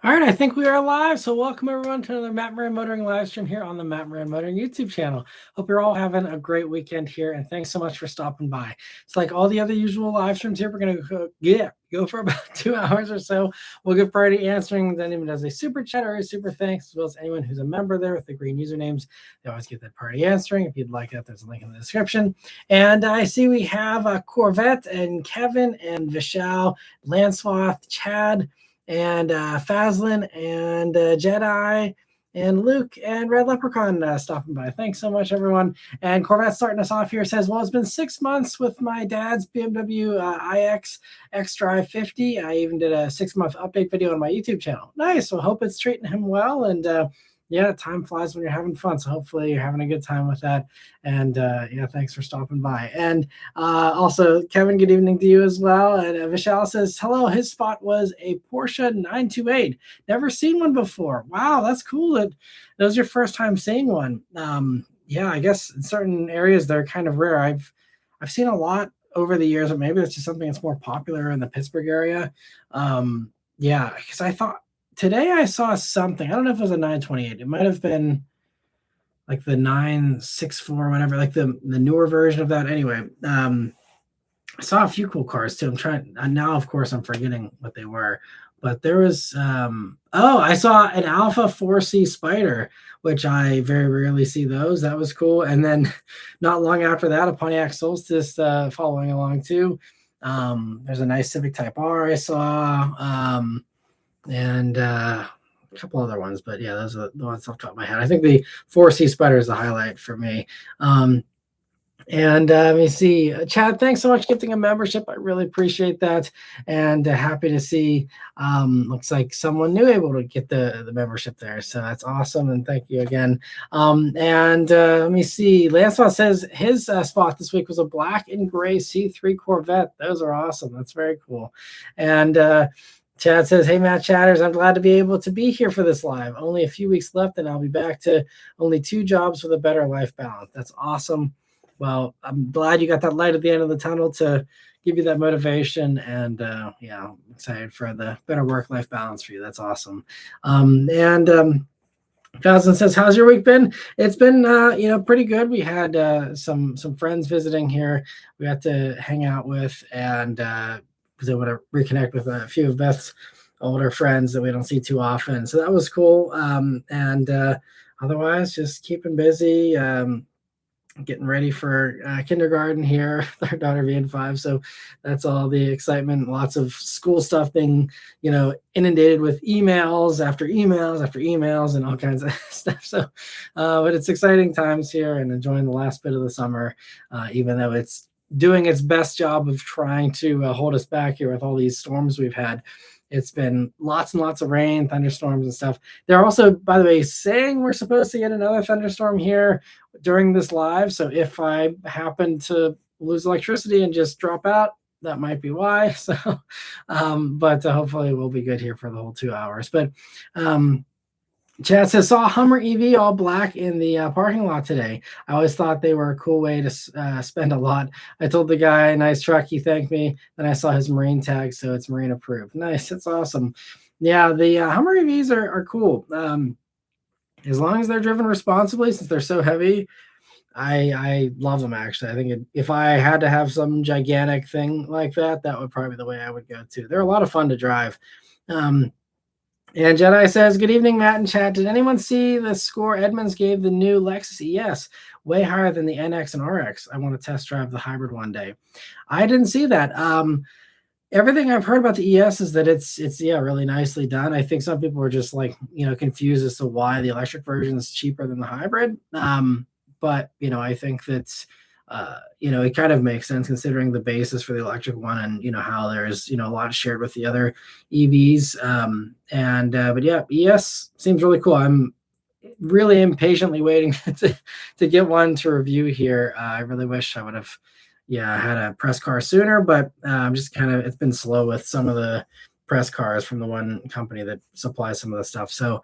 All right, I think we are live. So welcome everyone to another Matt Maran Motoring live stream here on the Matt Maran Motoring YouTube channel. Hope you're all having a great weekend here, and thanks so much for stopping by. It's like all the other usual live streams here. We're gonna go for about 2 hours or so. We'll get priority answering. Then anyone does a super chat or a super thanks, as well as anyone who's a member there with the green usernames, they always get that priority answering. If you'd like that, there's a link in the description. And I see we have Corvette and Kevin and Vishal, Lanceloth, Chad, and Fazlin and Jedi and Luke and Red Leprechaun stopping by. Thanks so much, everyone. And Corvette starting us off here says, well, it's been 6 months with my dad's BMW iX X-Drive 50. I even did a 6-month update video on my YouTube channel. Nice. Well, hope it's treating him well. And yeah, time flies when you're having fun. So hopefully you're having a good time with that. And yeah, thanks for stopping by. And also, Kevin, good evening to you as well. And Vishal says, hello, his spot was a Porsche 928. Never seen one before. Wow, that's cool. That was your first time seeing one. Yeah, I guess in certain areas they're kind of rare. I've seen a lot over the years, but maybe it's just something that's more popular in the Pittsburgh area. Yeah, because I thought, today I saw something. I don't know if it was a 928. It might have been like the 964 or whatever, like the newer version of that. Anyway, I saw a few cool cars too. I'm trying now, of course, I'm forgetting what they were, but there was I saw an Alpha 4C Spider, which I very rarely see those. That was cool. And then not long after that, a Pontiac Solstice following along too. There's a nice Civic Type R I saw. And a couple other ones, but yeah, those are the ones off the top of my head. I think the 4C Spider is the highlight for me. And let me see, Chad, thanks so much for gifting a membership. I really appreciate that, and happy to see. Looks like someone new able to get the membership there, so that's awesome, and thank you again. And let me see, Lancelot says his spot this week was a black and gray C3 Corvette. Those are awesome. That's very cool. And Chad says, hey, Matt Chatters, I'm glad to be able to be here for this live. Only a few weeks left, and I'll be back to only 2 jobs with a better life balance. That's awesome. Well, I'm glad you got that light at the end of the tunnel to give you that motivation. And yeah, I'm excited for the better work-life balance for you. That's awesome. Fazlin says, how's your week been? It's been, pretty good. We had some friends visiting here. We got to hang out with, and because I want to reconnect with a few of Beth's older friends that we don't see too often. So that was cool. And otherwise, just keeping busy, getting ready for kindergarten here, our daughter being 5. So that's all the excitement, lots of school stuff being, inundated with emails after emails after emails and all kinds of stuff. So, but it's exciting times here and enjoying the last bit of the summer, even though it's doing its best job of trying to hold us back here with all these storms we've had. It's been lots and lots of rain, thunderstorms and stuff. They're also, by the way, saying we're supposed to get another thunderstorm here during this live. So if I happen to lose electricity and just drop out, that might be why. So, but hopefully we'll be good here for the whole 2 hours. But Chad says, saw a Hummer EV all black in the parking lot today. I always thought they were a cool way to spend a lot. I told the guy, nice truck. He thanked me. Then I saw his Marine tag, so it's Marine approved. Nice. That's awesome. Yeah, the Hummer EVs are cool. As long as they're driven responsibly, since they're so heavy, I love them, actually. I think if I had to have some gigantic thing like that, that would probably be the way I would go, too. They're a lot of fun to drive. And Jedi says, good evening, Matt and chat. Did anyone see the score Edmunds gave the new Lexus ES? Way higher than the NX and RX. I want to test drive the hybrid one day. I didn't see that. Everything I've heard about the ES is that it's really nicely done. I think some people are just confused as to why the electric version is cheaper than the hybrid. But I think that's it kind of makes sense considering the basis for the electric one and how there's a lot shared with the other EVs. But yeah, ES seems really cool. I'm really impatiently waiting to get one to review here. I really wish I would have had a press car sooner, but just it's been slow with some of the press cars from the one company that supplies some of the stuff. So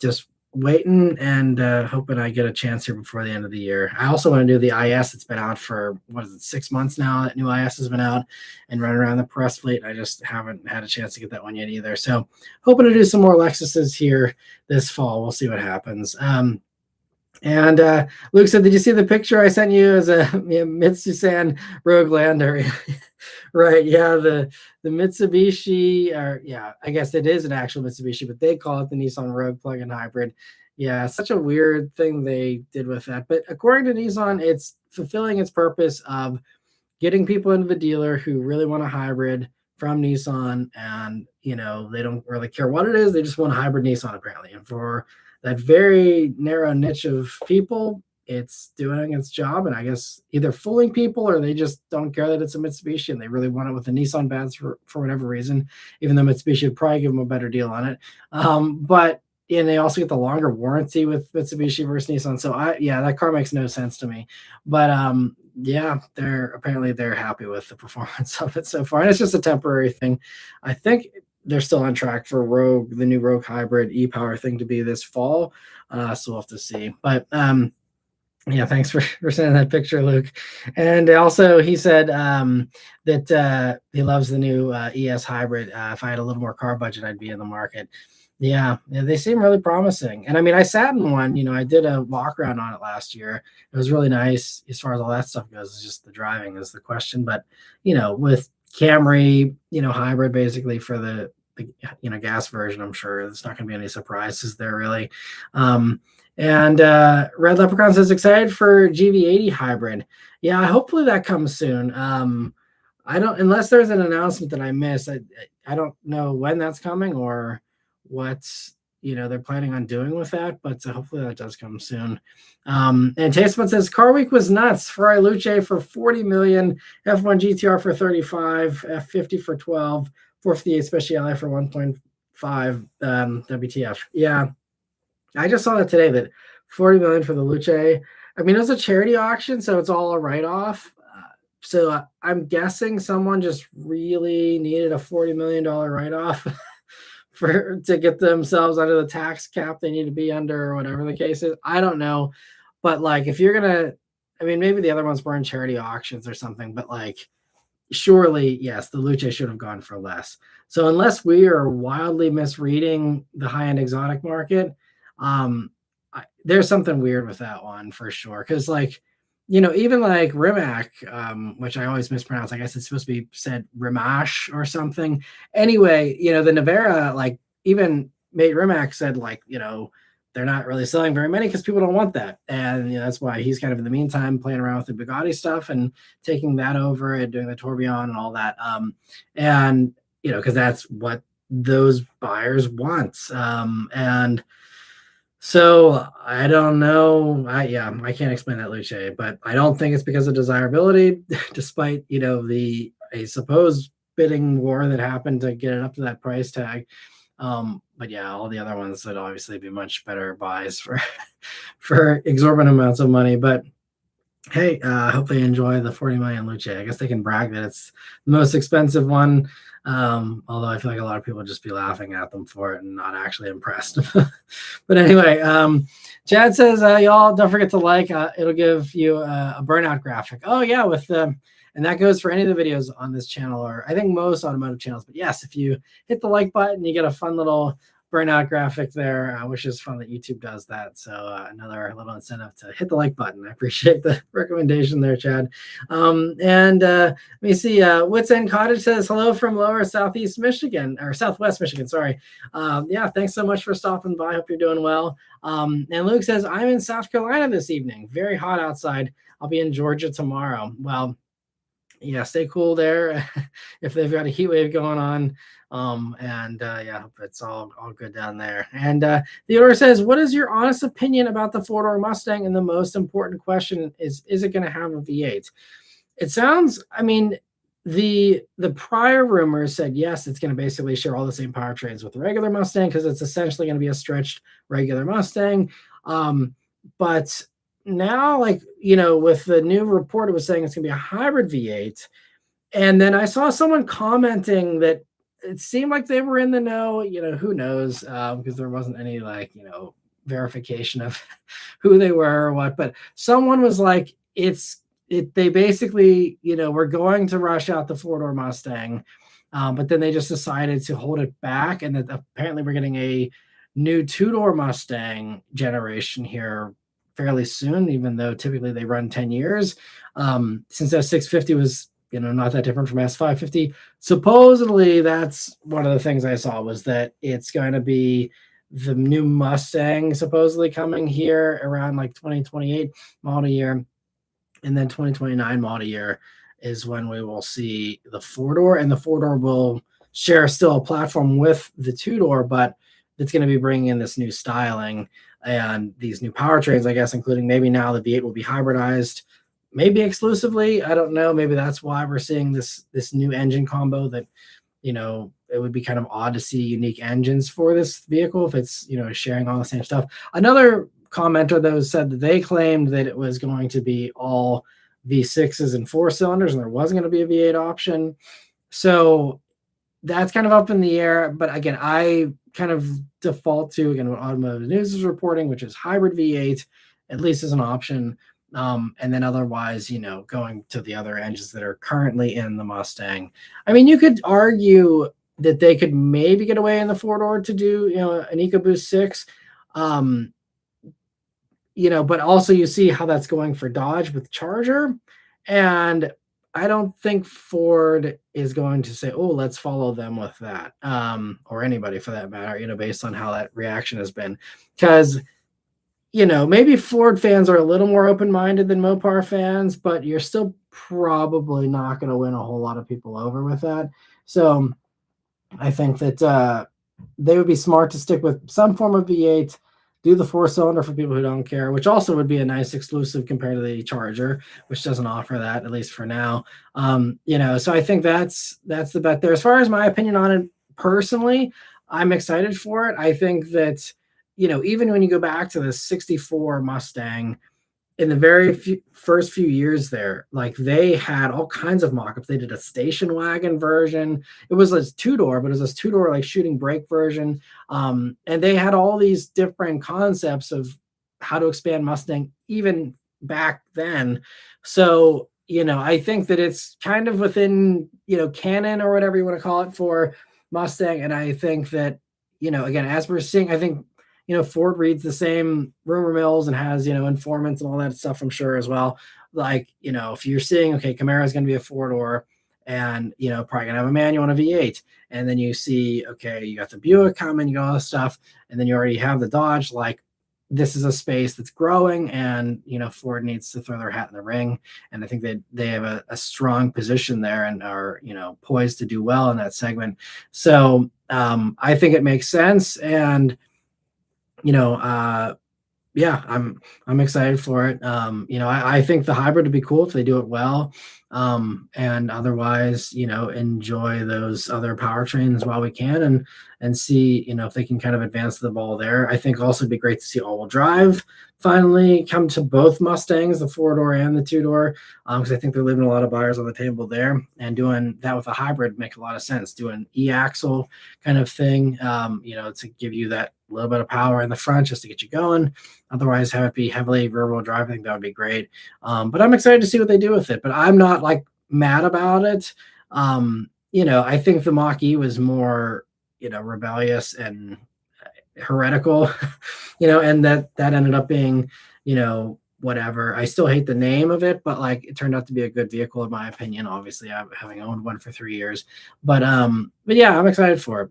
just waiting and hoping I get a chance here before the end of the year. I also want to do the IS that's been out for what is it, 6 months now. That new IS has been out and running around the press fleet. I just haven't had a chance to get that one yet either. So hoping to do some more Lexuses here this fall. We'll see what happens. And Luke said, "Did you see the picture I sent you as a Mitsusan Rogue Lander?" Right. Yeah. The Mitsubishi, or yeah, I guess it is an actual Mitsubishi, but they call it the Nissan Rogue plug-in hybrid. Yeah, such a weird thing they did with that. But according to Nissan, it's fulfilling its purpose of getting people into the dealer who really want a hybrid from Nissan, and they don't really care what it is, they just want a hybrid Nissan apparently. And for that very narrow niche of people, it's doing its job, and I guess either fooling people or they just don't care that it's a Mitsubishi and they really want it with the Nissan badge for whatever reason, even though Mitsubishi would probably give them a better deal on it. But and they also get the longer warranty with Mitsubishi versus Nissan. So that car makes no sense to me. But yeah, they're happy with the performance of it so far, and it's just a temporary thing. I think they're still on track for the new Rogue hybrid e-power thing to be this fall. So we'll have to see. But yeah, thanks for sending that picture, Luke. And also, he said that he loves the new ES hybrid. If I had a little more car budget, I'd be in the market. Yeah, they seem really promising. And I mean, I sat in one, I did a walk around on it last year. It was really nice as far as all that stuff goes. It's just the driving is the question. But, with Camry, hybrid basically for the gas version, I'm sure there's not going to be any surprises there really. And Red Leprechaun says excited for GV80 hybrid. Yeah, hopefully that comes soon. I don't, unless there's an announcement that I missed. I don't know when that's coming or what they're planning on doing with that, but hopefully that does come soon. And Tastebud says Car Week was nuts. Ferrari Luce for 40 million, F1 GTR for 35, F50 for 12, 458 Speciale for 1.5, WTF. Yeah, I just saw that today, that 40 million for the Luce. I mean, it was a charity auction, so it's all a write-off. So I'm guessing someone just really needed a $40 million write-off to get themselves under the tax cap they need to be under, or whatever the case is. I don't know. But if you're gonna, I mean, maybe the other ones were in charity auctions or something, but surely, yes, the Luce should have gone for less. So unless we are wildly misreading the high-end exotic market, there's something weird with that one for sure. Because even Rimac, which I always mispronounce. I guess it's supposed to be said Rimash or something. Anyway, the Navara, even Mate Rimac said, they're not really selling very many because people don't want that. And that's why he's kind of in the meantime playing around with the Bugatti stuff and taking that over and doing the Tourbillon and all that. And because that's what those buyers want. And so I don't know. I can't explain that, Luce, but I don't think it's because of desirability, despite a supposed bidding war that happened to get it up to that price tag. But yeah, all the other ones would obviously be much better buys for for exorbitant amounts of money. But hey, hope they enjoy the 40 million Luce. I guess they can brag that it's the most expensive one. Although I feel like a lot of people would just be laughing at them for it and not actually impressed. But anyway, Chad says, y'all don't forget to it'll give you a burnout graphic. Oh yeah, and that goes for any of the videos on this channel, or I think most automotive channels. But yes, if you hit the like button, you get a fun little burnout graphic there, which is fun that YouTube does that. So another little incentive to hit the like button. I appreciate the recommendation there, Chad. And let me see. Wits End Cottage says hello from lower southeast Michigan, or southwest Michigan. Sorry. Yeah, thanks so much for stopping by. Hope you're doing well. And Luke says I'm in South Carolina this evening. Very hot outside. I'll be in Georgia tomorrow. Well, yeah, stay cool there if they've got a heat wave going on. And yeah, it's all good down there. And Theodore says, what is your honest opinion about the four-door Mustang? And the most important question is it going to have a V8? It sounds, I mean, the prior rumors said, yes, it's going to basically share all the same powertrains with the regular Mustang because it's essentially going to be a stretched regular Mustang. But now, with the new report, it was saying it's going to be a hybrid V8. And then I saw someone commenting that it seemed like they were in the know, who knows, because there wasn't any verification of who they were or what, but someone was like, they basically, were going to rush out the four-door Mustang, but then they just decided to hold it back, and that apparently we're getting a new two-door Mustang generation here fairly soon, even though typically they run 10 years. Since S650 was, not that different from S550, supposedly that's one of the things I saw, was that it's going to be the new Mustang supposedly coming here around like 2028 model year, and then 2029 model year is when we will see the four-door, and the four-door will share still a platform with the two-door, but it's going to be bringing in this new styling and these new powertrains, I guess, including maybe now the V8 will be hybridized, maybe exclusively. I don't know. Maybe that's why we're seeing this new engine combo that, it would be kind of odd to see unique engines for this vehicle if it's, sharing all the same stuff. Another commenter though said that they claimed that it was going to be all V6s and four cylinders, and there wasn't going to be a V8 option. So that's kind of up in the air. But again, I kind of default to, again, what Automotive News is reporting, which is hybrid V8, at least as an option. And then otherwise, going to the other engines that are currently in the Mustang. I mean, you could argue that they could maybe get away in the four-door to do, an EcoBoost 6. But also you see how that's going for Dodge with Charger. And I don't think Ford is going to say, oh, let's follow them with that, or anybody for that matter, based on how that reaction has been. Because, maybe Ford fans are a little more open-minded than Mopar fans, but you're still probably not going to win a whole lot of people over with that. So I think that they would be smart to stick with some form of V8, do the four-cylinder for people who don't care, which also would be a nice exclusive compared to the Charger, which doesn't offer that, at least for now. So I think that's the bet there. As far as my opinion on it personally, I'm excited for it. I think that, even when you go back to the 64 Mustang, in the very first few years there, like they had all kinds of mock-ups. They did a station wagon version. It was a two-door, but it was this two-door like shooting brake version. And they had all these different concepts of how to expand Mustang even back then. So, I think that it's kind of within, canon or whatever you want to call it for Mustang. And I think that, again, as we're seeing, I think, Ford reads the same rumor mills and has, informants and all that stuff, I'm sure, as well. Like, if you're seeing, okay, Camaro is going to be a four-door and, probably going to have a manual and a V8. And then you see, okay, you got the Buick coming, you got all this stuff. And then you already have the Dodge. Like, this is a space that's growing, and, Ford needs to throw their hat in the ring. And I think they have a strong position there and are, poised to do well in that segment. So I think it makes sense. And, yeah, I'm excited for it. I think the hybrid would be cool if they do it well. And otherwise, enjoy those other powertrains while we can, and see, if they can kind of advance the ball there. I think also it'd be great to see all-wheel drive finally come to both Mustangs, the four-door and the two-door, because I think they're leaving a lot of buyers on the table there, and doing that with a hybrid make a lot of sense. Doing e-axle kind of thing, to give you that little bit of power in the front just to get you going. Otherwise, have it be heavily rear-wheel drive. I think that would be great. But I'm excited to see what they do with it. But I'm not like mad about it. I think the Mach-E was more, rebellious and heretical, and that ended up being, whatever. I still hate the name of it, but like it turned out to be a good vehicle in my opinion. Obviously, having owned one for 3 years, but yeah, I'm excited for it.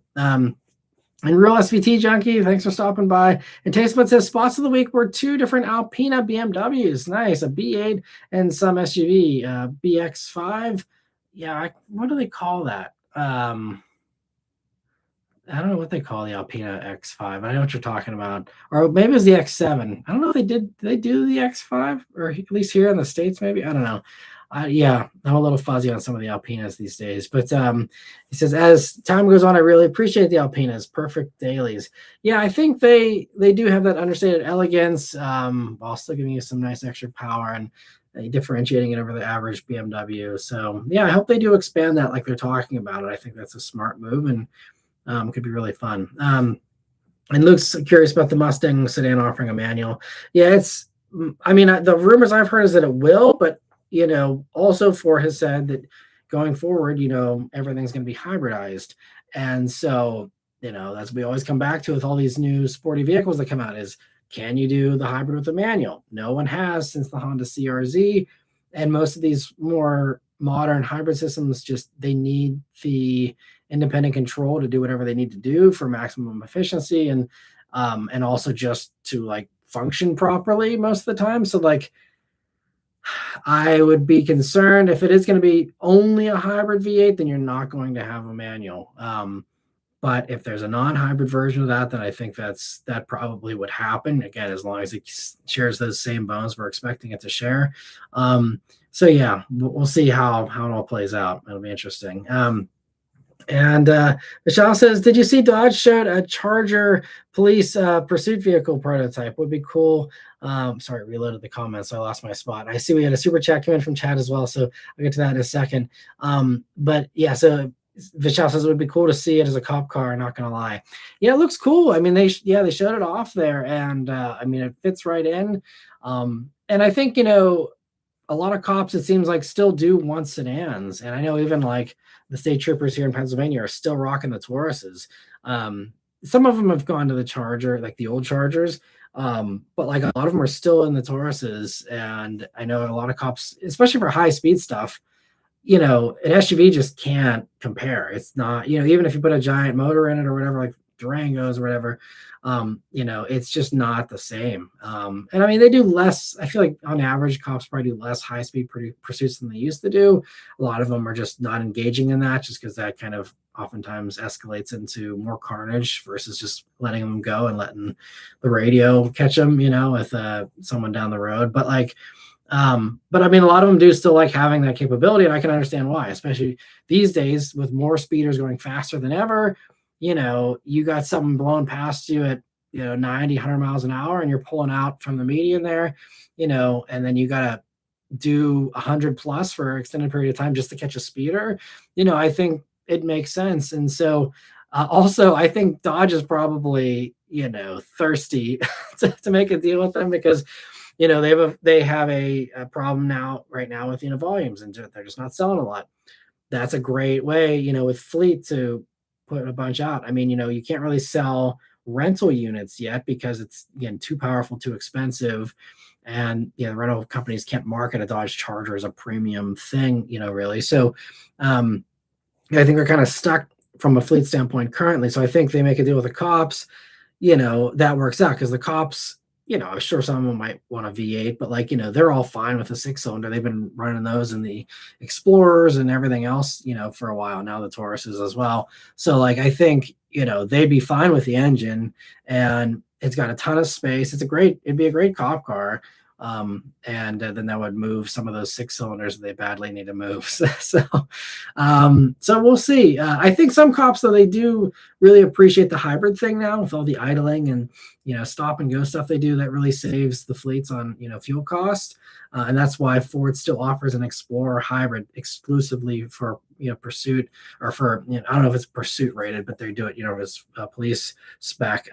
And Real SVT Junkie, thanks for stopping by. And Tastebud says spots of the week were two different Alpina BMWs. Nice, a B8 and some SUV, BX5. Yeah, what do they call that? I don't know what they call the Alpina X5. I know what you're talking about. Or maybe it was the X7. I don't know if did they do the X5? Or at least here in the States, maybe? I don't know. Yeah, I'm a little fuzzy on some of the Alpinas these days. But he says, as time goes on, I really appreciate the Alpinas. Perfect dailies. Yeah, I think they do have that understated elegance, while still giving you some nice extra power and differentiating it over the average BMW. So yeah, I hope they do expand that like they're talking about it. I think that's a smart move, and could be really fun. And Luke's curious about the Mustang sedan offering a manual. Yeah, I mean, the rumors I've heard is that it will, but also Ford has said that going forward, everything's going to be hybridized, and so that's what we always come back to with all these new sporty vehicles that come out is can you do the hybrid with a manual? No one has since the Honda CRZ, and most of these more modern hybrid systems just they need the independent control to do whatever they need to do for maximum efficiency and also just to like function properly most of the time. So like I would be concerned if it is going to be only a hybrid V8, then you're not going to have a manual. But if there's a non-hybrid version of that, then I think that probably would happen again as long as it shares those same bones we're expecting it to share. So yeah, we'll see how it all plays out. It'll be interesting. And Michelle says, "Did you see Dodge showed a Charger police pursuit vehicle prototype? Would be cool." Sorry, reloaded the comments, so I lost my spot. I see we had a super chat come in from Chad as well, so I'll get to that in a second. But yeah, so Vishal says it would be cool to see it as a cop car. Not gonna lie, yeah, it looks cool. I mean, they showed it off there, and I mean, it fits right in. And I think a lot of cops, it seems like, still do want sedans, and I know even like the state troopers here in Pennsylvania are still rocking the Tauruses. Some of them have gone to the Charger, like the old Chargers, but like a lot of them are still in the Tauruses, and I know a lot of cops, especially for high speed stuff, an SUV just can't compare. It's not, even if you put a giant motor in it or whatever, like Durangos or whatever, it's just not the same. And I mean, they do less. I feel like on average, cops probably do less high speed pursuits than they used to do. A lot of them are just not engaging in that just because that kind of oftentimes escalates into more carnage versus just letting them go and letting the radio catch them, with someone down the road. But like, but I mean, a lot of them do still like having that capability, and I can understand why, especially these days with more speeders going faster than ever. You got something blowing past you at 90, 100 miles an hour, and you're pulling out from the median there, and then you got to do 100 plus for an extended period of time just to catch a speeder. I think it makes sense. And so also, I think Dodge is probably thirsty to make a deal with them because they have a problem right now with volumes, and they're just not selling a lot. That's a great way with fleet to put a bunch out. I mean, you can't really sell rental units yet because it's again too powerful, too expensive, and rental companies can't market a Dodge Charger as a premium thing, really. So I think they're kind of stuck from a fleet standpoint currently. So I think they make a deal with the cops, that works out because the cops, I'm sure some of them might want a V8, but like, they're all fine with a 6-cylinder. They've been running those in the Explorers and everything else, for a while now, the Tauruses as well. So like, I think, they'd be fine with the engine, and it's got a ton of space. It'd be a great cop car. And then that would move some of those 6-cylinders that they badly need to move. So we'll see. I think some cops, though, they do really appreciate the hybrid thing now with all the idling and stop and go stuff they do. That really saves the fleets on fuel costs, and that's why Ford still offers an Explorer hybrid exclusively for pursuit, or for I don't know if it's pursuit rated, but they do it as a police spec.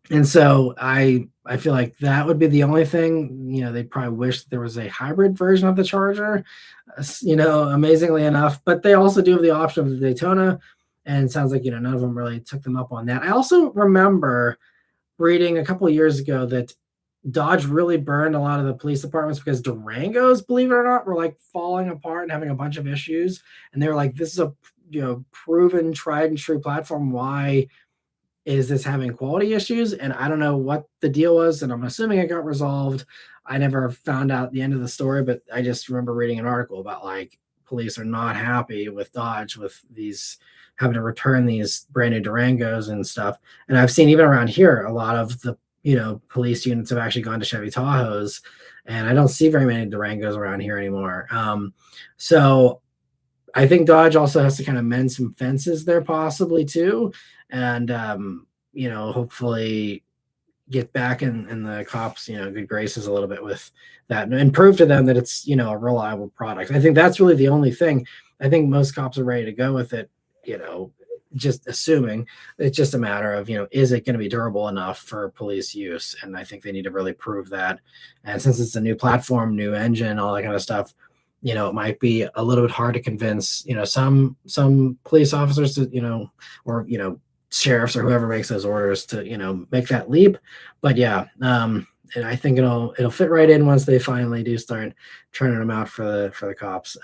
And so I feel like that would be the only thing, they probably wish there was a hybrid version of the Charger, amazingly enough. But they also do have the option of the Daytona, and it sounds like, none of them really took them up on that. I also remember reading a couple of years ago that Dodge really burned a lot of the police departments because Durangos, believe it or not, were like falling apart and having a bunch of issues. And they were like, this is a proven, tried and true platform. Why is this having quality issues? And I don't know what the deal was, and I'm assuming it got resolved. I never found out the end of the story, but I just remember reading an article about like police are not happy with Dodge with these having to return these brand new Durangos and stuff. And I've seen even around here a lot of the police units have actually gone to Chevy Tahoes, and I don't see very many Durangos around here anymore. So I think Dodge also has to kind of mend some fences there possibly too, and hopefully get back in the cops good graces a little bit with that, and prove to them that it's a reliable product. I think that's really the only thing. I think most cops are ready to go with it, just assuming. It's just a matter of, is it going to be durable enough for police use? And I think they need to really prove that. And since it's a new platform, new engine, all that kind of stuff, it might be a little bit hard to convince, some police officers to, or, sheriffs or whoever makes those orders to, make that leap. But yeah, and I think it'll fit right in once they finally do start turning them out for the cops.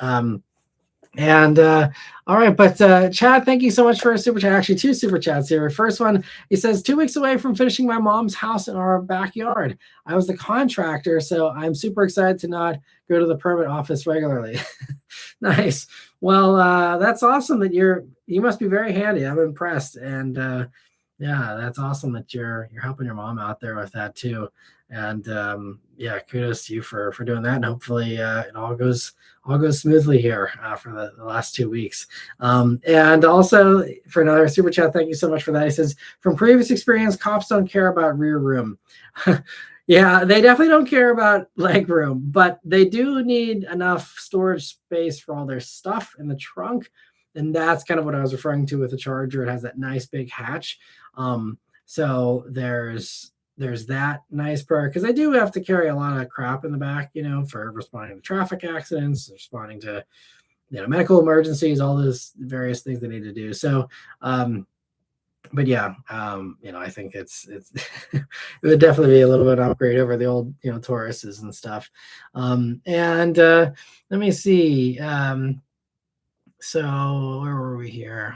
And all right, but Chad, thank you so much for a super chat. Actually, two super chats here. First one, he says, 2 weeks away from finishing my mom's house in our backyard. I was the contractor, so I'm super excited to not go to the permit office regularly. Nice. Well, that's awesome that you must be very handy. I'm impressed. And yeah, that's awesome that you're helping your mom out there with that too. And yeah, kudos to you for doing that. And hopefully it all goes smoothly here for the last 2 weeks. And also for another super chat, thank you so much for that. He says, from previous experience, cops don't care about rear room. Yeah, they definitely don't care about leg room, but they do need enough storage space for all their stuff in the trunk. And that's kind of what I was referring to with the Charger. It has that nice big hatch. So there's that nice part, because I do have to carry a lot of crap in the back, for responding to traffic accidents, responding to, medical emergencies, all those various things they need to do. So, but yeah, I think it's it would definitely be a little bit of an upgrade over the old, Tauruses and stuff. And let me see. So where were we here?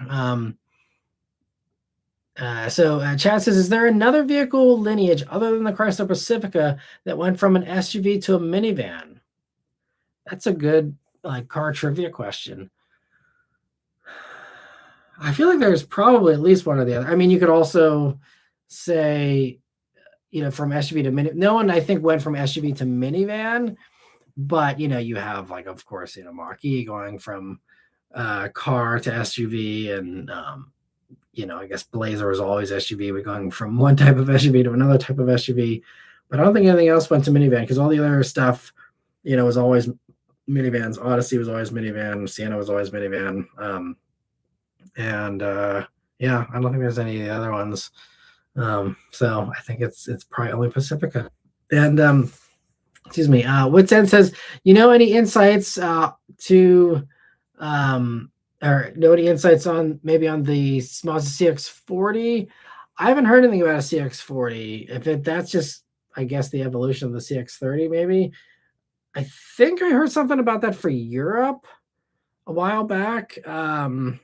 So Chad says, is there another vehicle lineage other than the Chrysler Pacifica that went from an SUV to a minivan? That's a good car trivia question. I feel like there's probably at least one or the other. I mean, you could also say, from SUV to mini. No one, I think, went from SUV to minivan, but you have of course, Mach-E going from car to SUV, and I guess Blazer was always SUV. We're going from one type of SUV to another type of SUV, but I don't think anything else went to minivan, because all the other stuff, was always minivans. Odyssey was always minivan. Sienna was always minivan. And yeah, I don't think there's any of the other ones. So I think it's probably only Pacifica. And excuse me, Witsen says, any insights or know any insights on the Mazda CX-40? I haven't heard anything about a CX-40. That's just, I guess, the evolution of the CX-30, maybe. I think I heard something about that for Europe a while back. Because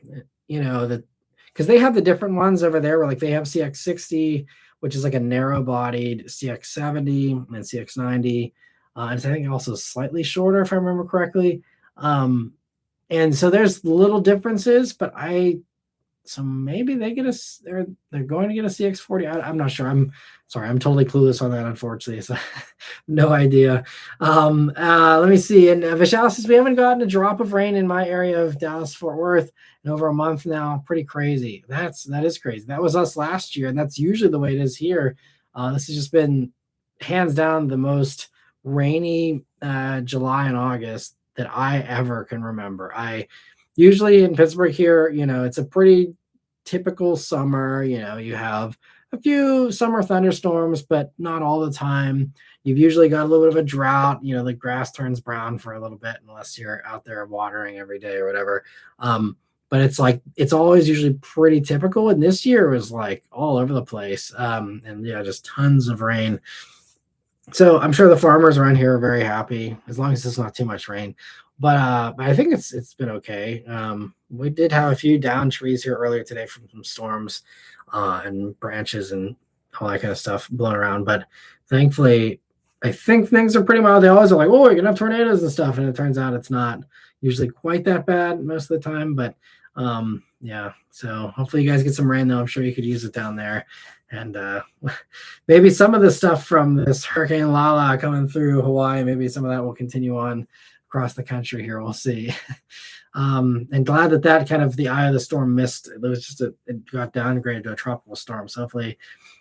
they have the different ones over there, where they have CX-60, which is a narrow-bodied, CX-70 and CX-90, and I think also slightly shorter, if I remember correctly. And so there's little differences, but so maybe they're going to get a CX-40. I'm not sure. I'm sorry. I'm totally clueless on that, unfortunately. So no idea. Let me see. And Vishal says, we haven't gotten a drop of rain in my area of Dallas-Fort Worth in over a month now. Pretty crazy. That is crazy. That was us last year, and that's usually the way it is here. This has just been hands down the most rainy July and August that I ever can remember. Usually in Pittsburgh here, it's a pretty typical summer. You have a few summer thunderstorms, but not all the time. You've usually got a little bit of a drought. The grass turns brown for a little bit, unless you're out there watering every day or whatever. But it's always usually pretty typical. And this year was all over the place. And yeah, just tons of rain. So I'm sure the farmers around here are very happy, as long as it's not too much rain. But I think it's been okay. We did have a few down trees here earlier today from some storms and branches and all that kind of stuff blown around. But thankfully, I think things are pretty mild. They always are like, oh, we're going to have tornadoes and stuff. And it turns out it's not usually quite that bad most of the time. But yeah, so hopefully you guys get some rain, though. I'm sure you could use it down there. And maybe some of the stuff from this Hurricane Lala coming through Hawaii, maybe some of that will continue on across the country here. We'll see. And glad that that kind of the eye of the storm missed. It was just it got downgraded to a tropical storm. So hopefully,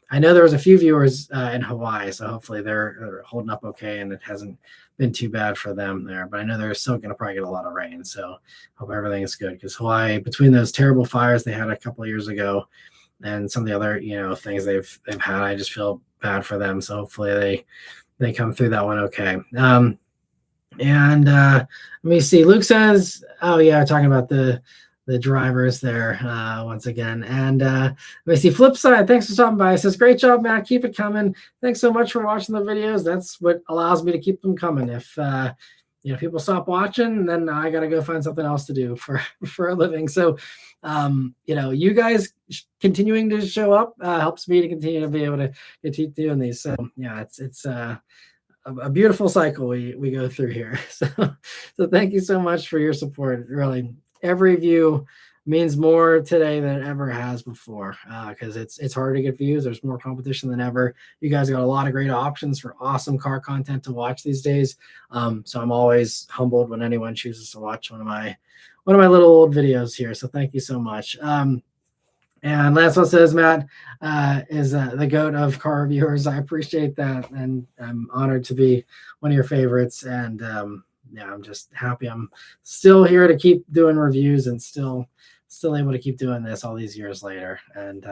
I know there was a few viewers in Hawaii, so hopefully they're holding up okay, and it hasn't been too bad for them there. But I know they're still going to probably get a lot of rain, so hope everything is good, because Hawaii, between those terrible fires they had a couple of years ago, and some of the other things they've had, I just feel bad for them. So hopefully they come through that one okay. And let me see. Luke says, "Oh yeah, talking about the drivers there once again." And let me see. Flip side. Thanks for stopping by. It says, "Great job, Matt. Keep it coming. Thanks so much for watching the videos. That's what allows me to keep them coming. If people stop watching, then I got to go find something else to do for a living." So, you guys continuing to show up helps me to continue to be able to keep doing these. So yeah, it's a beautiful cycle we go through here. So thank you so much for your support. Really, every view means more today than it ever has before, because it's hard to get views. There's more competition than ever. You guys got a lot of great options for awesome car content to watch these days. So I'm always humbled when anyone chooses to watch one of my little old videos here. So thank you so much. And last one says, Matt is the GOAT of car reviewers. I appreciate that, and I'm honored to be one of your favorites. And I'm just happy I'm still here to keep doing reviews and still able to keep doing this all these years later. And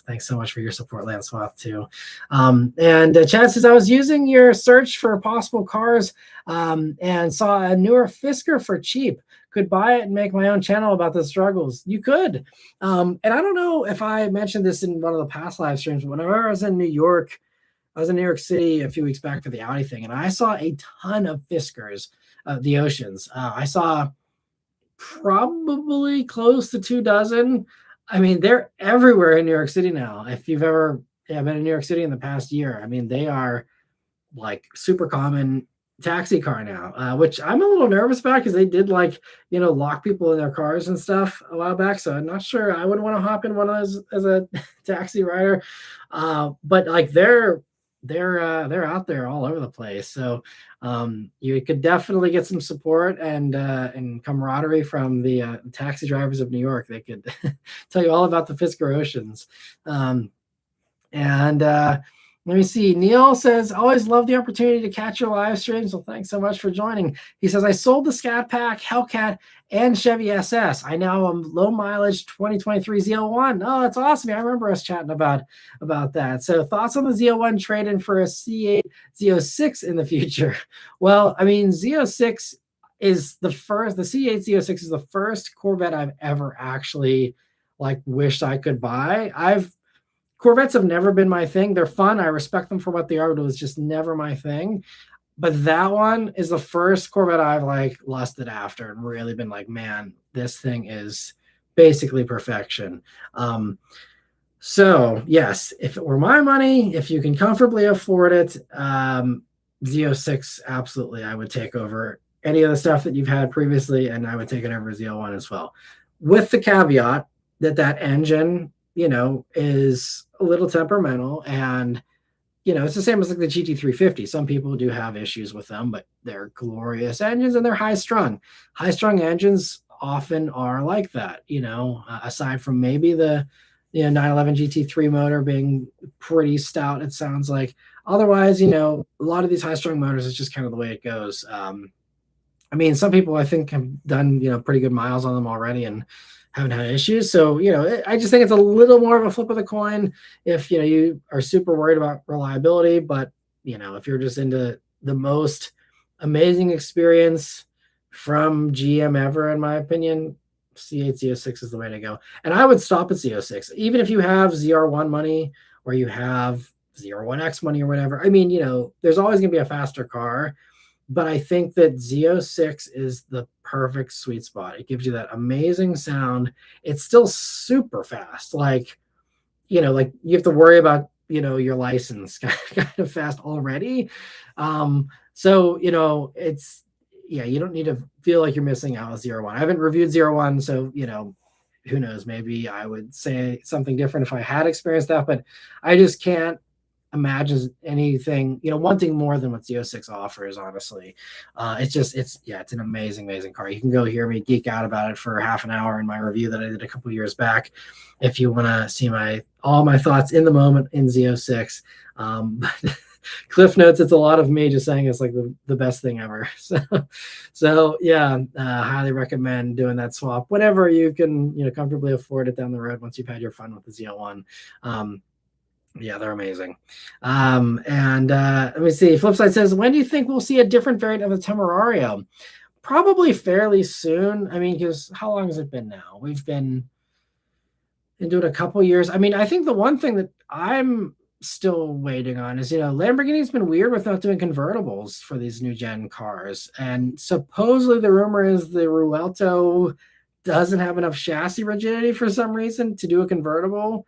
thanks so much for your support, Lance Swath, too. And Chad says, I was using your search for possible cars and saw a newer Fisker for cheap. Could buy it and make my own channel about the struggles. You could. And I don't know if I mentioned this in one of the past live streams, but whenever I was in New York City a few weeks back for the Audi thing, and I saw a ton of Fiskers, the Oceans. I saw probably close to 24. I mean, they're everywhere in New York City now. If you've ever been in New York City in the past year, I mean, they are like super common taxi car now, which I'm a little nervous about, because they did lock people in their cars and stuff a while back. So I'm not sure I would want to hop in one of those as a taxi rider. But like they're out there all over the place. So you could definitely get some support and camaraderie from the taxi drivers of New York. They could tell you all about the Fisker Oceans. Let me see. Neil says, always love the opportunity to catch your live streams. Well, thanks so much for joining. He says, I sold the Scat Pack, Hellcat, and Chevy SS. I now am low mileage 2023 Z01. Oh, that's awesome. I remember us chatting about that. So thoughts on the Z01 trade-in for a C8 Z06 in the future? Well, I mean, Z06 is the C8 Z06 is the first Corvette I've ever actually wished I could buy. Corvettes have never been my thing. They're fun. I respect them for what they are, but it was just never my thing. But that one is the first Corvette I've lusted after and really been like, man, this thing is basically perfection. So yes, if it were my money, if you can comfortably afford it, Z06, absolutely, I would take over any of the stuff that you've had previously, and I would take it over Z01 as well. With the caveat that engine, is a little temperamental, and it's the same as the GT350. Some people do have issues with them, but they're glorious engines and they're high strung engines often are like that, aside from maybe the 911 GT3 motor being pretty stout, it sounds like. Otherwise, a lot of these high strung motors is just kind of the way it goes. I mean, some people I think have done, pretty good miles on them already and haven't had issues. So, I just think it's a little more of a flip of the coin if, you are super worried about reliability. But, if you're just into the most amazing experience from GM ever, in my opinion, C8 Z06 is the way to go. And I would stop at Z06. Even if you have ZR1 money or you have ZR1X money or whatever. I mean, there's always going to be a faster car. But I think that Z06 is the perfect sweet spot. It gives you that amazing sound. It's still super fast. You have to worry about, your license kind of fast already. So, it's, you don't need to feel like you're missing out with Z01. I haven't reviewed Z01, so, who knows, maybe I would say something different if I had experienced that, but I just can't imagines anything, wanting more than what Z06 offers, honestly. It's an amazing car. You can go hear me geek out about it for half an hour in my review that I did a couple years back if you want to see all my thoughts in the moment in Z06. But Cliff Notes, it's a lot of me just saying it's like the best thing ever. So yeah, highly recommend doing that swap whenever you can, comfortably afford it down the road once you've had your fun with the Z01. Yeah, they're amazing. And let me see. Flipside says, when do you think we'll see a different variant of the Temerario? Probably fairly soon. I mean, because how long has it been now? We've been into it a couple years. I mean, I think the one thing that I'm still waiting on is, Lamborghini's been weird with not doing convertibles for these new gen cars. And supposedly the rumor is the Ruelto doesn't have enough chassis rigidity for some reason to do a convertible.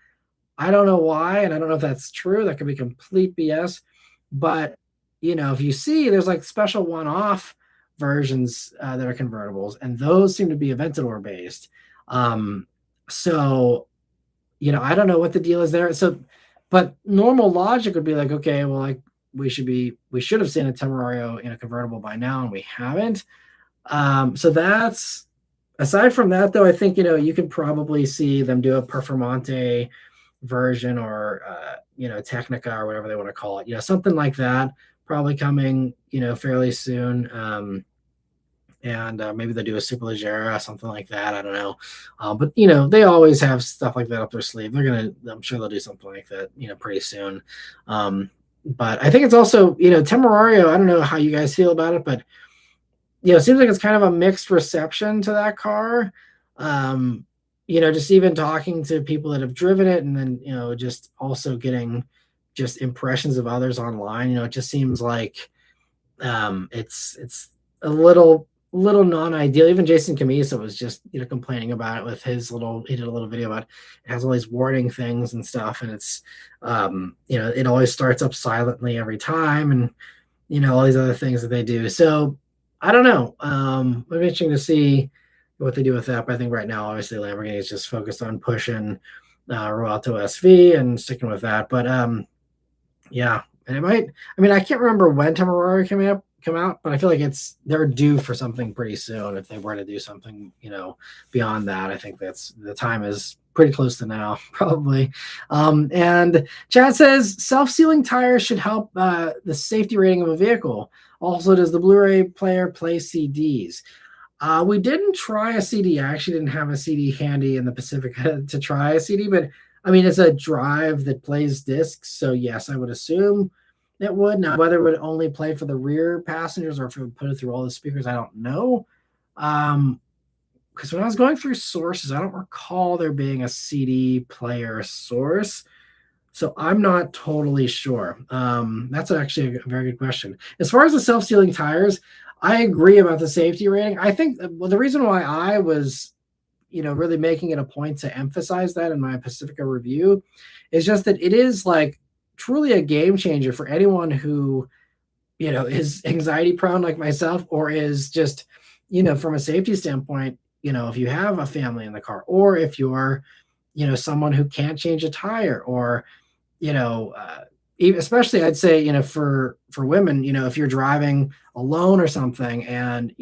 I don't know why, and I don't know if that's true. That could be complete BS. But, if you see, there's like special one-off versions that are convertibles, and those seem to be Aventador based. So, I don't know what the deal is there. So, but normal logic would be like, okay, well, like we should have seen a Temerario in a convertible by now, and we haven't. So that's, aside from that, though, I think, you could probably see them do a Performante version or, Technica or whatever they want to call it, something like that, probably coming, fairly soon. And maybe they do a Superleggera, something like that. I don't know. But, they always have stuff like that up their sleeve. I'm sure they'll do something like that, pretty soon. But I think it's also, Temerario, I don't know how you guys feel about it, but, it seems like it's kind of a mixed reception to that car. Just even talking to people that have driven it and then, just also getting just impressions of others online, it just seems like it's a little non-ideal. Even Jason Camisa was just, complaining about it with he did a little video about it. It has all these warning things and stuff. And it's, it always starts up silently every time. And, all these other things that they do. So I don't know. It'll be interesting to see what they do with that. But I think right now, obviously, Lamborghini is just focused on pushing Rualto SV and sticking with that. But yeah, and it might. I mean, I can't remember when Temerario come out, but I feel like they're due for something pretty soon. If they were to do something, beyond that, I think the time is pretty close to now, probably. And Chad says self-sealing tires should help the safety rating of a vehicle. Also, does the Blu-ray player play CDs? We didn't try a CD. I actually didn't have a CD handy in the Pacifica to try a CD, but I mean, it's a drive that plays discs. So yes, I would assume it would. Now, whether it would only play for the rear passengers or if it would put it through all the speakers, I don't know. Because when I was going through sources, I don't recall there being a CD player source. So I'm not totally sure. That's actually a very good question. As far as the self-sealing tires, I agree about the safety rating. I think the reason why I was, really making it a point to emphasize that in my Pacifica review is just that it is like truly a game changer for anyone who, is anxiety prone like myself, or is just, from a safety standpoint, if you have a family in the car, or if you're, someone who can't change a tire, or, especially I'd say, for women, if you're driving alone or something and,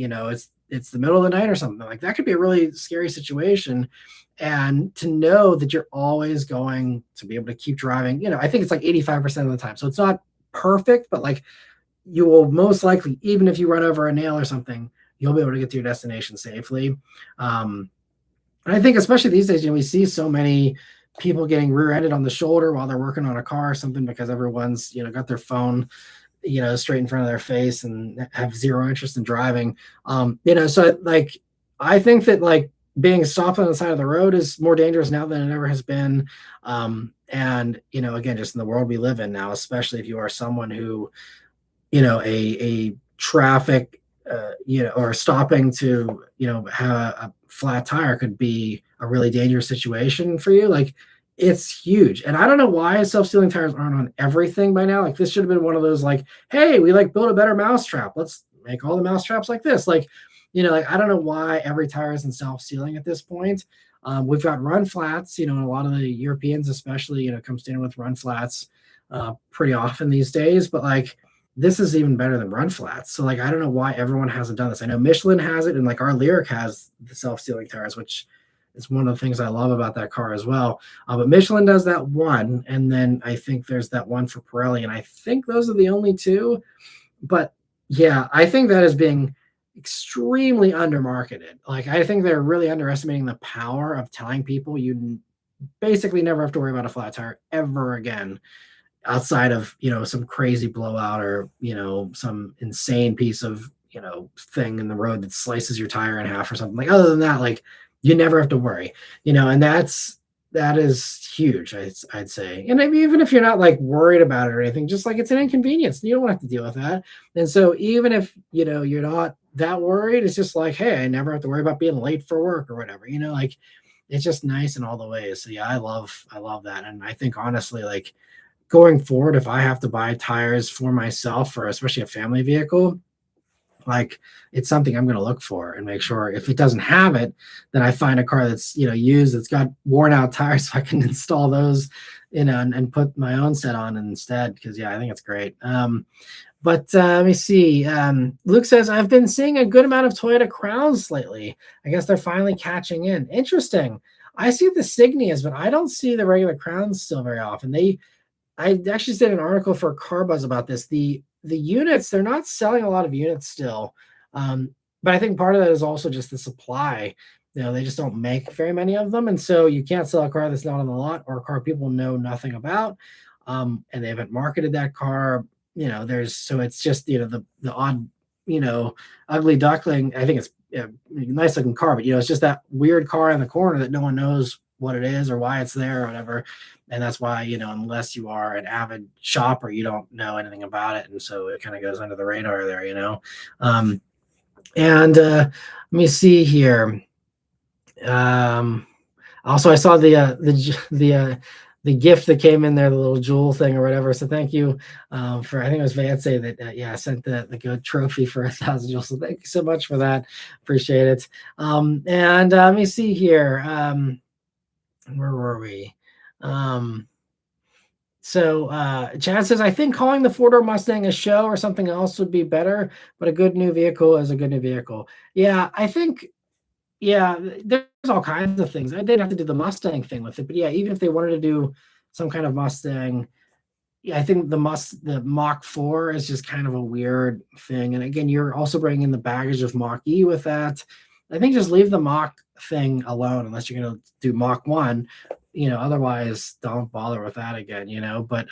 it's the middle of the night or something like that could be a really scary situation. And to know that you're always going to be able to keep driving, I think it's like 85% of the time. So it's not perfect, but like you will most likely, even if you run over a nail or something, you'll be able to get to your destination safely. And I think especially these days, we see so many people getting rear-ended on the shoulder while they're working on a car or something because everyone's, got their phone, straight in front of their face and have zero interest in driving. So like, I think that like being stopped on the side of the road is more dangerous now than it ever has been. And, again, just in the world we live in now, especially if you are someone who, a traffic, or stopping to, have a flat tire could be a really dangerous situation for you. Like, it's huge. And I don't know why self-sealing tires aren't on everything by now. Like, this should have been one of those, like, hey, we like build a better mousetrap. Let's make all the mousetraps like this. Like, I don't know why every tire isn't self-sealing at this point. We've got run flats, and a lot of the Europeans, especially, come standard with run flats pretty often these days. But like, this is even better than run flats. So like, I don't know why everyone hasn't done this. I know Michelin has it, and like our Lyric has the self-sealing tires, which is one of the things I love about that car as well. But Michelin does that one, and then I think there's that one for Pirelli, and I think those are the only two. But yeah, I think that is being extremely undermarketed. Like, I think they're really underestimating the power of telling people you basically never have to worry about a flat tire ever again, outside of some crazy blowout, or some insane piece of thing in the road that slices your tire in half or something. Like, other than that, like, you never have to worry, and that is huge, I'd say. And maybe even if you're not like worried about it or anything, just like, it's an inconvenience, you don't have to deal with that. And so even if you're not that worried, it's just like, hey, I never have to worry about being late for work or whatever, like, it's just nice in all the ways. So yeah, I love that. And I think, honestly, like, going forward, if I have to buy tires for myself, for especially a family vehicle, like, it's something I'm going to look for and make sure, if it doesn't have it, then I find a car that's used, that's got worn out tires, so I can install those, and put my own set on instead. Because yeah, I think it's great. But let me see. Luke says, I've been seeing a good amount of Toyota Crowns lately. I guess they're finally catching in. Interesting. I see the Signias, but I don't see the regular Crowns still very often. I actually did an article for CarBuzz about this. The units, they're not selling a lot of units still. But I think part of that is also just the supply. They just don't make very many of them. And so you can't sell a car that's not on the lot, or a car people know nothing about. And they haven't marketed that car. So it's just, the odd, ugly duckling. I think it's a nice looking car, but it's just that weird car in the corner that no one knows what it is or why it's there or whatever. And that's why, unless you are an avid shopper, you don't know anything about it. And so it kind of goes under the radar there. Let me see here. Also, I saw the gift that came in there, the little jewel thing or whatever. So thank you for, I think it was Vance that sent the good trophy for 1,000 jewels. So thank you so much for that. Appreciate it. Let me see here. Where were we? So Chad says, I think calling the four-door Mustang a show or something else would be better, but a good new vehicle is a good new vehicle. Yeah, I think, there's all kinds of things. I didn't have to do the Mustang thing with it, but yeah, even if they wanted to do some kind of Mustang, I think the Mach 4 is just kind of a weird thing. And again, you're also bringing in the baggage of Mach E with that. I think just leave the Mach thing alone, unless you're going to do Mach 1. Otherwise don't bother with that again. But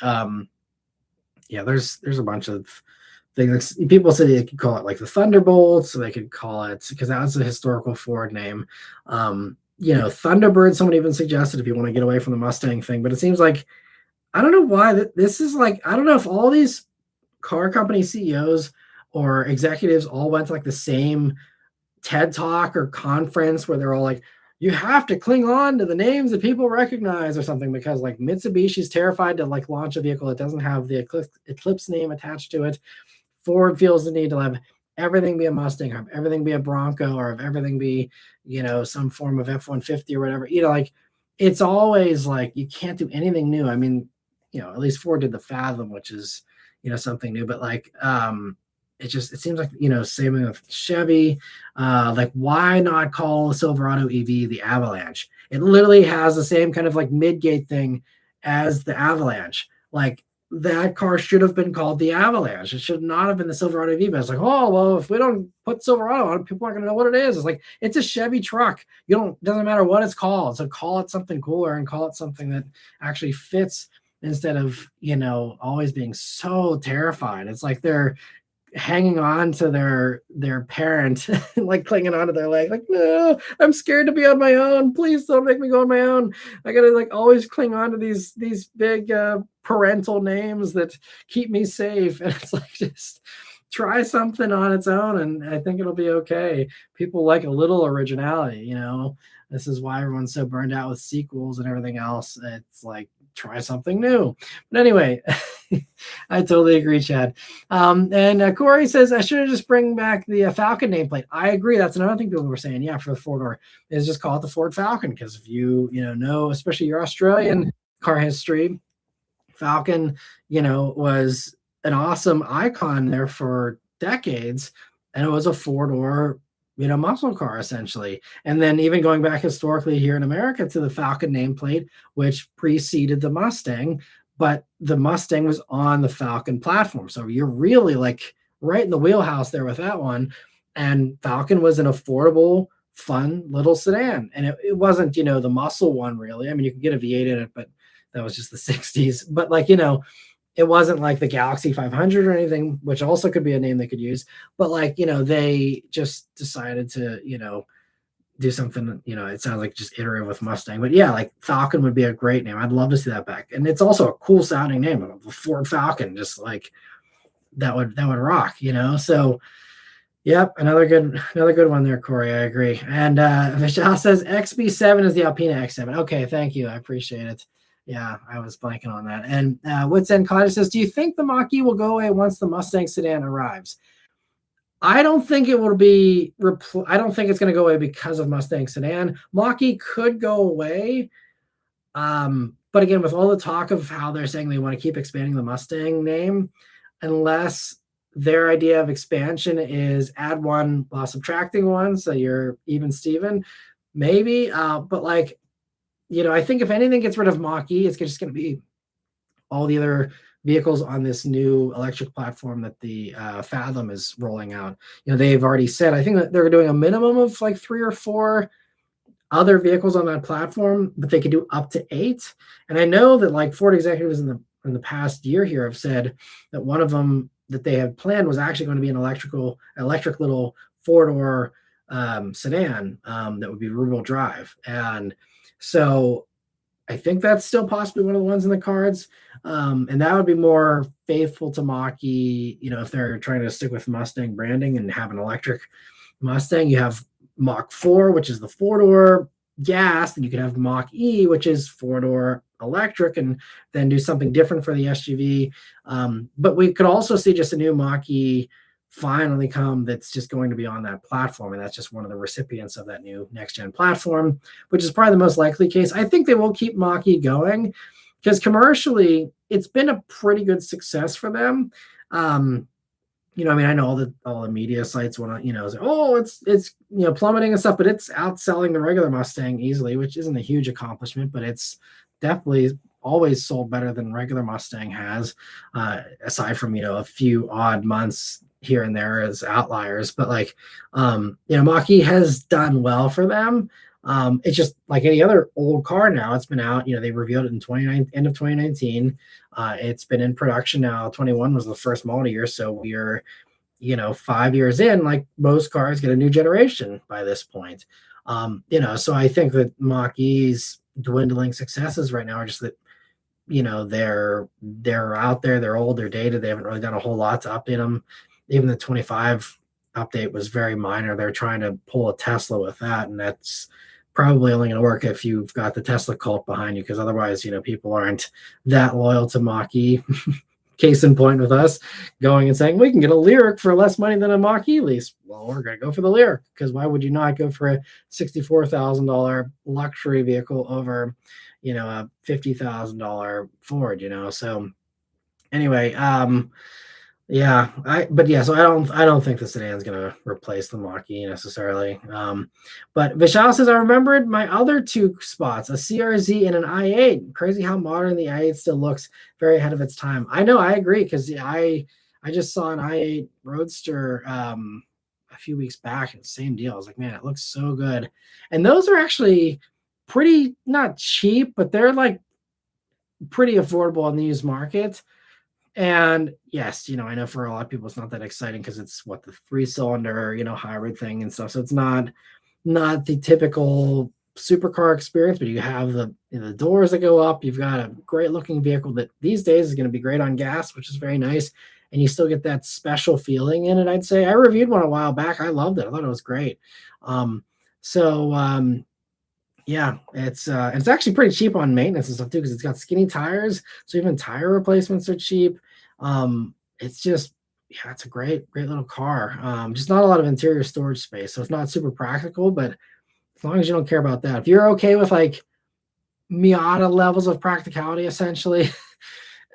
there's a bunch of things. People say they could call it like the Thunderbolt, so they could call it, because that was a historical Ford name. Thunderbird, someone even suggested, if you want to get away from the Mustang thing. But it seems like, I don't know why this is like, I don't know if all these car company CEOs or executives all went to like the same TED Talk or conference where they're all like, you have to cling on to the names that people recognize or something, because like Mitsubishi's terrified to like launch a vehicle that doesn't have the Eclipse name attached to it. Ford feels the need to have everything be a Mustang, have everything be a Bronco, or have everything be, some form of F-150 or whatever. Like, it's always like, you can't do anything new. I mean, at least Ford did the Fathom, which is, something new, but like, it seems like, same thing with Chevy. Like, why not call the Silverado EV the Avalanche? It literally has the same kind of like mid-gate thing as the Avalanche. Like, that car should have been called the Avalanche. It should not have been the Silverado EV. But it's like, oh, well, if we don't put Silverado on it, people aren't going to know what it is. It's like, it's a Chevy truck. Doesn't matter what it's called. So call it something cooler and call it something that actually fits, instead of, always being so terrified. It's like they're hanging on to their parent, like clinging onto their leg, like, no, I'm scared to be on my own. Please don't make me go on my own. I gotta like always cling on to these big parental names that keep me safe. And it's like, just try something on its own, and I think it'll be okay. People like a little originality. This is why everyone's so burned out with sequels and everything else. It's like, try something new. But anyway, I totally agree, Chad. And Corey says I should have just bring back the Falcon nameplate. I agree. That's another thing people were saying. Yeah, for the four door is just call it the Ford Falcon because if you know, especially your Australian car history, Falcon, was an awesome icon there for decades, and it was a four-door, muscle car essentially. And then even going back historically here in America to the Falcon nameplate, which preceded the Mustang, but the Mustang was on the Falcon platform. So you're really like right in the wheelhouse there with that one. And Falcon was an affordable, fun little sedan. And it wasn't, the muscle one really. I mean, you could get a V8 in it, but that was just the 60s. But like, it wasn't like the Galaxy 500 or anything, which also could be a name they could use. But like, they just decided to, do something, it sounds like just iterative with Mustang. But yeah, like Falcon would be a great name. I'd love to see that back. And it's also a cool sounding name, the Ford Falcon, just like that would rock, So yep, another good one there, Corey. I agree. And Vishal says XB7 is the Alpina X7. Okay, thank you. I appreciate it. Yeah, I was blanking on that. And Wits End Cottage says, do you think the Mach-E will go away once the Mustang sedan arrives? I don't think it will be. I don't think it's going to go away because of Mustang sedan. Mach-E could go away, but again, with all the talk of how they're saying they want to keep expanding the Mustang name, unless their idea of expansion is add one while subtracting one, so you're even Steven, maybe. But like, I think if anything gets rid of Mach-E, it's just going to be all the other vehicles on this new electric platform that the Fathom is rolling out. They've already said, I think that they're doing a minimum of like 3 or 4 other vehicles on that platform, but they could do up to 8. And I know that like Ford executives in the past year here have said that one of them that they had planned was actually going to be an electric little 4-door sedan that would be rear-wheel drive. And so I think that's still possibly one of the ones in the cards. And that would be more faithful to Mach-E, if they're trying to stick with Mustang branding and have an electric Mustang. You have Mach 4, which is the 4-door gas, and you could have Mach-E, which is 4-door electric, and then do something different for the SUV. But we could also see just a new Mach-E finally come that's just going to be on that platform, and that's just one of the recipients of that new next-gen platform, which is probably the most likely case. I think they will keep Mach-E going because commercially it's been a pretty good success for them. I know all the media sites want to, say, oh, it's plummeting and stuff, but it's outselling the regular Mustang easily, which isn't a huge accomplishment, but it's definitely always sold better than regular Mustang has, aside from a few odd months here and there as outliers. But like, Mach-E has done well for them. It's just like any other old car now. It's been out, they revealed it in end of 2019. It's been in production now. 21 was the first model year. So we're, 5 years in, like most cars get a new generation by this point. So I think that Mach-E's dwindling successes right now are just that, they're out there, they're old, they're dated. They haven't really done a whole lot to update them. Even the 25 update was very minor. They're trying to pull a Tesla with that, and that's probably only going to work if you've got the Tesla cult behind you, because otherwise, people aren't that loyal to Mach-E. Case in point with us going and saying we can get a Lyriq for less money than a Mach-E lease. Well, we're going to go for the Lyriq, because why would you not go for a $64,000 luxury vehicle over, a $50,000 Ford? So anyway, so I don't think the sedan is going to replace the Mach-E necessarily. But Vishal says, I remembered my other 2 spots, a CRZ and an i8. Crazy how modern the i8 still looks, very ahead of its time. I know, I agree, because I just saw an i8 Roadster a few weeks back, and same deal. I was like, man, it looks so good. And those are actually pretty, not cheap, but they're like pretty affordable on the used market. And yes, I know for a lot of people it's not that exciting because it's the 3-cylinder, hybrid thing and stuff. So it's not the typical supercar experience, but you have the doors that go up. You've got a great looking vehicle that these days is going to be great on gas, which is very nice. And you still get that special feeling in it, I'd say. I reviewed one a while back. I loved it. I thought it was great. Yeah, it's actually pretty cheap on maintenance and stuff too because it's got skinny tires, so even tire replacements are cheap. It's just yeah, it's a great little car. Just not a lot of interior storage space, so it's not super practical. But as long as you don't care about that, if you're okay with like Miata levels of practicality, essentially,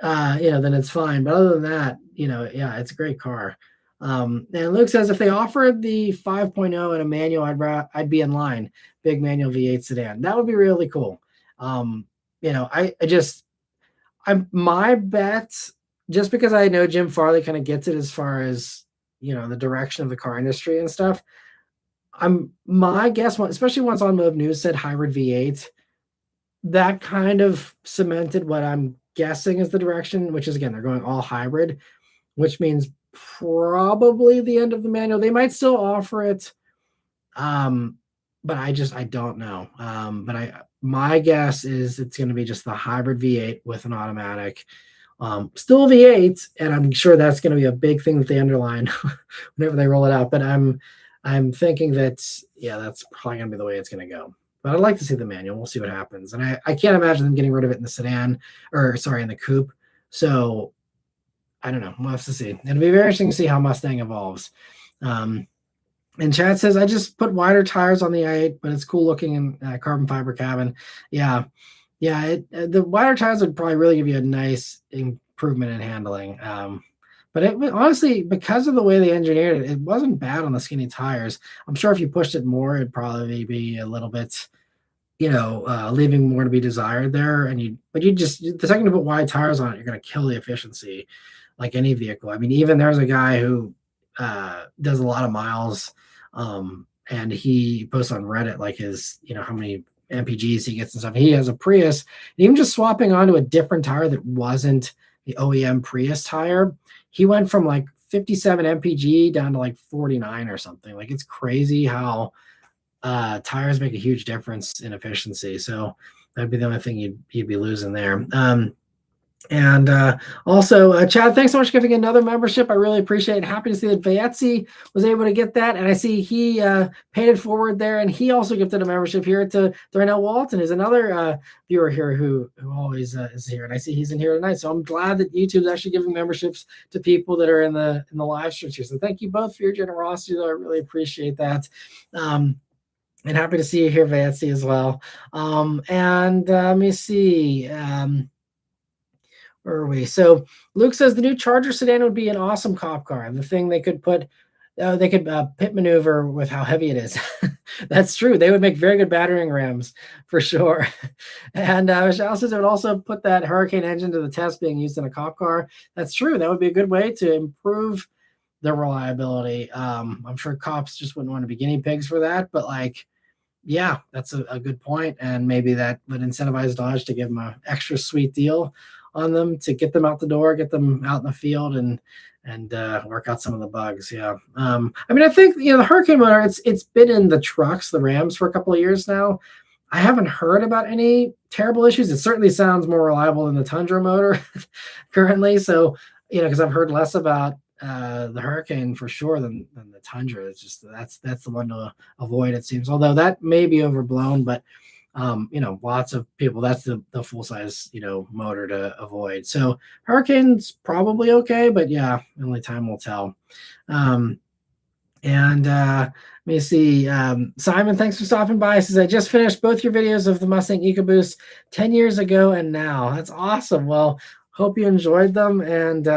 then it's fine. But other than that, yeah, it's a great car. And Luke says if they offered the 5.0 in a manual, I'd be in line. Big manual V8 sedan. That would be really cool. I'm my bet, just because I know Jim Farley kind of gets it as far as the direction of the car industry and stuff. I'm my guess, especially once Automotive News said hybrid V8, that kind of cemented what I'm guessing is the direction, which is again, they're going all hybrid, which means probably the end of the manual. They might still offer it, um, but I don't know. But my guess is it's going to be just the hybrid V8 with an automatic. Still a V8, and I'm sure that's going to be a big thing that they underline whenever they roll it out. But I'm thinking that yeah, that's probably going to be the way it's going to go. But I'd like to see the manual. We'll see what happens. And I can't imagine them getting rid of it in the sedan, or sorry, in the coupe. So I don't know. We'll have to see. It'll be very interesting to see how Mustang evolves. Um, and Chad says, I just put wider tires on the i8, but it's cool looking in carbon fiber cabin. Yeah. Yeah. The wider tires would probably really give you a nice improvement in handling. But honestly, because of the way they engineered it, it wasn't bad on the skinny tires. I'm sure if you pushed it more, it'd probably be a little bit, leaving more to be desired there. But the second you put wide tires on it, you're going to kill the efficiency like any vehicle. I mean, even there's a guy who does a lot of miles, and he posts on Reddit like his, how many MPGs he gets and stuff. He has a Prius, and even just swapping onto a different tire that wasn't the OEM Prius tire, he went from like 57 MPG down to like 49 or something. Like it's crazy how tires make a huge difference in efficiency. So that'd be the only thing you'd be losing there. And also, Chad, thanks so much for giving another membership. I really appreciate it. Happy to see that Vayetzi was able to get that. And I see he paid it forward there. And he also gifted a membership here to Darnell Walton, who's another viewer here who always is here. And I see he's in here tonight. So I'm glad that YouTube's actually giving memberships to people that are in the live streams here. So thank you both for your generosity, though. I really appreciate that. And happy to see you here, Vayetzi, as well. And let me see. Where are we? So Luke says the new Charger sedan would be an awesome cop car. The thing they could pit maneuver with how heavy it is. That's true. They would make very good battering rams for sure. And Michelle says it would also put that Hurricane engine to the test being used in a cop car. That's true. That would be a good way to improve the reliability. I'm sure cops just wouldn't want to be guinea pigs for that, but yeah, that's a good point. And maybe that would incentivize Dodge to give them an extra sweet deal on them to get them out the door, get them out in the field, and work out some of the bugs. Yeah. I think the Hurricane motor, it's been in the trucks, the Rams, for a couple of years now. I haven't heard about any terrible issues. It certainly sounds more reliable than the Tundra motor currently. So because I've heard less about the Hurricane for sure than the Tundra. It's just that's the one to avoid, it seems. Although that may be overblown, but lots of people, that's the full size, motor to avoid. So Hurricane's probably okay, but yeah, only time will tell. Let me see. Simon, thanks for stopping by. Says I just finished both your videos of the Mustang EcoBoost 10 years ago and now. That's awesome. Well, hope you enjoyed them. And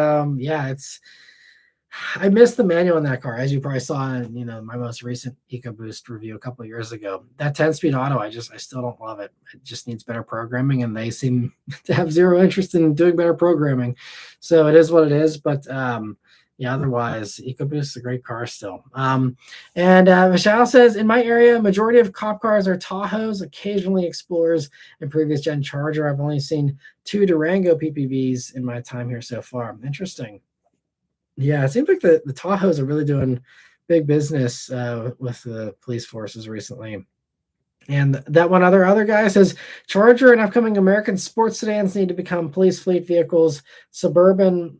I missed the manual in that car, as you probably saw in my most recent EcoBoost review a couple of years ago. That 10-speed auto, I still don't love it. It just needs better programming, and they seem to have zero interest in doing better programming. So it is what it is. But otherwise, EcoBoost is a great car still. Michelle says, in my area, majority of cop cars are Tahoes, occasionally Explorers, and previous gen Charger. I've only seen 2 Durango PPVs in my time here so far. Interesting. Yeah, it seems like the Tahoes are really doing big business with the police forces recently. And that one other guy says, Charger and upcoming American sports sedans need to become police fleet vehicles. Suburban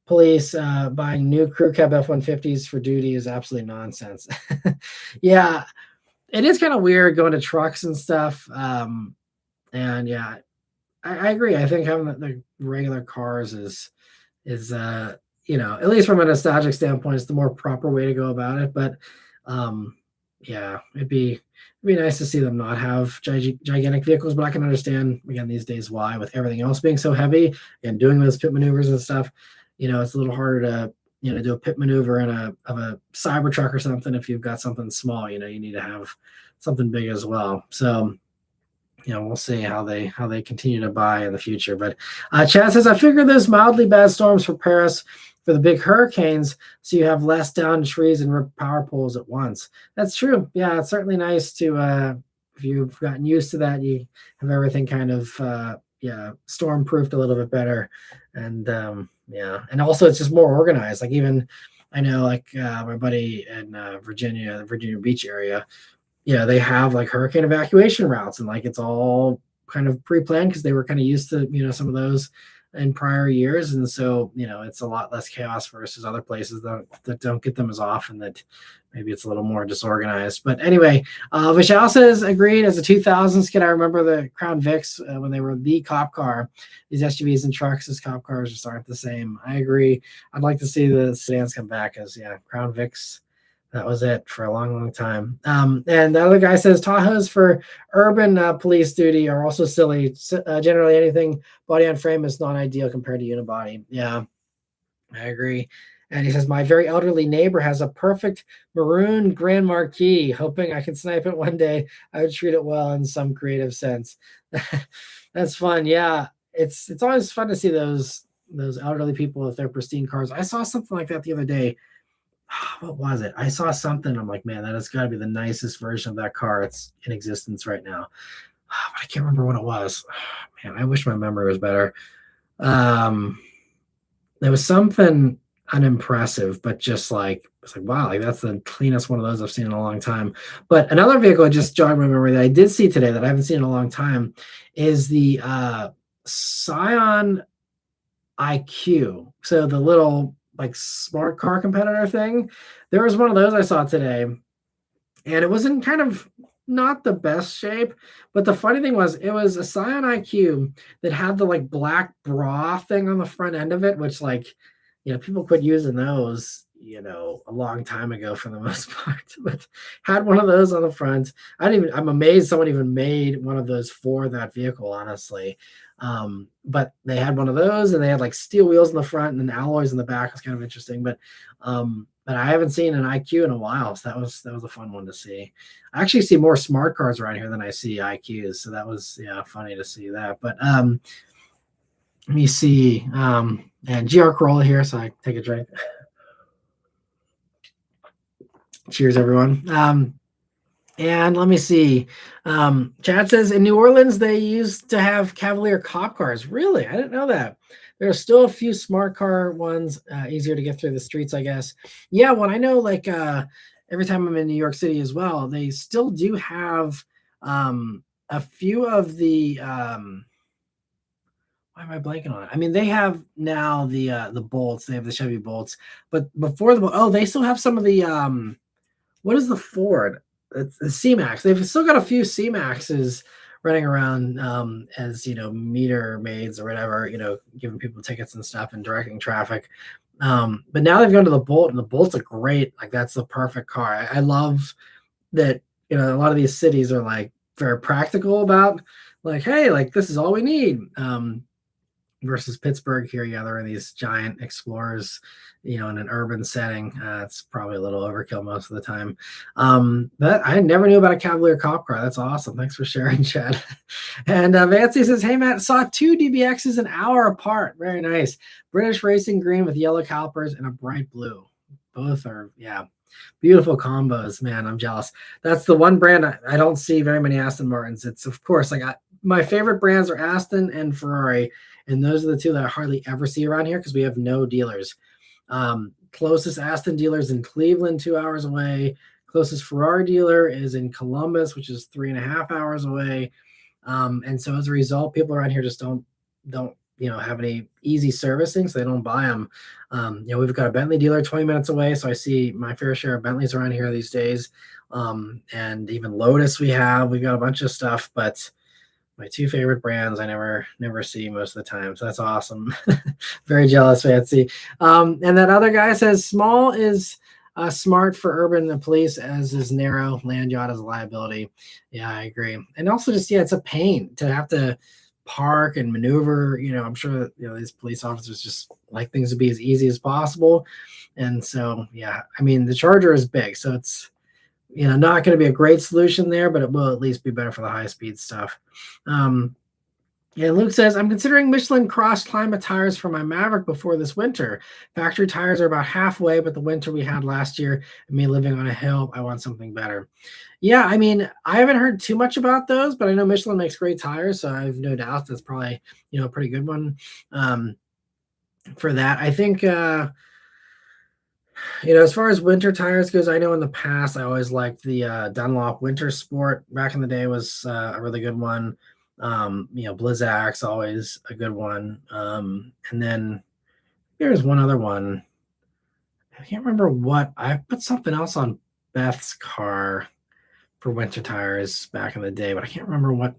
police buying new crew cab F-150s for duty is absolutely nonsense. Yeah, it is kind of weird going to trucks and stuff. And yeah, I agree. I think having the regular cars is at least from a nostalgic standpoint, it's the more proper way to go about it. But um, yeah, it'd be nice to see them not have gigantic vehicles. But I can understand again these days why, with everything else being so heavy and doing those pit maneuvers and stuff. It's a little harder to do a pit maneuver in a Cybertruck or something if you've got something small. You need to have something big as well. So we'll see how they continue to buy in the future. But Chad says, I figure those mildly bad storms prepare us for the big hurricanes, so you have less downed trees and ripped power poles at once. That's true. Yeah, it's certainly nice to if you've gotten used to that, you have everything kind of storm proofed a little bit better, and and also it's just more organized. Like even I know like my buddy in Virginia, the Virginia Beach area. They have like hurricane evacuation routes, and like it's all kind of pre-planned because they were kind of used to some of those in prior years, and so it's a lot less chaos versus other places that don't get them as often, that maybe it's a little more disorganized. But anyway, Vishal says, agreed. As a 2000s kid, I remember the Crown Vics when they were the cop car. These SUVs and trucks as cop cars just aren't the same. I agree. I'd like to see the sedans come back as Crown Vics. That was it for a long, long time. And the other guy says Tahoes for urban police duty are also silly. Generally, anything body on frame is not ideal compared to unibody. Yeah, I agree. And he says, my very elderly neighbor has a perfect maroon Grand Marquis. Hoping I can snipe it one day. I would treat it well in some creative sense. That's fun. Yeah, it's always fun to see those elderly people with their pristine cars. I saw something like that the other day. What was it? I saw something. I'm like, man, that has got to be the nicest version of that car it's in existence right now. But I can't remember what it was. Man, I wish my memory was better. There was something unimpressive, but just like it's like, wow, like that's the cleanest one of those I've seen in a long time. But another vehicle just jogged my memory that I did see today that I haven't seen in a long time is the Scion IQ. So the little like smart car competitor thing. There was one of those I saw today, and it was in kind of not the best shape. But the funny thing was, it was a Scion IQ that had the like black bra thing on the front end of it, which like people quit using those a long time ago for the most part. But had one of those on the front. I'm amazed someone even made one of those for that vehicle, honestly. But they had one of those, and they had like steel wheels in the front and then alloys in the back. It's kind of interesting, but I haven't seen an IQ in a while, so that was a fun one to see. I actually see more smart cars around here than I see IQs, so that was funny to see that. But let me see, and GR Corolla here, so I take a drink. Cheers, everyone. And let me see. Chad says in New Orleans, they used to have Cavalier cop cars. Really? I didn't know that. There are still a few smart car ones, easier to get through the streets, I guess. Yeah, well, I know like every time I'm in New York City as well, they still do have a few of the why am I blanking on it? I mean, they have now the Bolts. They have the Chevy Bolts, but before they still have some of the what is the Ford? It's the C-Max. They've still got a few C-Maxes running around as meter maids or whatever, giving people tickets and stuff and directing traffic. But now they've gone to the Bolt, and the Bolt's a great, like that's the perfect car. I love that a lot of these cities are like very practical about like, hey, like this is all we need. Versus Pittsburgh here, there are these giant Explorers, in an urban setting. It's probably a little overkill most of the time. But I never knew about a Cavalier cop car. That's awesome. Thanks for sharing, Chad. And Vancy says, hey, Matt, saw two DBXs an hour apart. Very nice. British racing green with yellow calipers and a bright blue. Both are, beautiful combos. Man, I'm jealous. That's the one brand I don't see very many Aston Martins. It's, of course, like my favorite brands are Aston and Ferrari. And those are the two that I hardly ever see around here because we have no dealers. Closest Aston dealer is in Cleveland, 2 hours away. Closest Ferrari dealer is in Columbus, which is 3.5 hours away. And so as a result, people around here just don't have any easy servicing, so they don't buy them. We've got a Bentley dealer 20 minutes away, so I see my fair share of Bentleys around here these days. And even Lotus we've got a bunch of stuff, but my two favorite brands I never see most of the time. So that's awesome. Very jealous, Fancy. And that other guy says small is smart for urban and police, as is narrow land yacht as a liability. Yeah, I agree. And also just yeah, it's a pain to have to park and maneuver. I'm sure that these police officers just like things to be as easy as possible. And so yeah, I mean the Charger is big, so it's not going to be a great solution there, but it will at least be better for the high speed stuff. Um, yeah, Luke says, I'm considering Michelin cross climate tires for my Maverick before this winter. Factory tires are about halfway, but the winter we had last year, and me living on a hill, I want something better. Yeah, I mean, I haven't heard too much about those, but I know Michelin makes great tires, so I have no doubt that's probably, a pretty good one for that. I think, as far as winter tires goes, I know in the past I always liked the Dunlop Winter Sport. Back in the day was a really good one. Blizzak's always a good one. And then there's one other one. I can't remember what I put something else on Beth's car for winter tires back in the day, but I can't remember what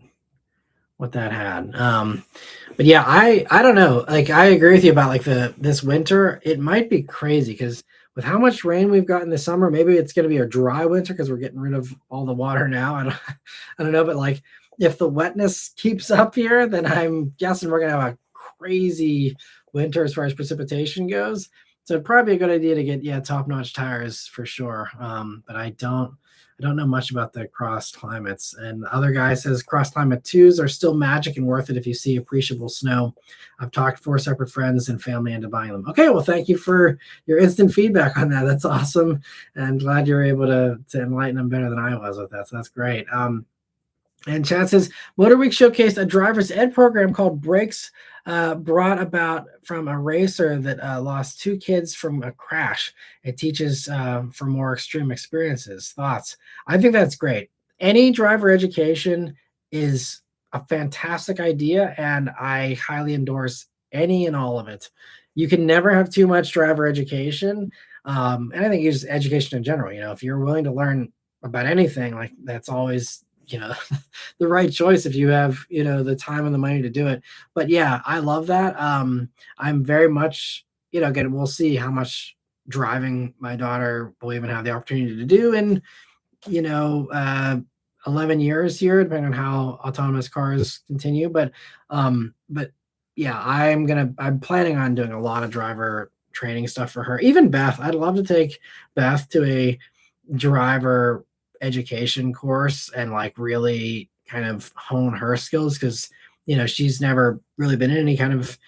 that had. But yeah, I don't know. Like I agree with you about like this winter. It might be crazy because with how much rain we've gotten this summer, maybe it's going to be a dry winter because we're getting rid of all the water now. I don't know, but like if the wetness keeps up here, then I'm guessing we're going to have a crazy winter as far as precipitation goes. So it'd probably be a good idea to get top-notch tires for sure. But I don't know much about the cross climates. And the other guy says cross climate twos are still magic and worth it if you see appreciable snow. I've talked 4 separate friends and family into buying them. Okay, well, thank you for your instant feedback on that. That's awesome. And glad you're able to enlighten them better than I was with that. So that's great. And Chad says, Motor Week showcased a driver's ed program called Brakes, brought about from a racer that lost 2 kids from a crash. It teaches for more extreme experiences. Thoughts? I think that's great. Any driver education is a fantastic idea, and I highly endorse any and all of it. You can never have too much driver education. And I think just education in general. If you're willing to learn about anything, like that's always the right choice if you have the time and the money to do it. But yeah, I love that. I'm very much again, we'll see how much driving my daughter will even have the opportunity to do in 11 years here, depending on how autonomous cars continue. But yeah, I'm planning on doing a lot of driver training stuff for her. Even Beth, I'd love to take Beth to a driver education course and like really kind of hone her skills because she's never really been in any kind of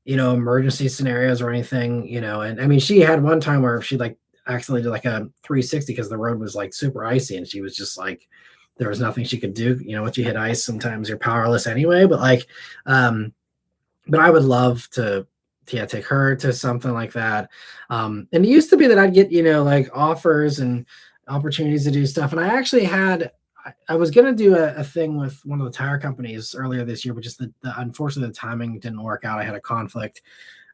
emergency scenarios or anything. And I mean she had one time where she like accidentally did like a 360 because the road was like super icy and she was just like there was nothing she could do. Once you hit ice sometimes you're powerless anyway, but like but I would love to take her to something like that. And it used to be that I'd get like offers and opportunities to do stuff. And I actually I was going to do a thing with one of the tire companies earlier this year, but just the unfortunately the timing didn't work out. I had a conflict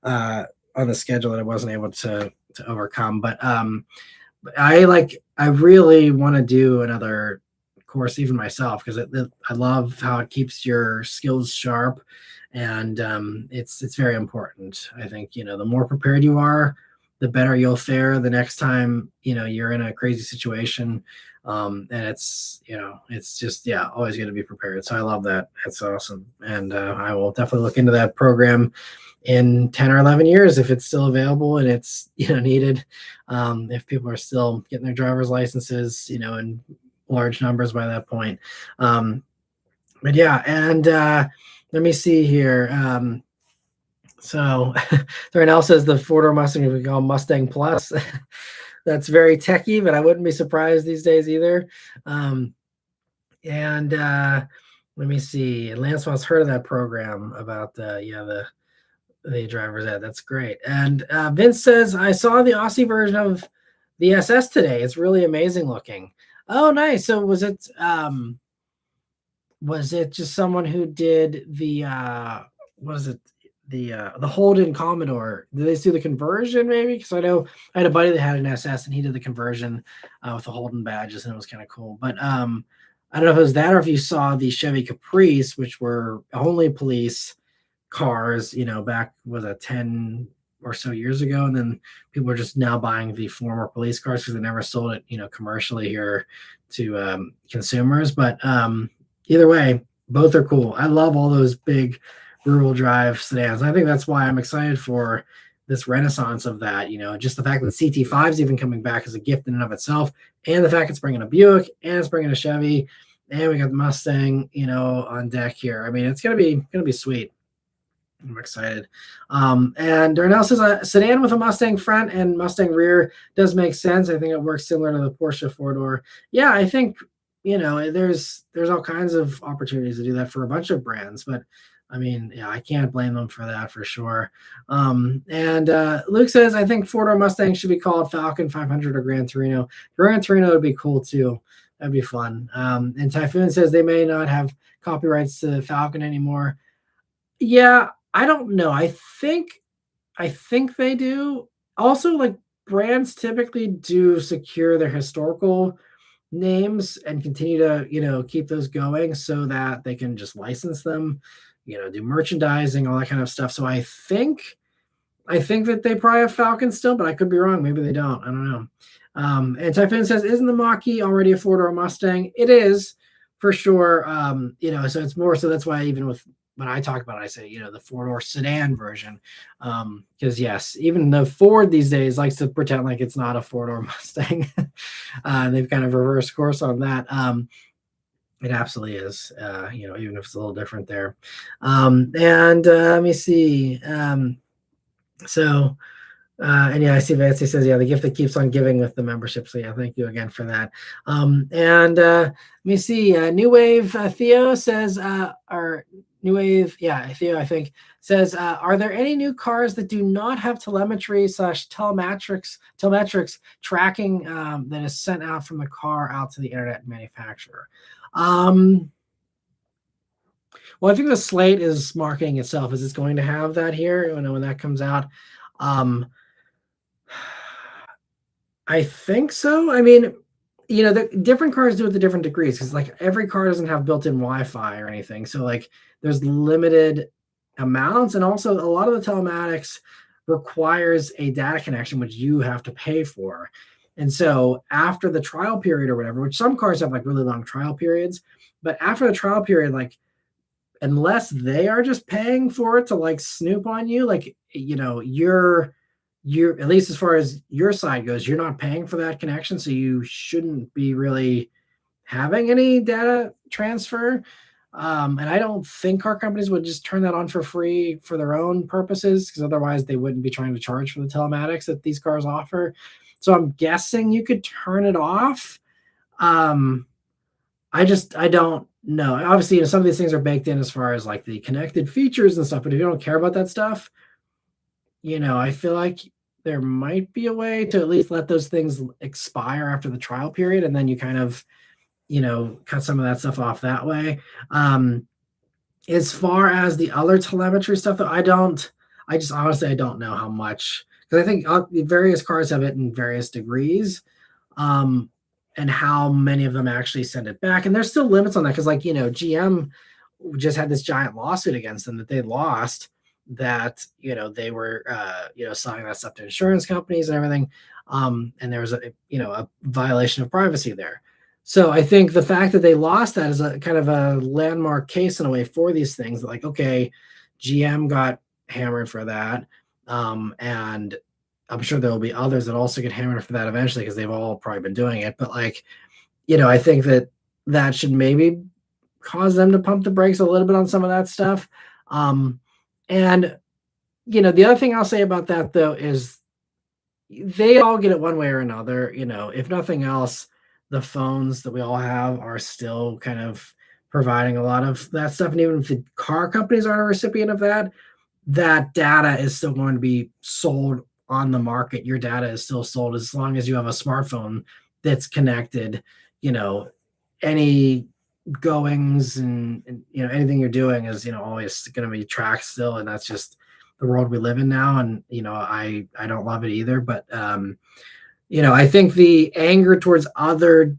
on the schedule that I wasn't able to overcome. But I really want to do another course even myself because I love how it keeps your skills sharp. And it's very important. I think the more prepared you are, the better you'll fare the next time you're in a crazy situation. And it's just always going to be prepared. So I love that. That's awesome. And I will definitely look into that program in 10 or 11 years if it's still available and it's needed. If people are still getting their driver's licenses in large numbers by that point. But yeah, and let me see here. So Darnell says the 4-door Mustang we call Mustang Plus. That's very techy, but I wouldn't be surprised these days either. And let me see. Lancelot's heard of that program about the driver's ed. That's great. And Vince says, I saw the Aussie version of the SS today. It's really amazing looking. Oh, nice. So was it just someone who did the the Holden Commodore. Did they do the conversion maybe? Because I know I had a buddy that had an SS and he did the conversion with the Holden badges and it was kind of cool. But I don't know if it was that or if you saw the Chevy Caprice, which were only police cars, back was a 10 or so years ago, and then people are just now buying the former police cars because they never sold it, commercially here to consumers. But either way, both are cool. I love all those big rear-wheel drive sedans. I think that's why I'm excited for this renaissance of that. Just the fact that CT5 is even coming back as a gift in and of itself, and the fact it's bringing a Buick and it's bringing a Chevy, and we got the Mustang, on deck here. I mean, it's gonna be sweet. I'm excited. And Darnell says a sedan with a Mustang front and Mustang rear does make sense. I think it works similar to the Porsche four-door. Yeah, I think there's all kinds of opportunities to do that for a bunch of brands, but I mean, yeah, I can't blame them for that for sure. And Luke says I think four-door Mustang should be called Falcon 500 or Gran Torino. Gran Torino would be cool too. That'd be fun. And Typhoon says they may not have copyrights to Falcon anymore. Yeah, I don't know. I think they do. Also, like brands typically do secure their historical names and continue to, keep those going so that they can just license them, do merchandising, all that kind of stuff. So I think that they probably have Falcon still, but I could be wrong. Maybe they don't. I don't know. And Typhoon says, isn't the Mach-E already a four-door Mustang? It is for sure. So it's more so that's why even with when I talk about it, I say, the four-door sedan version. Because yes, even the Ford these days likes to pretend like it's not a four-door Mustang. They've kind of reversed course on that. It absolutely is, even if it's a little different there. And let me see. And yeah, I see Vancy says, yeah, the gift that keeps on giving with the membership. So yeah, thank you again for that. And let me see, New Wave Theo says, or New Wave, yeah, Theo, I think, says, are there any new cars that do not have telemetry / telemetrics tracking that is sent out from the car out to the internet manufacturer? Well, I think the Slate is marketing itself as it's going to have that here when that comes out. I think so. I mean, the different cars do it to different degrees because like every car doesn't have built-in Wi-Fi or anything. So like there's limited amounts, and also a lot of the telematics requires a data connection, which you have to pay for. And so after the trial period or whatever, which some cars have like really long trial periods, but after the trial period, like unless they are just paying for it to like snoop on you, like you're at least as far as your side goes, you're not paying for that connection, so you shouldn't be really having any data transfer. And I don't think car companies would just turn that on for free for their own purposes, because otherwise they wouldn't be trying to charge for the telematics that these cars offer. So I'm guessing you could turn it off. I don't know. Obviously, some of these things are baked in as far as like the connected features and stuff, but if you don't care about that stuff, I feel like there might be a way to at least let those things expire after the trial period, and then you kind of, cut some of that stuff off that way. As far as the other telemetry stuff, though, I just honestly, I don't know how much, because I think various cars have it in various degrees, and how many of them actually send it back. And there's still limits on that, because GM just had this giant lawsuit against them that they lost, that they were selling that stuff to insurance companies and everything, and there was a violation of privacy there. So I think the fact that they lost that is a kind of a landmark case in a way for these things. Like, okay, GM got hammered for that, and I'm sure there will be others that also get hammered for that eventually, because they've all probably been doing it. But like, I think that should maybe cause them to pump the brakes a little bit on some of that stuff. And the other thing I'll say about that though is they all get it one way or another. If nothing else, the phones that we all have are still kind of providing a lot of that stuff. And even if the car companies aren't a recipient of that, that data is still going to be sold on the market. Your data is still sold as long as you have a smartphone that's connected. Any goings and anything you're doing is always going to be tracked still, and that's just the world we live in now, and I don't love it either. But I think the anger towards other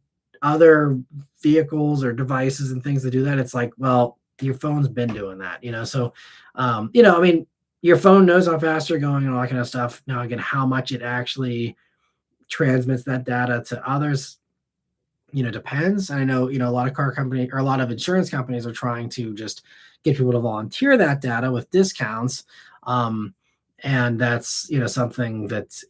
vehicles or devices and things that do that, it's like, well, your phone's been doing that, so I mean, your phone knows how fast you're going and all that kind of stuff. Now, again, how much it actually transmits that data to others, depends. And I know, a lot of car company or a lot of insurance companies are trying to just get people to volunteer that data with discounts. Um, and that's, something that,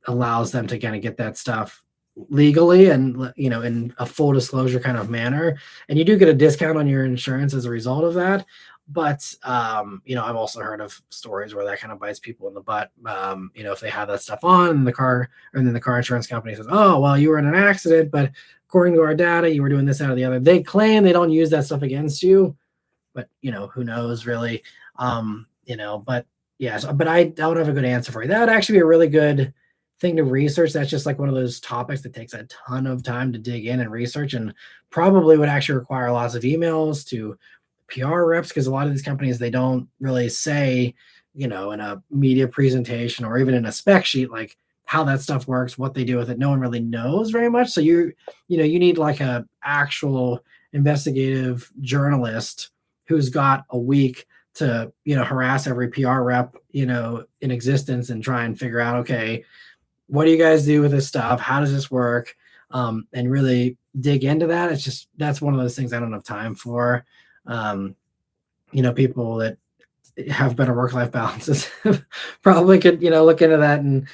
allows them to kind of get that stuff legally and, in a full disclosure kind of manner. And you do get a discount on your insurance as a result of that. But I've also heard of stories where that kind of bites people in the butt. If they have that stuff on in the car, and then the car insurance company says, "Oh, well, you were in an accident, but according to our data, you were doing this, out of the other." They claim they don't use that stuff against you, but who knows really? But yeah, but I don't have a good answer for you. That would actually be a really good thing to research. That's just like one of those topics that takes a ton of time to dig in and research, and probably would actually require lots of emails to PR reps, because a lot of these companies, they don't really say, in a media presentation or even in a spec sheet, like how that stuff works, what they do with it. No one really knows very much. So you need like a actual investigative journalist who's got a week to, harass every PR rep, in existence, and try and figure out, okay, what do you guys do with this stuff? How does this work? And really dig into that. It's just, that's one of those things I don't have time for. Um, People that have better work-life balances probably could, look into that, and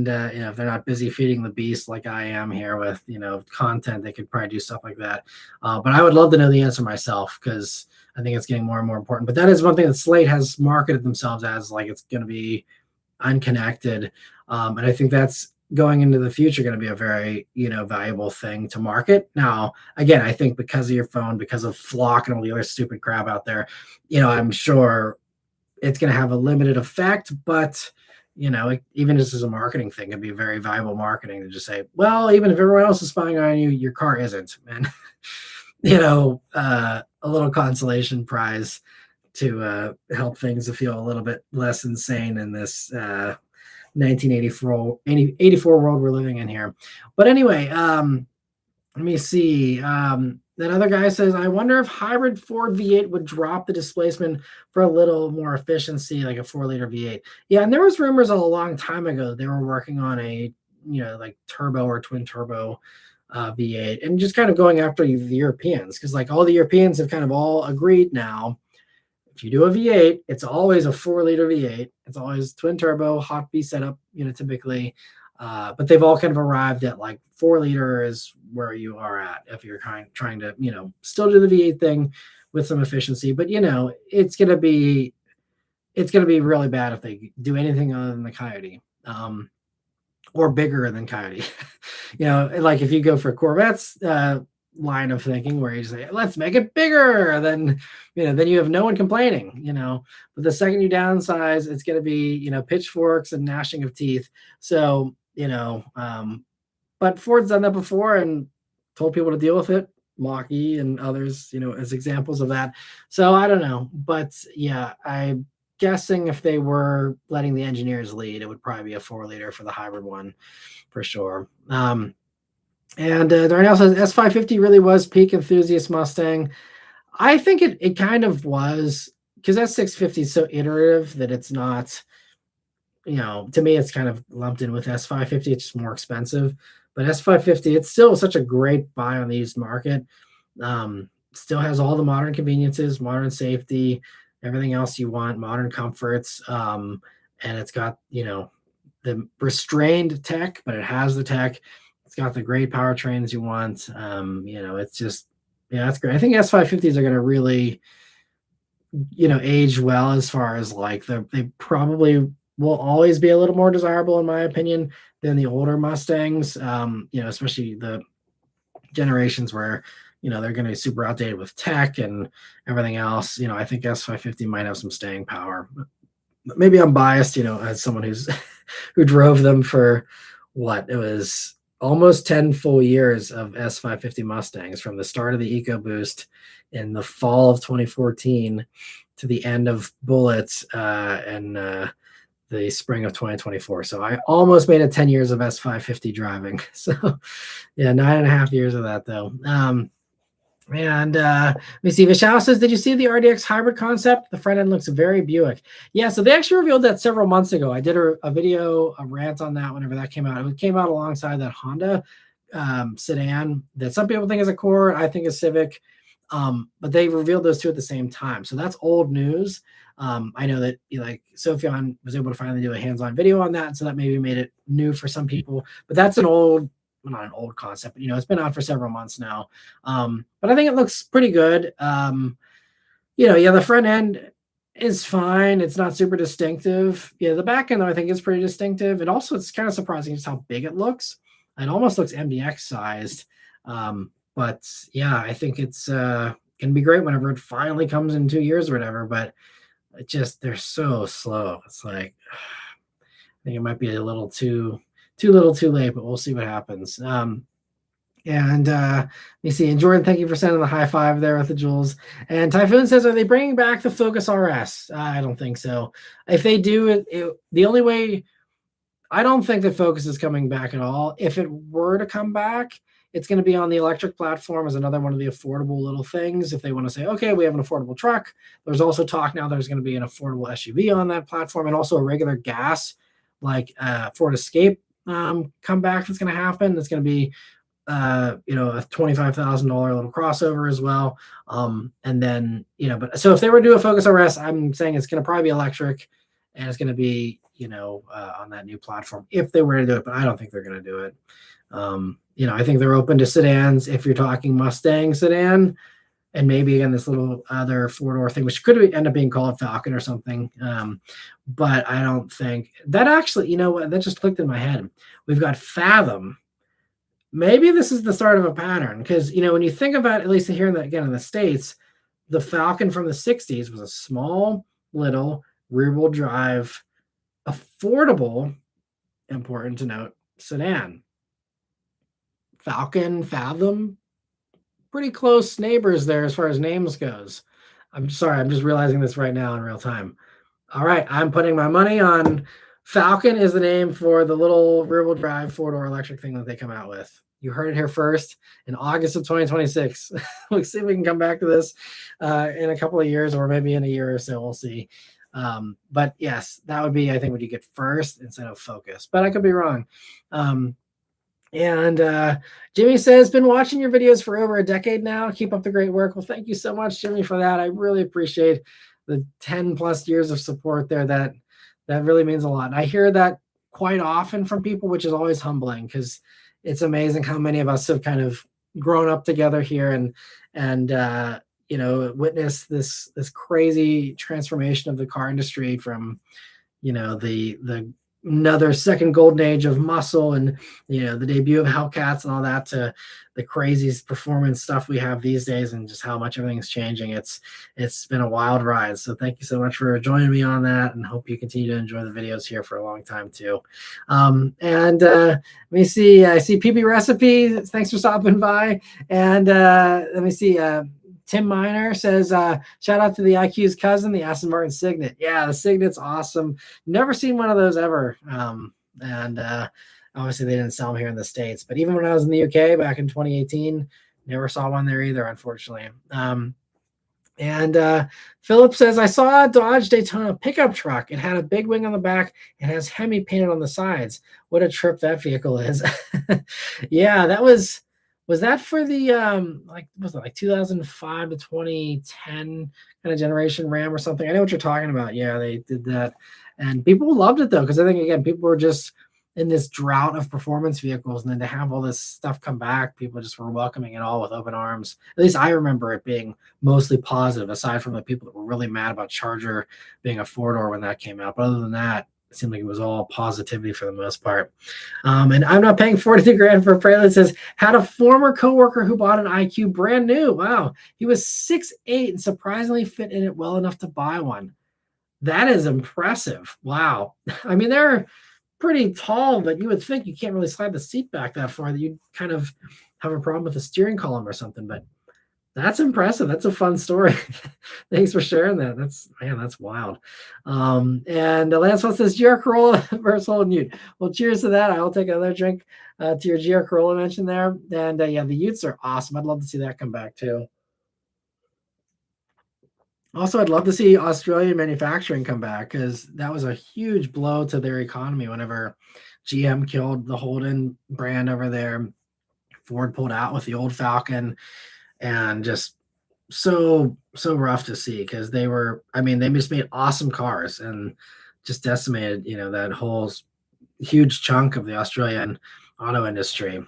if they're not busy feeding the beast like I am here with, content, they could probably do stuff like that. But I would love to know the answer myself, because I think it's getting more and more important. But that is one thing that Slate has marketed themselves as, like it's going to be unconnected. And I think that's going into the future going to be a very, valuable thing to market. Now, again, I think because of your phone, because of Flock and all the other stupid crap out there, I'm sure it's going to have a limited effect, but even just as a marketing thing, it'd be very valuable marketing to just say, well, even if everyone else is spying on you, your car isn't, and a little consolation prize to help things to feel a little bit less insane in this 1984 world we're living in here. But anyway, let me see. That other guy says, I wonder if hybrid Ford V8 would drop the displacement for a little more efficiency, like a 4-liter V8. Yeah, and there was rumors a long time ago that they were working on a, like turbo or twin turbo V8, and just kind of going after the Europeans, because like all the Europeans have kind of all agreed now, if you do a V8, it's always a 4-liter V8. It's always twin turbo, hot V setup, typically. But they've all kind of arrived at like 4-liter is where you are at if you're trying to, still do the V8 thing with some efficiency. But it's gonna be really bad if they do anything other than the Coyote. Or bigger than Coyote. Like if you go for Corvette's line of thinking, where you say, let's make it bigger, then then you have no one complaining. But the second you downsize, it's going to be pitchforks and gnashing of teeth. So but Ford's done that before and told people to deal with it. Mach-E and others, as examples of that. So I don't know, but yeah, I'm guessing if they were letting the engineers lead, it would probably be a 4-liter for the hybrid one, for sure. And Darnell says S550 really was peak enthusiast Mustang. I think it kind of was, because S650 is so iterative that it's not, to me, it's kind of lumped in with S550. It's just more expensive. But S550, it's still such a great buy on the used market. Still has all the modern conveniences, modern safety, everything else you want, modern comforts. And it's got, the restrained tech, but it has the tech. It's got the great powertrains you want. It's just, that's great. I think S550s are going to really, age well, as far as like they probably will always be a little more desirable, in my opinion, than the older Mustangs. Especially the generations where, they're going to be super outdated with tech and everything else. I think S550 might have some staying power. Maybe I'm biased, as someone who drove them for what it was almost 10 full years of S550 Mustangs, from the start of the EcoBoost in the fall of 2014 to the end of bullets and the spring of 2024. So I almost made it 10 years of S550 driving. So yeah, 9.5 years of that though. And let me see. Vishal says, did you see the RDX hybrid concept? The front end looks very Buick. Yeah, so they actually revealed that several months ago. I did a video, a rant on that whenever that came out. It came out alongside that Honda sedan that some people think is Accord, I think is Civic. But they revealed those two at the same time. So that's old news. I know that like Sophion was able to finally do a hands-on video on that, so that maybe made it new for some people. But that's an old, well, not an old concept, but it's been out for several months now. But I think it looks pretty good. Yeah, the front end is fine. It's not super distinctive. Yeah, the back end though, I think is pretty distinctive. And also it's kind of surprising just how big it looks. It almost looks MDX sized. But yeah, I think it's gonna be great whenever it finally comes in 2 years or whatever. But it just, they're so slow. It's like I think it might be a little too little too late, but we'll see what happens. You see, and Jordan, thank you for sending the high five there with the jewels. And Typhoon says, are they bringing back the Focus RS? I don't think so. If they do, the only way, I don't think that Focus is coming back at all. If it were to come back, it's going to be on the electric platform as another one of the affordable little things. If they want to say, okay, we have an affordable truck. There's also talk now there's going to be an affordable SUV on that platform, and also a regular gas like Ford Escape comeback that's going to happen. That's going to be a $25,000 little crossover as well. And then but so if they were to do a Focus RS, I'm saying it's going to probably be electric, and it's going to be on that new platform if they were to do it. But I don't think they're going to do it. I think they're open to sedans if you're talking Mustang sedan, and maybe again this little other four-door thing, which could end up being called Falcon or something. But I don't think that actually, what, that just clicked in my head. We've got Fathom. Maybe this is the start of a pattern, because when you think about, at least here in the States, the Falcon from the 60s was a small little rear-wheel drive, affordable, important to note, sedan. Falcon, Fathom, pretty close neighbors there as far as names goes. I'm sorry, I'm just realizing this right now in real time. All right, I'm putting my money on Falcon is the name for the little rear-wheel drive four-door electric thing that they come out with. You heard it here first in August of 2026. We'll see if we can come back to this in a couple of years, or maybe in a year or so. We'll see. But yes, that would be, I think, what you get first instead of Focus. But I could be wrong. And Jimmy says, been watching your videos for over a decade now. Keep up the great work. Well, thank you so much, Jimmy, for that. I really appreciate the 10 plus years of support there. That really means a lot. And I hear that quite often from people, which is always humbling, because it's amazing how many of us have kind of grown up together here and witnessed this crazy transformation of the car industry from the another second golden age of muscle and the debut of Hellcats and all that, to the craziest performance stuff we have these days, and just how much everything's changing. It's been a wild ride. So thank you so much for joining me on that, and hope you continue to enjoy the videos here for a long time too. Let me see. I see PB Recipe. Thanks for stopping by. And let me see. Tim Miner says, shout out to the IQ's cousin, the Aston Martin Signet. Yeah, the Signet's awesome. Never seen one of those ever. Obviously they didn't sell them here in the States, but even when I was in the UK back in 2018, never saw one there either, unfortunately. Philip says, I saw a Dodge Daytona pickup truck. It had a big wing on the back and has Hemi painted on the sides. What a trip that vehicle is. Yeah, that was that for the was it like 2005 to 2010 kind of generation Ram or something? I know what you're talking about. Yeah, they did that, and people loved it though, because I think again people were just in this drought of performance vehicles, and then to have all this stuff come back, people just were welcoming it all with open arms. At least I remember it being mostly positive, aside from the people that were really mad about Charger being a four-door when that came out. But other than that, it seemed like it was all positivity for the most part. And I'm not paying 42 grand for a Prelude. Says, had a former coworker who bought an IQ brand new. Wow. He was 6'8" and surprisingly fit in it well enough to buy one. That is impressive. Wow. I mean, they're pretty tall, but you would think you can't really slide the seat back that far, that you'd kind of have a problem with the steering column or something. But That's impressive. That's a fun story. Thanks for sharing that. That's man, that's wild. And the last one says GR Corolla versus Holden Ute. Well, cheers to that. I will take another drink to your GR Corolla mention there. And yeah, the Utes are awesome. I'd love to see that come back too. Also, I'd love to see Australian manufacturing come back because that was a huge blow to their economy whenever GM killed the Holden brand over there. Ford pulled out with the old Falcon and just so rough to see because they were, I mean, they just made awesome cars and just decimated, that whole huge chunk of the Australian auto industry.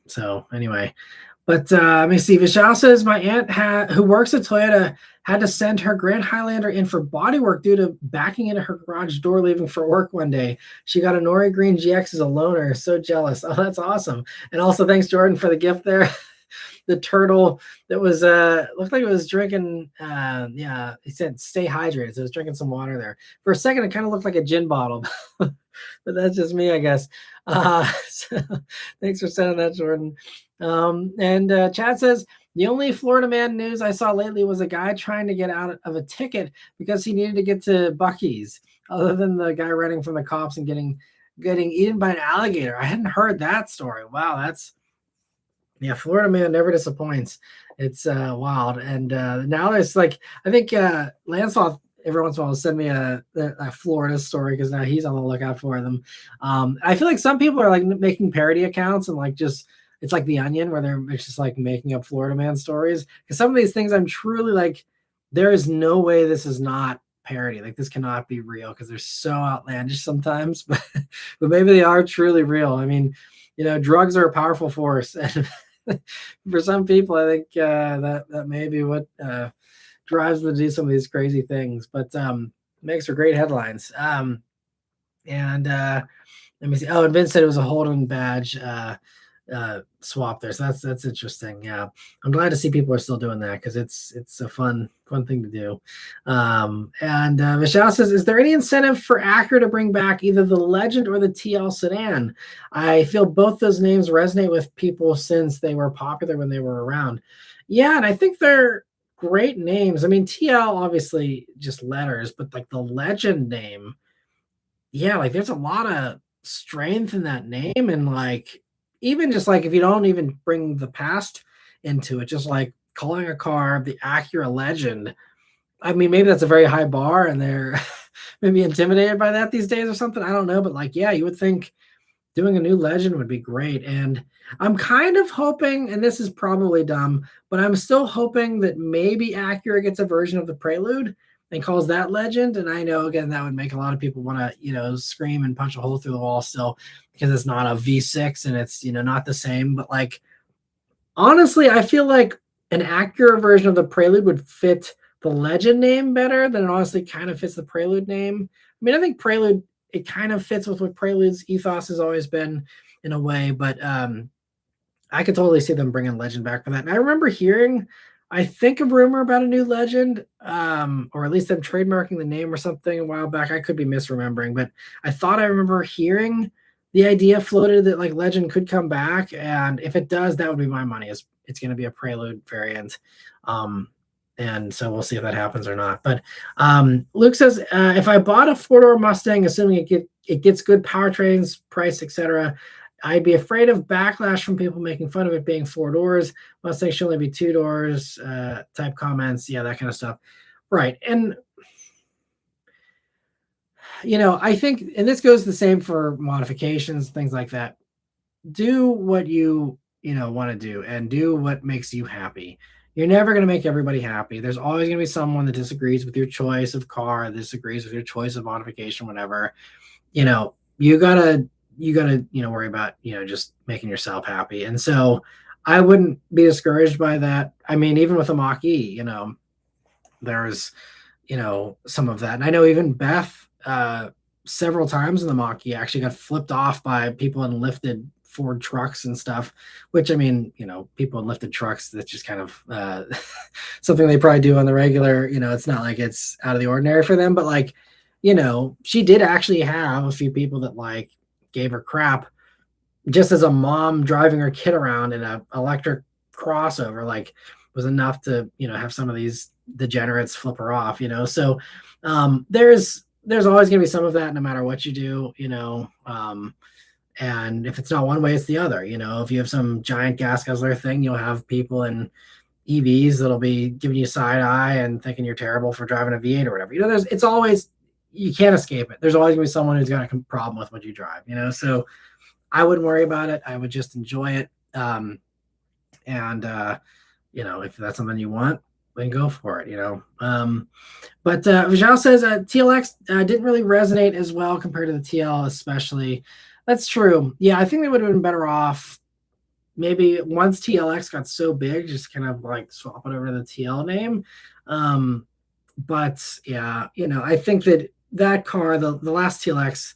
So anyway, but let me see. Vishal says my aunt who works at Toyota had to send her Grand Highlander in for body work due to backing into her garage door leaving for work one day. She got a Nori Green GX as a loaner. So jealous. Oh, that's awesome. And also thanks Jordan for the gift there. The turtle that was looked like it was drinking yeah, he said stay hydrated, so it was drinking some water there for a second. It kind of looked like a gin bottle. But that's just me, I guess. So thanks for sending that, Jordan. And Chad says the only Florida man news I saw lately was a guy trying to get out of a ticket because he needed to get to Buc-ee's, other than the guy running from the cops and getting eaten by an alligator. I hadn't heard that story. Wow, that's yeah, Florida man never disappoints. It's wild. And now there's like, I think Lancelot every once in a while will send me a Florida story because now he's on the lookout for them. I feel like some people are like making parody accounts and like just it's like the Onion where they're just like making up Florida man stories. Because some of these things I'm truly like, there is no way this is not parody. Like this cannot be real because they're so outlandish sometimes, but maybe they are truly real. I mean, drugs are a powerful force, and for some people, I think that may be what drives them to do some of these crazy things. But makes for great headlines. And let me see. Oh, and Vince said it was a Holden badge swap there, so that's interesting. Yeah, I'm glad to see people are still doing that because it's a fun thing to do. And Michelle says, is there any incentive for Acura to bring back either the Legend or the TL sedan? I feel both those names resonate with people since they were popular when they were around. Yeah, and I think they're great names. I mean, TL obviously just letters, but like the Legend name, yeah, like there's a lot of strength in that name. And like even just like if you don't even bring the past into it, just like calling a car the Acura Legend, I mean, maybe that's a very high bar and they're maybe intimidated by that these days or something. I don't know. But like, yeah, you would think doing a new Legend would be great. And I'm kind of hoping, and this is probably dumb, but I'm still hoping that maybe Acura gets a version of the Prelude and calls that Legend. And I know, again, that would make a lot of people want to, scream and punch a hole through the wall still because it's not a V6 and it's, not the same. But like, honestly, I feel like an Acura version of the Prelude would fit the Legend name better than it honestly kind of fits the Prelude name. I mean, I think Prelude, it kind of fits with what Prelude's ethos has always been in a way, but I could totally see them bringing Legend back for that. And I remember hearing, I think, a rumor about a new Legend, or at least them trademarking the name or something a while back. I could be misremembering, but I thought I remember hearing the idea floated that like Legend could come back, and if it does, that would be my money. It's going to be a Prelude variant. And so we'll see if that happens or not. But Luke says, if I bought a four-door Mustang, assuming it gets good powertrains, price, etc., I'd be afraid of backlash from people making fun of it being four doors. Mustang should only be two doors, type comments. Yeah, that kind of stuff. Right. And, I think, and this goes the same for modifications, things like that. Do what you want to do and do what makes you happy. You're never going to make everybody happy. There's always going to be someone that disagrees with your choice of car, disagrees with your choice of modification, whatever. You gotta worry about just making yourself happy. And so I wouldn't be discouraged by that. I mean, even with a Mach-E, there's some of that. And I know even Beth several times in the Mach-E actually got flipped off by people in lifted Ford trucks and stuff, which, I mean, people in lifted trucks, that's just kind of something they probably do on the regular. It's not like it's out of the ordinary for them, but like, she did actually have a few people that like gave her crap just as a mom driving her kid around in an electric crossover. Like, was enough to, have some of these degenerates flip her off, So there's always going to be some of that no matter what you do, and if it's not one way, it's the other. If you have some giant gas guzzler thing, you'll have people in EVs that'll be giving you side eye and thinking you're terrible for driving a V8 or whatever. It's always, you can't escape it. There's always gonna be someone who's got a problem with what you drive. So I wouldn't worry about it. I would just enjoy it. And if that's something you want, then go for it. But Vijay says TLX didn't really resonate as well compared to the TL, especially. That's true. Yeah, I think they would have been better off maybe once TLX got so big, just kind of like swap it over to the TL name. But yeah, I think that car, the last TLX,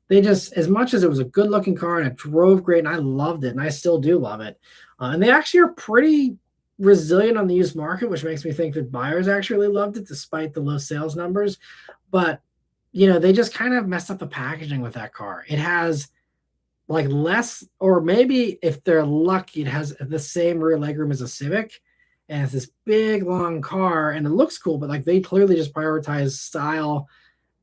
they just, as much as it was a good looking car and it drove great and I loved it and I still do love it. And they actually are pretty resilient on the used market, which makes me think that buyers actually really loved it despite the low sales numbers. But, they just kind of messed up the packaging with that car. It has like less, or maybe if they're lucky, it has the same rear legroom as a Civic, and it's this big long car and it looks cool, but like they clearly just prioritize style,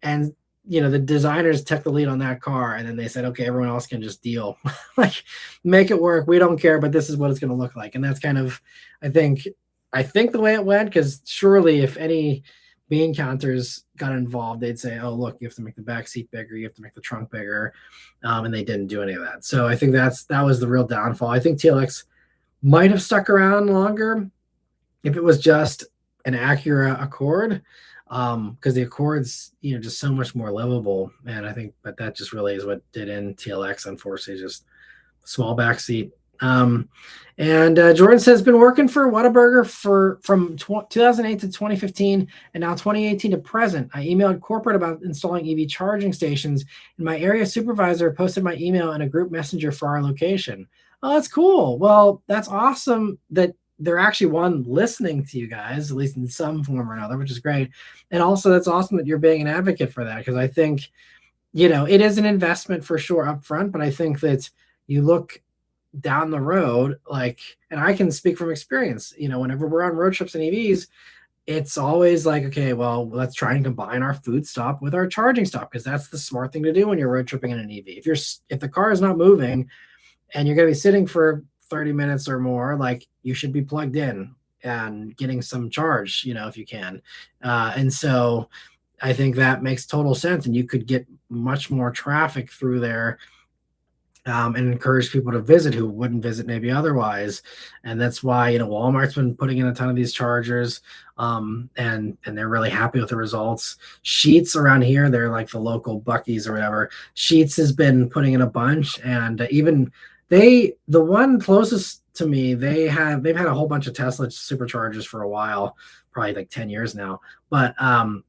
and the designers took the lead on that car, and then they said, okay, everyone else can just deal, like make it work, we don't care, but this is what it's going to look like. And that's kind of, I think the way it went, because surely if any bean counters got involved, they'd say, oh, look, you have to make the back seat bigger, you have to make the trunk bigger, and they didn't do any of that. So I think that was the real downfall. I think TLX might have stuck around longer if it was just an Acura Accord, because the Accord's just so much more livable, and I think that just really is what did in TLX, unfortunately, just small back seat. And Jordan says, been working for Whataburger from 2008 to 2015 and now 2018 to present. I emailed corporate about installing EV charging stations, and my area supervisor posted my email in a group messenger for our location. Oh, that's cool. Well, that's awesome that they're actually listening to you guys, at least in some form or another, which is great. And also that's awesome that you're being an advocate for that, because I think, it is an investment for sure up front, but I think that you look down the road, and I can speak from experience, whenever we're on road trips and EVs, it's always like, okay, well, let's try and combine our food stop with our charging stop, because that's the smart thing to do when you're road tripping in an EV. If the car is not moving and you're going to be sitting for 30 minutes or more, like you should be plugged in and getting some charge, if you can. And so I think that makes total sense, and you could get much more traffic through there, and encourage people to visit who wouldn't visit maybe otherwise. And that's why, Walmart's been putting in a ton of these chargers, and they're really happy with the results. Sheetz around here, they're like the local Buc-ee's or whatever. Sheetz has been putting in a bunch, and even the one closest to me, they've had a whole bunch of Tesla superchargers for a while, probably like 10 years now. But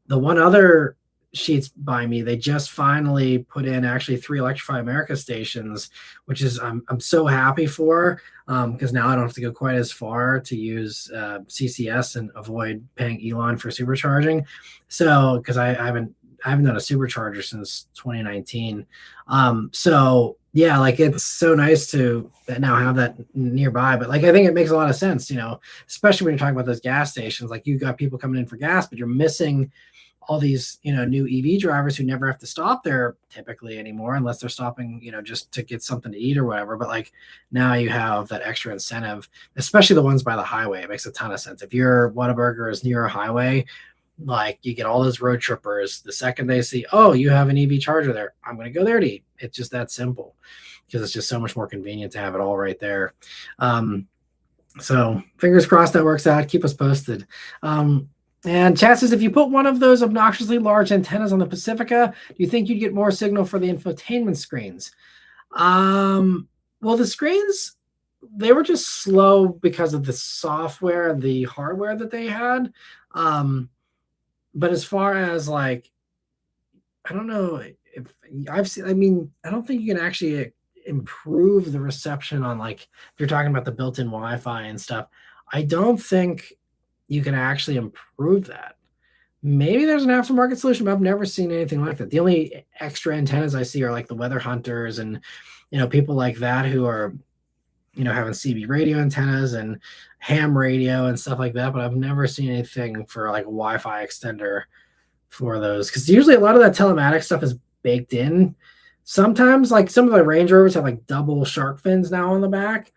the one other Sheets by me, they just finally put in actually 3 Electrify America stations, which is I'm so happy for, because now I don't have to go quite as far to use CCS and avoid paying Elon for supercharging. So because I haven't done a supercharger since 2019. So yeah, like it's so nice to now have that nearby. But like I think it makes a lot of sense, especially when you're talking about those gas stations. Like you got people coming in for gas, but you're missing all these, new EV drivers who never have to stop there typically anymore, unless they're stopping, just to get something to eat or whatever. But like now you have that extra incentive, especially the ones by the highway. It makes a ton of sense. If your Whataburger is near a highway, like you get all those road trippers. The second they see, oh, you have an EV charger there, I'm going to go there to eat. It's just that simple, because it's just so much more convenient to have it all right there. So fingers crossed that works out. Keep us posted. And Chad says, if you put one of those obnoxiously large antennas on the Pacifica, do you think you'd get more signal for the infotainment screens? Well, the screens, they were just slow because of the software and the hardware that they had. But as far as like, I don't know if I've seen, I don't think you can actually improve the reception on, like, if you're talking about the built-in Wi-Fi and stuff, I don't think you can actually improve that. Maybe there's an aftermarket solution, but I've never seen anything like that. The only extra antennas I see are like the weather hunters and, people like that who are having CB radio antennas and ham radio and stuff like that, but I've never seen anything for like a Wi-Fi extender for those, because usually a lot of that telematics stuff is baked in. Sometimes, like some of the Range Rovers have like double shark fins now on the back.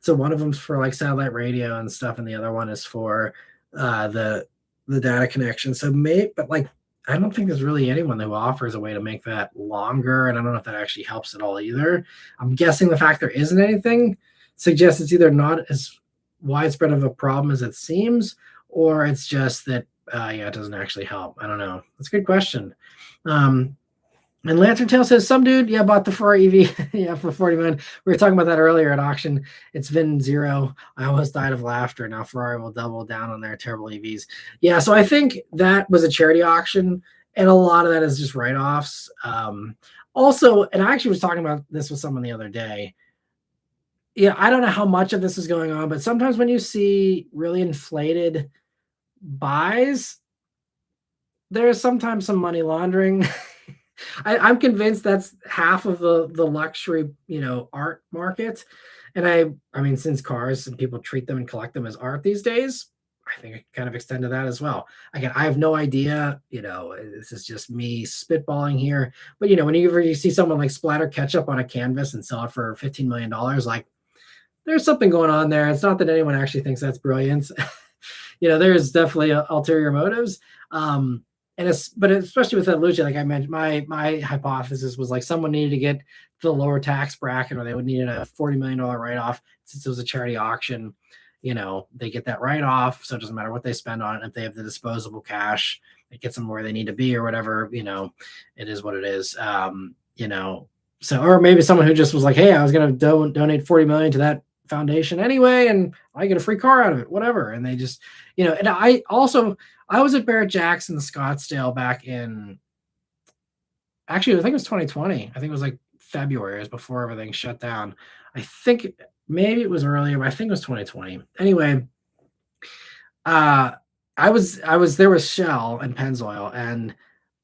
So one of them's for like satellite radio and stuff, and the other one is for the data connection. So but like I don't think there's really anyone who offers a way to make that longer, and I don't know if that actually helps at all either. I'm guessing the fact there isn't anything suggests it's either not as widespread of a problem as it seems, or it's just that yeah, it doesn't actually help. I don't know. That's a good question. And Lantern Tail says, some dude, yeah, bought the Ferrari EV, yeah, for 40 million. We were talking about that earlier at auction. It's been zero. I almost died of laughter. Now Ferrari will double down on their terrible EVs. Yeah, so I think that was a charity auction, and a lot of that is just write-offs. Also, and I actually was talking about this with someone the other day. Yeah, I don't know how much of this is going on, but sometimes when you see really inflated buys, there's sometimes some money laundering. I'm convinced that's half of the luxury, art market. And I mean, since cars and people treat them and collect them as art these days, I think it kind of extend to that as well. Again, I have no idea, this is just me spitballing here. But whenever you see someone like splatter ketchup on a canvas and sell it for $15 million, like there's something going on there. It's not that anyone actually thinks that's brilliant. There's definitely ulterior motives. But especially with that Luce, like I mentioned, my hypothesis was like someone needed to get the lower tax bracket, or they would need a $40 million write-off. Since it was a charity auction, they get that write-off, so it doesn't matter what they spend on it. If they have the disposable cash, it gets them where they need to be, or whatever. It is what it is. So, or maybe someone who just was like, hey, I was going to donate 40 million to that foundation anyway, and I get a free car out of it, whatever. And they just, and I was at Barrett Jackson Scottsdale back in, actually, I think it was 2020. I think it was like February. It was before everything shut down. I think maybe it was earlier, but I think it was 2020. Anyway, I was there with Shell and Pennzoil, and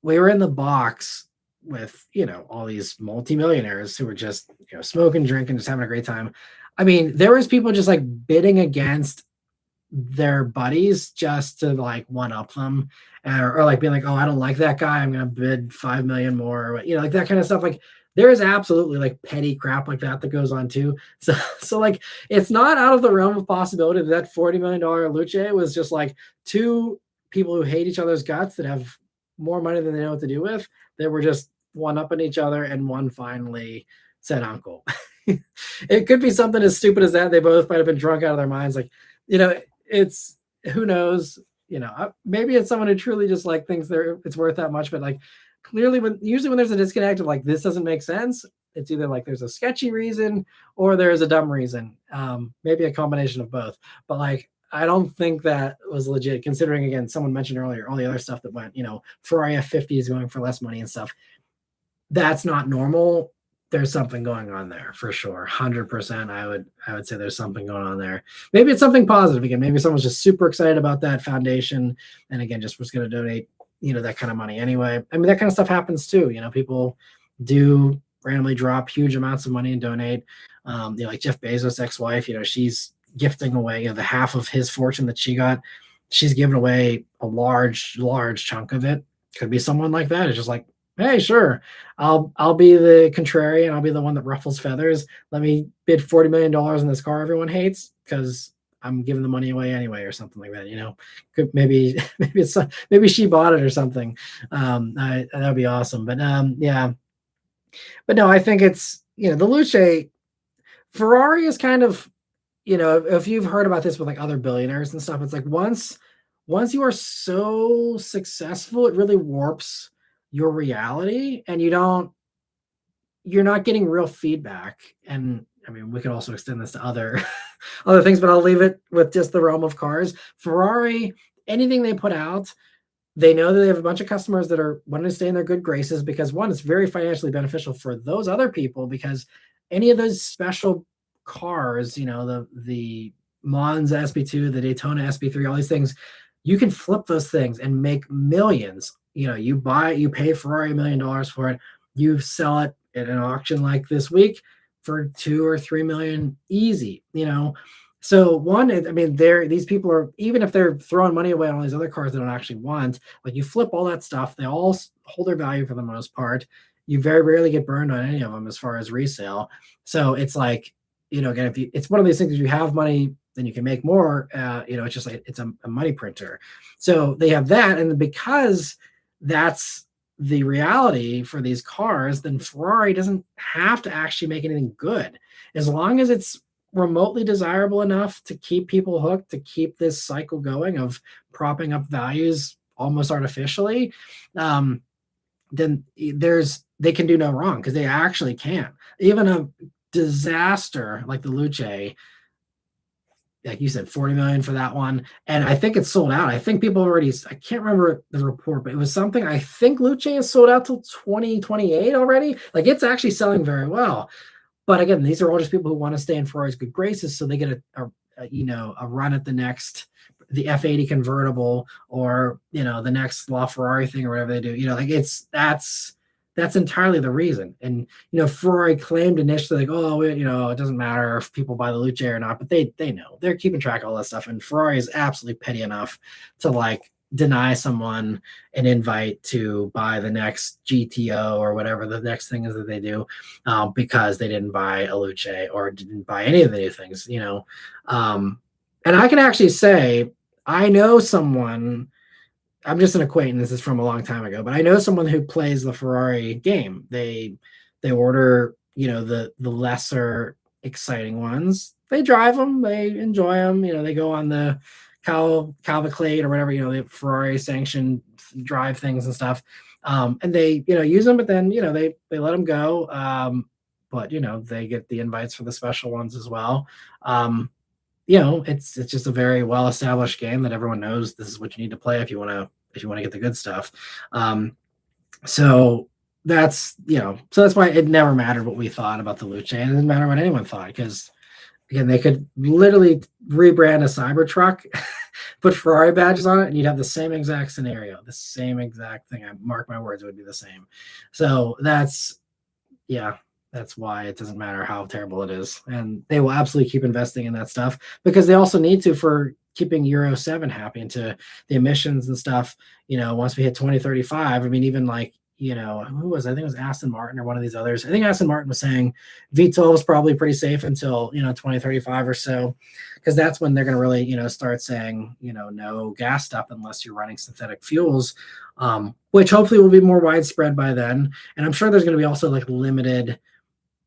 we were in the box with, all these multimillionaires who were just, smoking, drinking, just having a great time. I mean, there was people just like bidding against their buddies just to like one up them, or like being like, oh, I don't like that guy, I'm gonna bid 5 million more, like that kind of stuff. Like there is absolutely like petty crap like that goes on too. So like it's not out of the realm of possibility that $40 million Luce was just like two people who hate each other's guts that have more money than they know what to do with. They were just one upping each other, and one finally said uncle. It could be something as stupid as that. They both might have been drunk out of their minds. Like, it's, who knows, maybe it's someone who truly just like thinks it's worth that much. But like clearly usually when there's a disconnect of like, this doesn't make sense, it's either like there's a sketchy reason or there's a dumb reason. Maybe a combination of both. But like, I don't think that was legit, considering, again, someone mentioned earlier, all the other stuff that went, Ferrari F50 is going for less money and stuff. That's not normal. There's something going on there for sure. 100%. I would say there's something going on there. Maybe it's something positive. Again, maybe someone's just super excited about that foundation, and again, just was going to donate, that kind of money anyway. I mean, that kind of stuff happens too. People do randomly drop huge amounts of money and donate. Like Jeff Bezos' ex-wife, she's gifting away, the half of his fortune that she got. She's giving away a large chunk of it. Could be someone like that. It's just like, hey, sure, I'll be the contrarian. I'll be the one that ruffles feathers. Let me bid $40 million in this car everyone hates because I'm giving the money away anyway, or something like that. Maybe she bought it or something. That'd be awesome. But yeah. But no, I think it's, the Luce, Ferrari is kind of, if you've heard about this with like other billionaires and stuff, it's like once you are so successful, it really warps your reality, and you're not getting real feedback. And I mean, we could also extend this to other things, but I'll leave it with just the realm of cars. Ferrari, anything they put out, they know that they have a bunch of customers that are wanting to stay in their good graces, because one, it's very financially beneficial for those other people, because any of those special cars, the Monza SP2, the Daytona SP3, all these things, you can flip those things and make millions. You pay Ferrari $1 million for it, you sell it at an auction like this week for 2 or 3 million easy, So one, I mean, these people are, even if they're throwing money away on all these other cars they don't actually want, like you flip all that stuff, they all hold their value for the most part. You very rarely get burned on any of them as far as resale. So it's like, again, if you, it's one of these things, if you have money, then you can make more. It's just like it's a money printer. So they have that, and because that's the reality for these cars, then Ferrari doesn't have to actually make anything good. As long as it's remotely desirable enough to keep people hooked, to keep this cycle going of propping up values almost artificially, then they can do no wrong, because they actually can. Even a disaster like the Luce, like you said, 40 million for that one. And I think it's sold out. I think people already, I can't remember the report, but it was something, I think Luce is sold out till 2028 already. Like it's actually selling very well. But again, these are all just people who want to stay in Ferrari's good graces, so they get a run at the F80 convertible, or the next LaFerrari thing, or whatever they do. Like that's entirely the reason. And Ferrari claimed initially, like, oh, it doesn't matter if people buy the Luce or not, but they know, they're keeping track of all that stuff. And Ferrari is absolutely petty enough to like deny someone an invite to buy the next GTO or whatever the next thing is that they do, because they didn't buy a Luce or didn't buy any of the new things. And I can actually say, I know someone, I'm just an acquaintance, this is from a long time ago, but I know someone who plays the Ferrari game. They order, the lesser exciting ones. They drive them, they enjoy them, they go on the Cavalcade or whatever, the Ferrari sanctioned drive things and stuff. And they, use them, but then, they let them go. But they get the invites for the special ones as well. It's just a very well established game that everyone knows this is what you need to play if you want to get the good stuff. So that's why it never mattered what we thought about the Luce, and it didn't matter what anyone thought, because again, they could literally rebrand a Cybertruck, put Ferrari badges on it, and you'd have the same exact scenario, the same exact thing. I mark my words, it would be the same. So that's why it doesn't matter how terrible it is. And they will absolutely keep investing in that stuff, because they also need to, for keeping Euro 7 happy, and to the emissions and stuff, once we hit 2035. I mean, even like, who was, I think it was Aston Martin or one of these others. I think Aston Martin was saying V12 is probably pretty safe until, 2035 or so, because that's when they're going to really, start saying, no gas stuff unless you're running synthetic fuels, which hopefully will be more widespread by then. And I'm sure there's going to be also like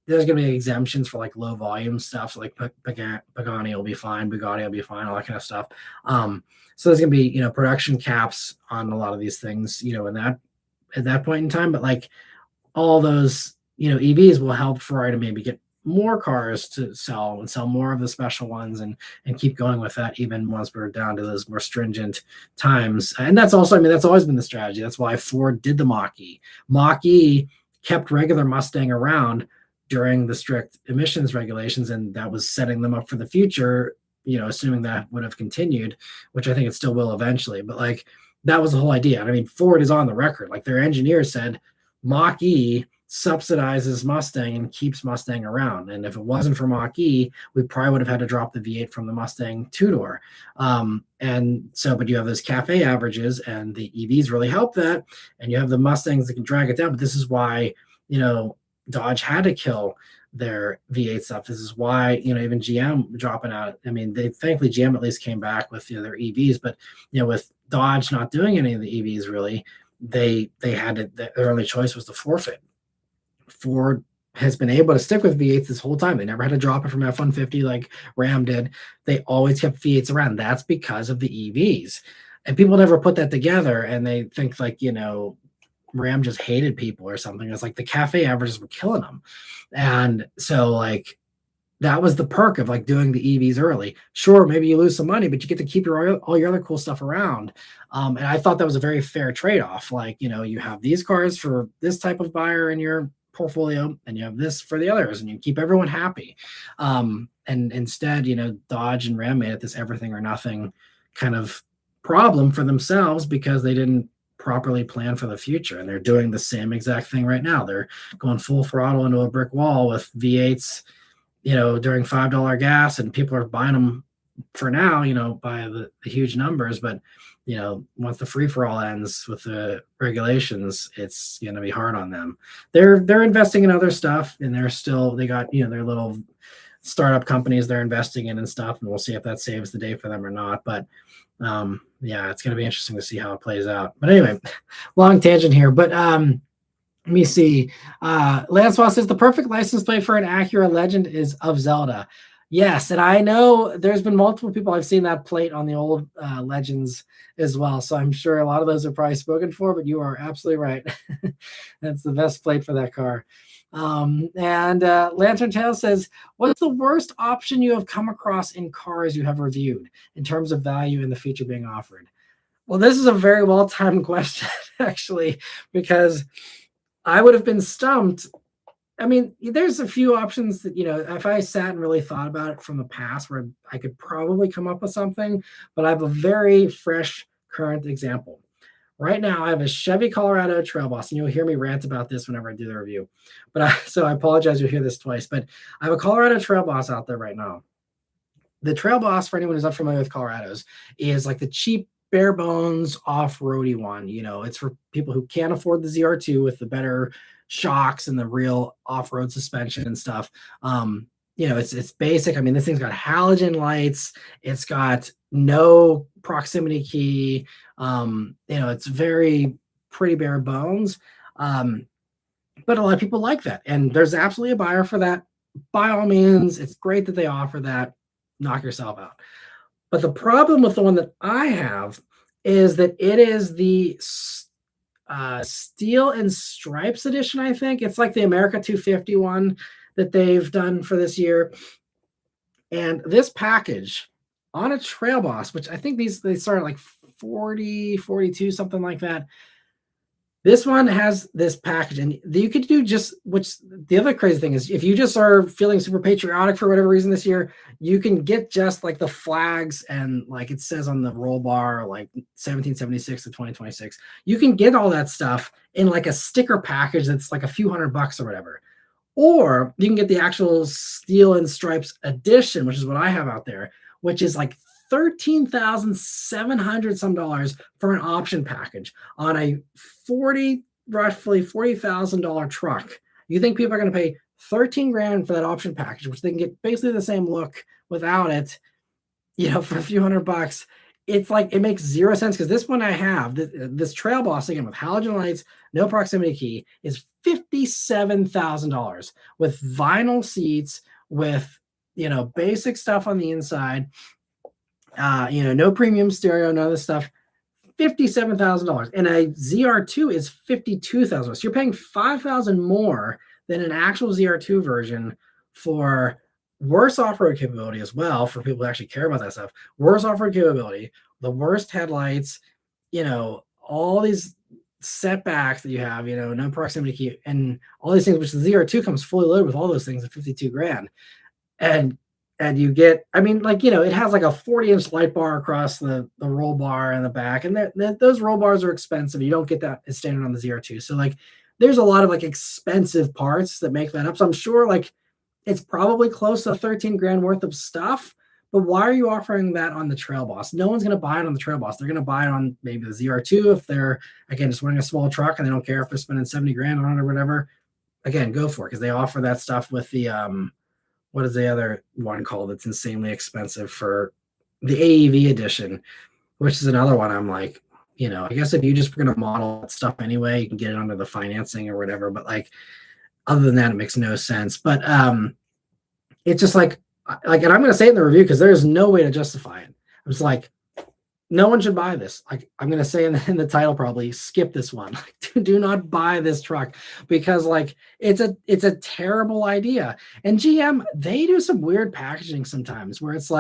there's going to be exemptions for like low volume stuff. So like Pagani will be fine, Bugatti will be fine, all that kind of stuff. So there's going to be, production caps on a lot of these things, at that point in time. But like all those, EVs will help Ferrari to maybe get more cars to sell, and sell more of the special ones, and keep going with that even once we're down to those more stringent times. And that's also, that's always been the strategy. That's why Ford did the Mach-E. Mach-E kept regular Mustang around during the strict emissions regulations, and that was setting them up for the future, assuming that would have continued, which I think it still will eventually. But like, that was the whole idea. I mean, Ford is on the record, like their engineers said, Mach-E subsidizes Mustang and keeps Mustang around. And if it wasn't for Mach-E, we probably would have had to drop the V8 from the Mustang two-door. And so, but you have those cafe averages, and the EVs really help that. And you have the Mustangs that can drag it down. But this is why, Dodge had to kill their V8 stuff. This is why, even GM dropping out. I mean, thankfully GM at least came back with their EVs, but with Dodge not doing any of the EVs really, they had to, their only choice was to forfeit. Ford has been able to stick with V8s this whole time. They never had to drop it from F-150 like Ram did. They always kept V8s around. That's because of the EVs. And people never put that together, and they think like, Ram just hated people or something. It's like the cafe averages were killing them. And so like, that was the perk of like doing the EVs early. Sure, maybe you lose some money, but you get to keep all your other cool stuff around. And I thought that was a very fair trade-off. Like, you have these cars for this type of buyer in your portfolio, and you have this for the others, and you keep everyone happy. And instead, Dodge and Ram made it this everything or nothing kind of problem for themselves, because they didn't properly plan for the future. And they're doing the same exact thing right now. They're going full throttle into a brick wall with V8s, during $5 gas, and people are buying them for now, by the huge numbers. But, once the free for all ends with the regulations, it's going to be hard on them. They're investing in other stuff, and they got, their little startup companies they're investing in and stuff. And we'll see if that saves the day for them or not. But yeah, it's going to be interesting to see how it plays out. But anyway, long tangent here. But let me see. Lancelot says the perfect license plate for an Acura Legend is of Zelda. Yes, and I know there's been multiple people I've seen that plate on the old Legends as well. So I'm sure a lot of those are probably spoken for, but you are absolutely right. That's the best plate for that car. And Lantern Tail says, what's the worst option you have come across in cars you have reviewed in terms of value and the feature being offered? Well, this is a very well-timed question, actually, because I would have been stumped. I mean, there's a few options that, if I sat and really thought about it from the past, where I could probably come up with something, but I have a very fresh current example. Right now, I have a Chevy Colorado Trail Boss, and you'll hear me rant about this whenever I do the review. So I apologize you'll hear this twice, but I have a Colorado Trail Boss out there right now. The Trail Boss, for anyone who's not familiar with Colorados, is like the cheap, bare bones, off-roady one. It's for people who can't afford the ZR2 with the better shocks and the real off-road suspension and stuff. It's basic. I mean, this thing's got halogen lights. It's got no proximity key. It's very pretty bare bones. But a lot of people like that. And there's absolutely a buyer for that. By all means, it's great that they offer that. Knock yourself out. But the problem with the one that I have is that it is the Steel and Stripes edition, I think. It's like the America 250 one that they've done for this year. And this package on a Trail Boss, which I think they start at like 40, 42, something like that. This one has this package, and you could do which the other crazy thing is, if you just are feeling super patriotic for whatever reason this year, you can get just like the flags and like it says on the roll bar, like 1776 to 2026. You can get all that stuff in like a sticker package that's like a few $100 or whatever. Or you can get the actual Steel and Stripes edition, which is what I have out there, which is like $13,700 some dollars for an option package on a roughly $40,000 truck. You think people are going to pay 13 grand for that option package, which they can get basically the same look without it, for a few $100? It's like, it makes zero sense, because this one I have, this Trail Boss, again, with halogen lights, no proximity key, is $57,000 with vinyl seats, with, basic stuff on the inside, no premium stereo, none of this stuff. $57,000. And a ZR2 is $52,000. So you're paying $5,000 more than an actual ZR2 version for worse off-road capability as well, for people who actually care about that stuff. Worse off-road capability, the worst headlights, all these setbacks that you have, no proximity key, and all these things, which the ZR2 comes fully loaded with all those things at 52 grand. And you get, it has like a 40-inch light bar across the roll bar in the back. And those roll bars are expensive. You don't get that as standard on the ZR2. So there's a lot of expensive parts that make that up. So I'm sure it's probably close to 13 grand worth of stuff. But why are you offering that on the Trail Boss? No one's going to buy it on the Trail Boss. They're going to buy it on maybe the ZR2 if they're, again, just wanting a small truck and they don't care if they're spending 70 grand on it or whatever. Again, go for it, because they offer that stuff with the what is the other one called that's insanely expensive for the AEV edition, which is another one I'm like, I guess if you just were going to model that stuff anyway, you can get it under the financing or whatever. But other than that, it makes no sense. But it's just and I'm going to say it in the review, because there's no way to justify it. I'm just no one should buy this. I'm going to say in the title, probably skip this one. Do not buy this truck, because it's a terrible idea. And GM, they do some weird packaging sometimes where it's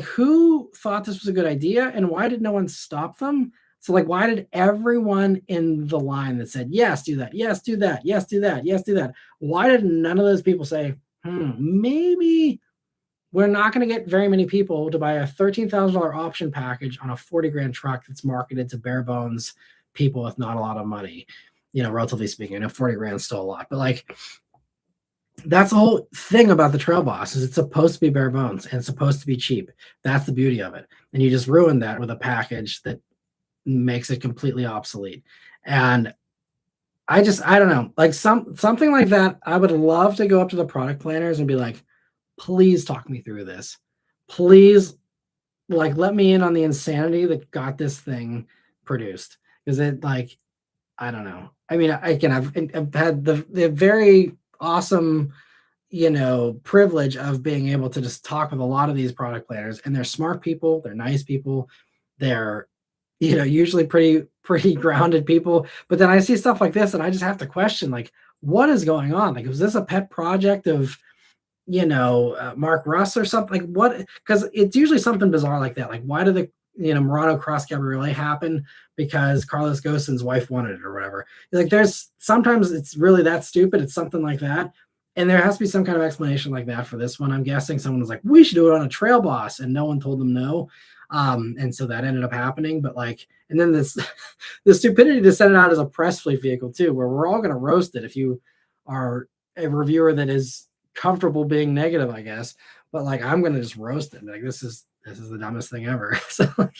who thought this was a good idea, and why did no one stop them? So why did everyone in the line that said, yes, do that, yes, do that, yes, do that, yes, do that, why did none of those people say, maybe we're not going to get very many people to buy a $13,000 option package on a 40 grand truck that's marketed to bare bones people with not a lot of money, relatively speaking. I know 40 grand is still a lot, but like, that's the whole thing about the Trail Boss is it's supposed to be bare bones and it's supposed to be cheap. That's the beauty of it. And you just ruin that with a package that makes it completely obsolete. And I don't know, like something like that. I would love to go up to the product planners and be like, please talk me through this. Please, like, let me in on the insanity that got this thing produced. Because it, like, I don't know. I mean, I've had the very awesome, privilege of being able to just talk with a lot of these product planners, and they're smart people, they're nice people, they're, usually pretty grounded people. But then I see stuff like this, and I just have to question, like, what is going on? Like, was this a pet project of, Mark Russ or something? Like, what? Because it's usually something bizarre like that. Like, why did the Murano Cross Cabriolet happen? Because Carlos Ghosn's wife wanted it or whatever. Like, there's sometimes it's really that stupid. It's something like that. And there has to be some kind of explanation like that for this one. I'm guessing someone was like, we should do it on a Trail Boss, and no one told them no. And so that ended up happening. But like, and then this, the stupidity to send it out as a press fleet vehicle too, where we're all going to roast it if you are a reviewer that is comfortable being negative, I guess. But like, I'm going to just roast it. Like, this is the dumbest thing ever. So like,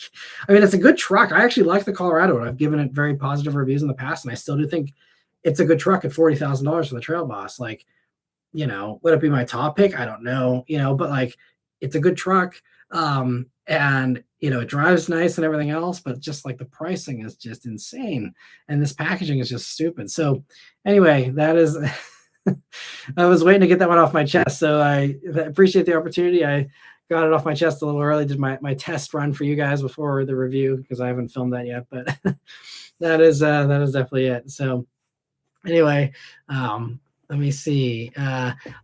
I mean, it's a good truck. I actually like the Colorado, and I've given it very positive reviews in the past, and I still do think it's a good truck at $40,000 for the Trail Boss. Like, would it be my top pick? I don't know, but like, it's a good truck. And it drives nice and everything else, but just like the pricing is just insane. And this packaging is just stupid. So anyway, that is, I was waiting to get that one off my chest. So I appreciate the opportunity. I got it off my chest a little early, did my test run for you guys before the review, because I haven't filmed that yet, but that is definitely it. So anyway, let me see.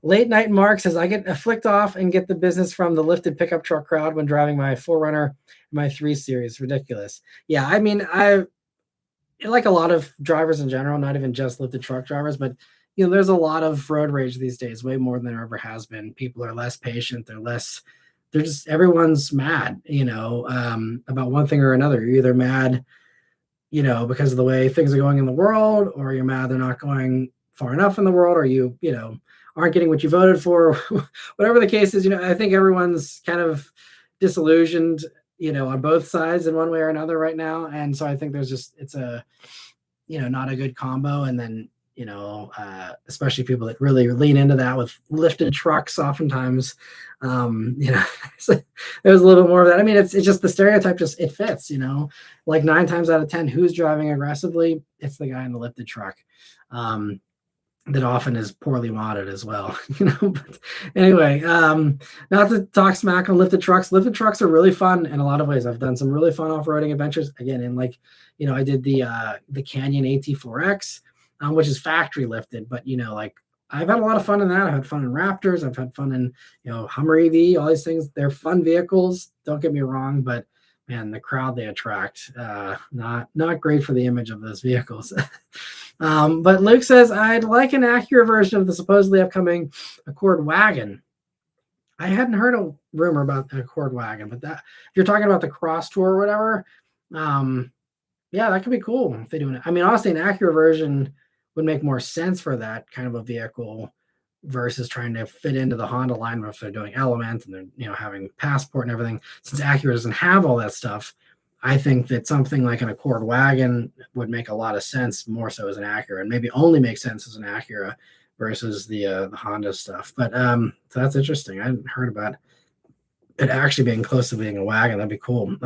Late Night Mark says, I get flicked off and get the business from the lifted pickup truck crowd when driving my 4Runner, my 3 Series. Ridiculous. Yeah, I mean, I like a lot of drivers in general, not even just lifted truck drivers, but there's a lot of road rage these days, way more than there ever has been. People are less patient. They're just, everyone's mad, about one thing or another. You're either mad, because of the way things are going in the world, or you're mad they're not going far enough in the world, or you aren't getting what you voted for. Whatever the case is, I think everyone's kind of disillusioned, on both sides in one way or another right now. And so I think it's a, not a good combo. And then, especially people that really lean into that with lifted trucks, oftentimes, so there's a little bit more of that. I mean, it's just the stereotype, just it fits, like 9 times out of 10, who's driving aggressively? It's the guy in the lifted truck. That often is poorly modded as well, But anyway, not to talk smack on lifted trucks. Lifted trucks are really fun in a lot of ways. I've done some really fun off-roading adventures. Again, in like, I did the Canyon AT4X, which is factory lifted, but like, I've had a lot of fun in that. I've had fun in Raptors. I've had fun in, Hummer EV, all these things. They're fun vehicles. Don't get me wrong, but man, the crowd they attract, not great for the image of those vehicles. But Luke says, I'd like an Acura version of the supposedly upcoming Accord wagon. I hadn't heard a rumor about an Accord wagon, but that, if you're talking about the Cross Tour or whatever, yeah, that could be cool if they do it. I mean, honestly, an Acura version would make more sense for that kind of a vehicle versus trying to fit into the Honda line if they're doing Element and they're, having Passport and everything. Since Acura doesn't have all that stuff, I think that something like an Accord wagon would make a lot of sense, more so as an Acura, and maybe only make sense as an Acura versus the Honda stuff. But so that's interesting. I hadn't heard about it actually being close to being a wagon. That'd be cool.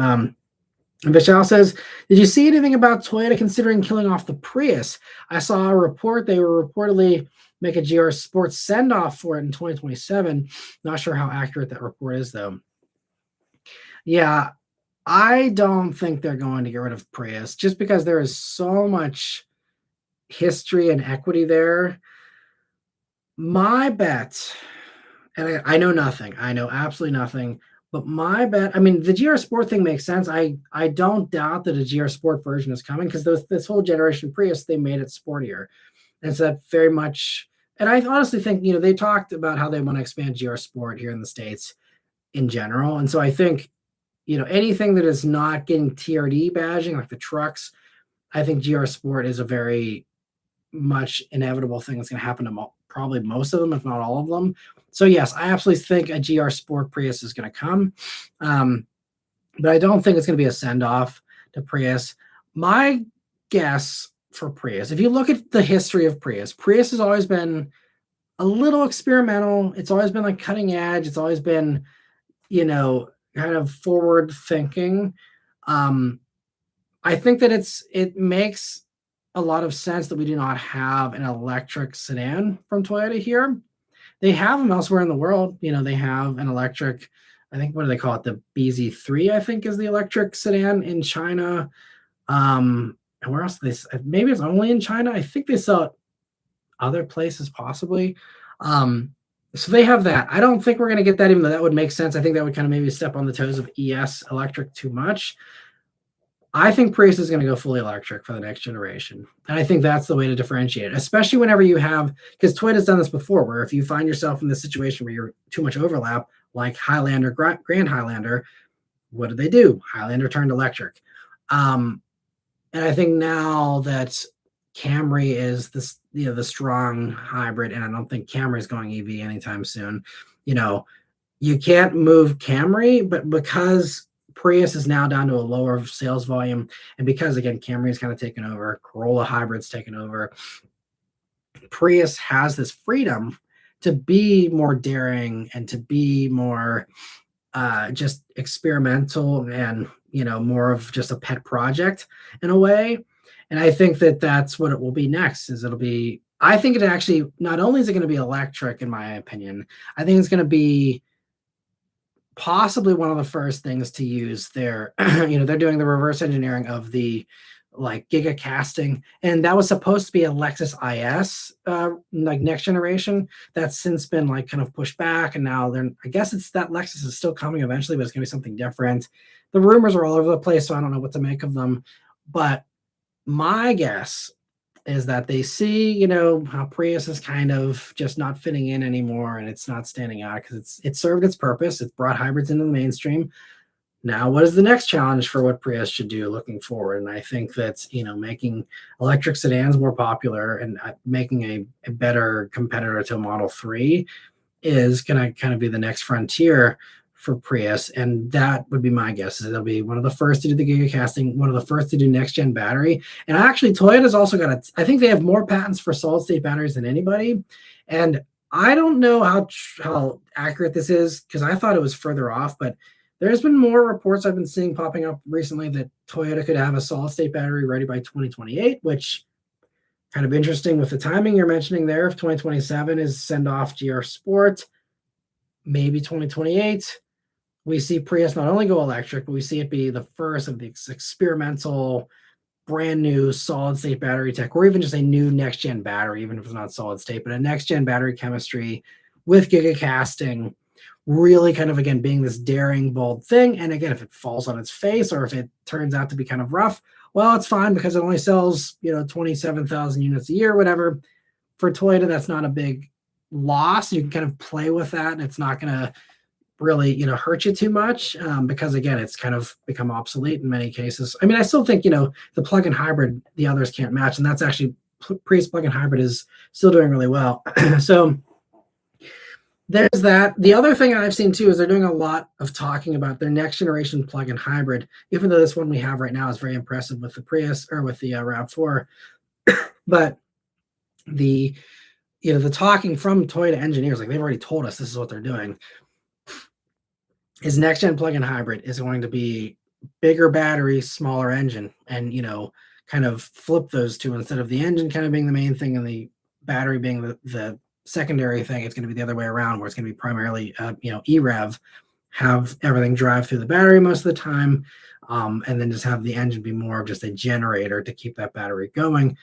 And Vishal says, did you see anything about Toyota considering killing off the Prius? I saw a report they were reportedly make a GR Sports send-off for it in 2027. Not sure how accurate that report is, though. Yeah, I don't think they're going to get rid of Prius just because there is so much history and equity there. My bet, and I know nothing. I know absolutely nothing. But my bet, I mean, the GR Sport thing makes sense. I don't doubt that a GR Sport version is coming because this whole generation Prius, they made it sportier. And so that very much, and I honestly think, they talked about how they want to expand GR Sport here in the States. in general. And so I think, anything that is not getting TRD badging, like the trucks, I think GR Sport is a very much inevitable thing that's going to happen to probably most of them, if not all of them. So yes, I absolutely think a GR Sport Prius is going to come, but I don't think it's going to be a send off to Prius. My guess for Prius, if you look at the history of Prius, Prius has always been a little experimental. It's always been like cutting edge. It's always been, kind of forward thinking. I think that it makes a lot of sense that we do not have an electric sedan from Toyota here. They have them elsewhere in the world. They have an electric, I think, what do they call it? The BZ3, I think, is the electric sedan in China. And where else do they? Maybe it's only in China. I think they sell it other places possibly. So they have that. I don't think we're going to get that, even though that would make sense. I think that would kind of maybe step on the toes of ES electric too much. I think Prius is going to go fully electric for the next generation. And I think that's the way to differentiate it, especially whenever you have, because Toyota's done this before, where if you find yourself in this situation where you're too much overlap, like Highlander, Grand Highlander, what did they do? Highlander turned electric. And I think now that Camry is this, the strong hybrid, and I don't think Camry is going EV anytime soon. You can't move Camry, but because Prius is now down to a lower sales volume, and because again Camry is kind of taken over, Corolla hybrid's taken over, Prius has this freedom to be more daring and to be more just experimental and more of just a pet project in a way. And I think that that's what it will be next. I think it actually, not only is it going to be electric, in my opinion, I think it's going to be possibly one of the first things to use their, they're doing the reverse engineering of the like giga casting, and that was supposed to be a Lexus IS, like next generation. That's since been like kind of pushed back, and now I guess it's that Lexus is still coming eventually, but it's going to be something different. The rumors are all over the place, so I don't know what to make of them. But my guess is that they see, how Prius is kind of just not fitting in anymore, and it's not standing out because it served its purpose. It's brought hybrids into the mainstream. Now, what is the next challenge for what Prius should do looking forward? And I think that, making electric sedans more popular and making a better competitor to Model 3 is going to kind of be the next frontier for Prius. And that would be my guess, is it'll be one of the first to do the giga casting, one of the first to do next gen battery. And actually, Toyota's also got I think they have more patents for solid state batteries than anybody. And I don't know how accurate this is, because I thought it was further off, but there's been more reports I've been seeing popping up recently that Toyota could have a solid state battery ready by 2028, which kind of interesting with the timing you're mentioning there. If 2027 is send off GR Sport, maybe 2028, we see Prius not only go electric, but we see it be the first of the experimental, brand new solid state battery tech, or even just a new next gen battery, even if it's not solid state, but a next gen battery chemistry with giga casting, really kind of, again, being this daring, bold thing. And again, if it falls on its face or if it turns out to be kind of rough, well, it's fine because it only sells, 27,000 units a year, whatever. For Toyota, that's not a big loss. You can kind of play with that, and it's not going to really, hurt you too much, because again, it's kind of become obsolete in many cases. I mean, I still think, the plug-in hybrid, the others can't match, and that's actually Prius plug-in hybrid is still doing really well. So there's that. The other thing I've seen too is they're doing a lot of talking about their next generation plug-in hybrid, even though this one we have right now is very impressive with the Prius or with the RAV4. But the talking from Toyota engineers, like they've already told us this is what they're doing, is next gen plug-in hybrid is going to be bigger battery, smaller engine, and kind of flip those two. Instead of the engine kind of being the main thing and the battery being the secondary thing, it's going to be the other way around, where it's going to be primarily EREV, have everything drive through the battery most of the time, and then just have the engine be more of just a generator to keep that battery going.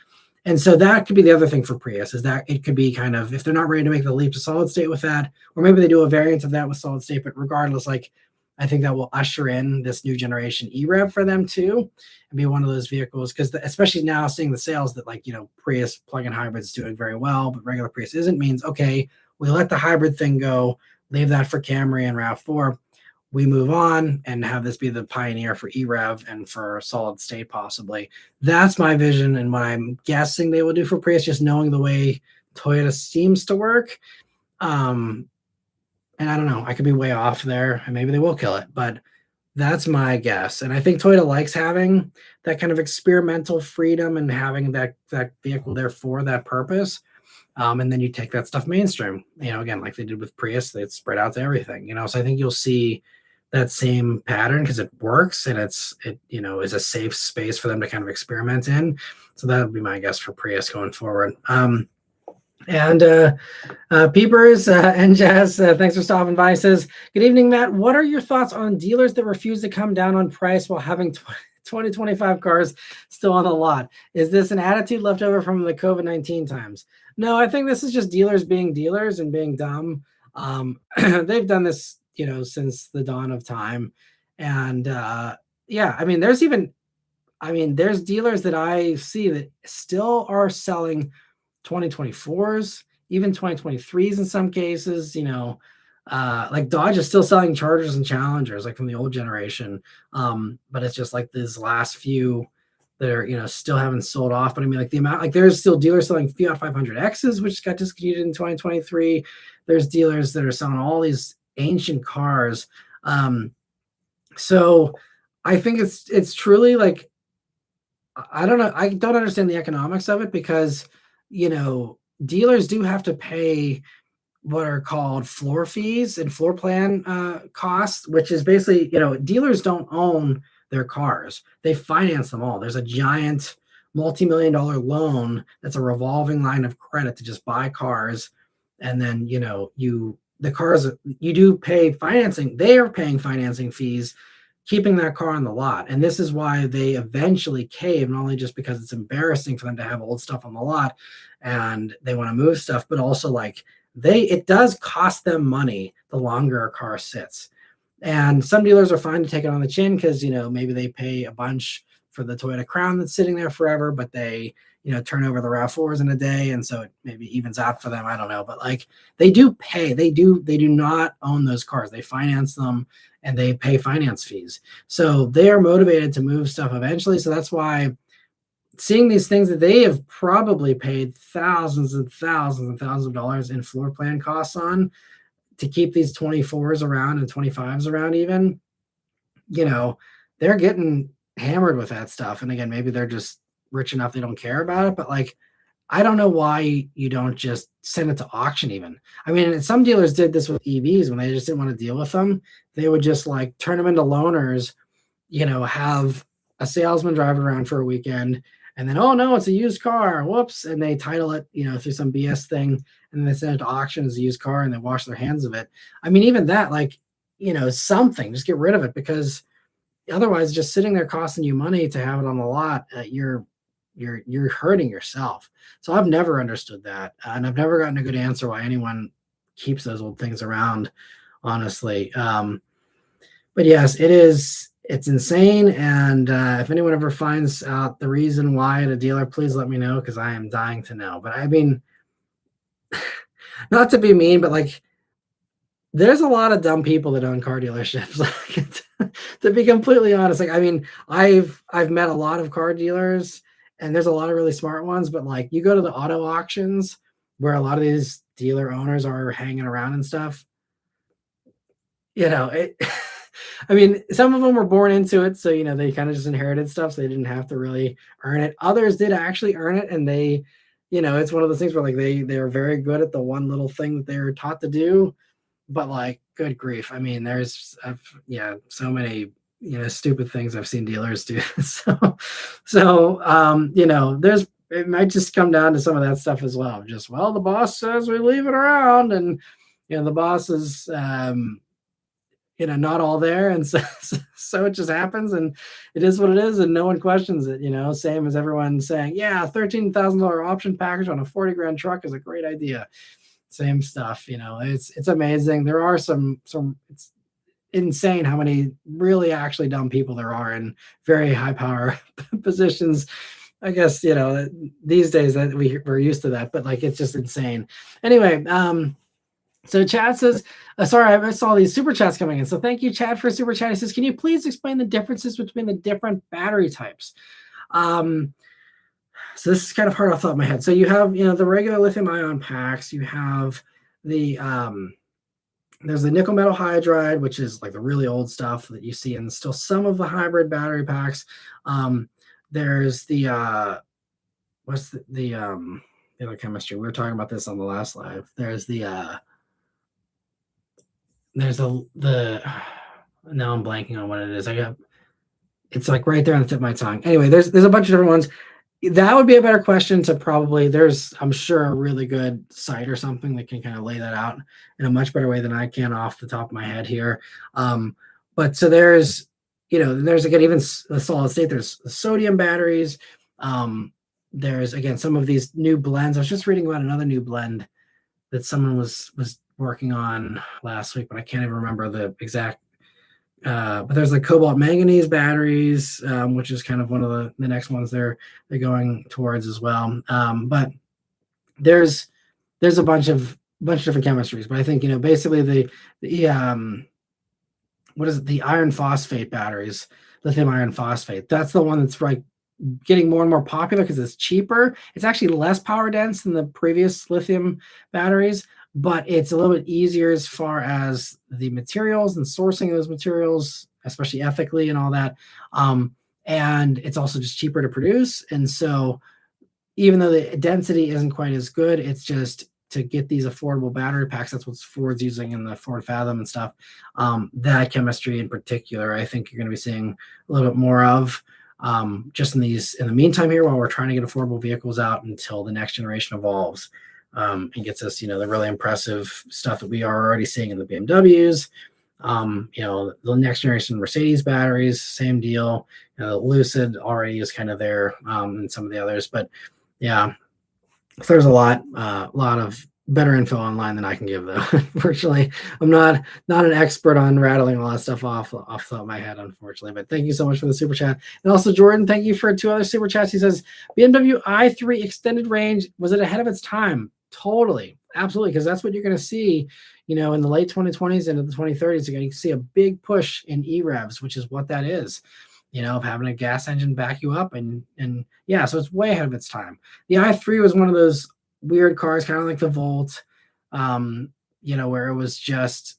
And so that could be the other thing for Prius, is that it could be kind of, if they're not ready to make the leap to solid state with that, or maybe they do a variant of that with solid state, but regardless, like, I think that will usher in this new generation EREV for them too, and be one of those vehicles, because especially now seeing the sales that, like, Prius plug-in hybrid is doing very well, but regular Prius isn't, means, okay, we let the hybrid thing go, leave that for Camry and RAV4. we move on and have this be the pioneer for EREV and for solid state possibly. That's my vision and what I'm guessing they will do for Prius, just knowing the way Toyota seems to work. And I don't know, I could be way off there, and maybe they will kill it, but that's my guess. And I think Toyota likes having that kind of experimental freedom and having that vehicle there for that purpose. And then you take that stuff mainstream, again, like they did with Prius, they spread out to everything, So I think you'll see that same pattern because it works and it is a safe space for them to kind of experiment in. So that would be my guess for Prius going forward. And Peepers and Jazz, thanks for stopping by. Says, good evening, Matt. What are your thoughts on dealers that refuse to come down on price while having 2025 cars still on the lot? Is this an attitude left over from the COVID-19 times? No, I think this is just dealers being dealers and being dumb. They've done this, since the dawn of time. And there's dealers that I see that still are selling 2024s, even 2023s in some cases, like Dodge is still selling Chargers and Challengers, like from the old generation. But it's just like these last few that are, still haven't sold off. But I mean, like the amount, like there's still dealers selling Fiat 500Xs, which got discontinued in 2023. There's dealers that are selling all these ancient cars. So I think it's truly like, I don't know. I don't understand the economics of it because dealers do have to pay what are called floor fees and floor plan costs, which is basically, dealers don't own their cars. They finance them all. There's a giant multi-million-dollar loan that's a revolving line of credit to just buy cars. And then, the cars, you do pay financing. They are paying financing fees, keeping that car on the lot. And this is why they eventually cave, not only just because it's embarrassing for them to have old stuff on the lot and they want to move stuff, but also like it does cost them money the longer a car sits. And some dealers are fine to take it on the chin because, maybe they pay a bunch for the Toyota Crown that's sitting there forever, but they, turn over the RAV4s in a day. And so it maybe evens out for them. I don't know. But like they do pay, they do not own those cars. They finance them and they pay finance fees. So they are motivated to move stuff eventually. So that's why seeing these things that they have probably paid thousands and thousands and thousands of dollars in floor plan costs on to keep these 24s around and 25s around even, they're getting hammered with that stuff. And again, maybe they're just rich enough they don't care about it. But like, I don't know why you don't just send it to auction even. I mean, some dealers did this with EVs when they just didn't want to deal with them. They would just like turn them into loaners, have a salesman drive it around for a weekend and then, oh no, it's a used car. Whoops. And they title it, through some BS thing. And then they send it to auction as a used car and they wash their hands of it. I mean, even that, like, something, just get rid of it because otherwise just sitting there costing you money to have it on the lot, you're hurting yourself. So I've never understood that. And I've never gotten a good answer why anyone keeps those old things around, honestly. But yes, it's insane. And if anyone ever finds out the reason why at a dealer, please let me know because I am dying to know. But I mean, not to be mean, but like, there's a lot of dumb people that own car dealerships. To be completely honest, like, I mean, I've met a lot of car dealers and there's a lot of really smart ones, but like you go to the auto auctions where a lot of these dealer owners are hanging around and stuff, I mean, some of them were born into it. So, they kind of just inherited stuff. So they didn't have to really earn it. Others did actually earn it. And they, it's one of those things where like they're very good at the one little thing that they're taught to do. But like, good grief. I mean, there's, so many, stupid things I've seen dealers do. It might just come down to some of that stuff as well. Just, well, the boss says we leave it around and, the boss is, not all there. And so it just happens and it is what it is. And no one questions it, same as everyone saying, yeah, $13,000 option package on a 40 grand truck is a great idea. Same stuff, it's amazing. There are some, it's insane how many really actually dumb people there are in very high power positions. I guess, these days that we're used to that, but like, it's just insane. Anyway, So Chad says, sorry, I missed all these super chats coming in. So thank you, Chad, for super chat. He says, can you please explain the differences between the different battery types? So this is kind of hard off the top of my head. So you have, the regular lithium ion packs. You have the there's the nickel metal hydride, which is like the really old stuff that you see in still some of the hybrid battery packs. There's the what's the other chemistry? We were talking about this on the last live. There's the now I'm blanking on what it is. It's like right there on the tip of my tongue. Anyway, there's a bunch of different ones. That would be a better question to probably, I'm sure, a really good site or something that can kind of lay that out in a much better way than I can off the top of my head here. But so there's again, even the solid state, there's sodium batteries. There's again, some of these new blends. I was just reading about another new blend that someone was working on last week, but I can't even remember the exact. But there's like cobalt manganese batteries, which is kind of one of the next ones they're going towards as well. But there's a bunch of different chemistries. But I think basically the what is it? The iron phosphate batteries, lithium iron phosphate. That's the one that's like getting more and more popular because it's cheaper. It's actually less power dense than the previous lithium batteries, but it's a little bit easier as far as the materials and sourcing those materials, especially ethically and all that. And it's also just cheaper to produce. And so even though the density isn't quite as good, it's just to get these affordable battery packs. That's what Ford's using in the Ford Fathom and stuff. That chemistry in particular, I think you're going to be seeing a little bit more of. Just in the meantime here, while we're trying to get affordable vehicles out until the next generation evolves and gets us, the really impressive stuff that we are already seeing in the BMWs. The next generation Mercedes batteries, same deal. Lucid already is kind of there, and some of the others, but yeah, there's a lot of better info online than I can give, though. Unfortunately, I'm not an expert on rattling all that stuff off the top of my head, unfortunately. But thank you so much for the super chat. And also, Jordan, thank you for 2 other super chats. He says, BMW i3 extended range, was it ahead of its time? Totally. Absolutely. Because that's what you're going to see, in the late 2020s into the 2030s. You're going to see a big push in EREVs, which is what that is. Of having a gas engine back you up and yeah, so it's way ahead of its time. The i3 was one of those weird cars, kind of like the Volt, where it was just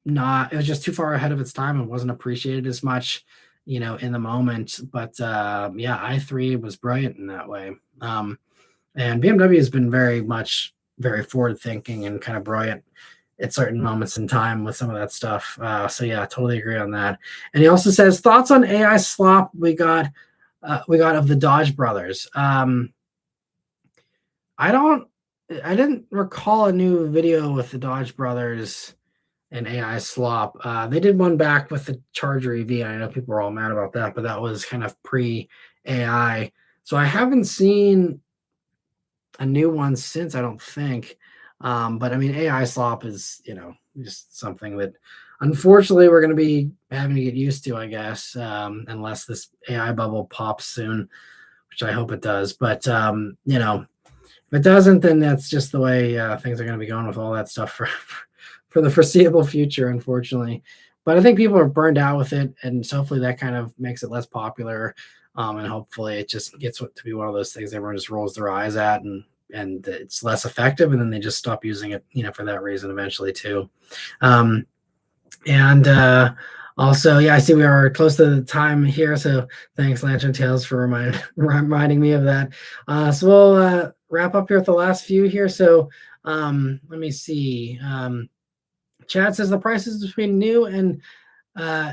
too far ahead of its time and wasn't appreciated as much, in the moment. But yeah, i3 was brilliant in that way. And BMW has been very forward thinking and kind of brilliant at certain moments in time with some of that stuff. So yeah, I totally agree on that. And he also says, thoughts on AI slop we got of the Dodge brothers. I didn't recall a new video with the Dodge brothers and AI slop. They did one back with the Charger EV. I know people were all mad about that, but that was kind of pre-AI. So I haven't seen a new one since, I don't think. But I mean, AI slop is, just something that unfortunately we're going to be having to get used to, I guess, unless this AI bubble pops soon, which I hope it does. But, if it doesn't, then that's just the way things are going to be going with all that stuff for the foreseeable future, unfortunately. But I think people are burned out with it, and so hopefully that kind of makes it less popular. And hopefully it just gets to be one of those things everyone just rolls their eyes at, and it's less effective, and then they just stop using it, for that reason eventually too. Also, yeah, I see we are close to the time here, so thanks, Lantern Tales, for reminding me of that. So we'll wrap up here with the last few here. So let me see. Chad says the prices between new and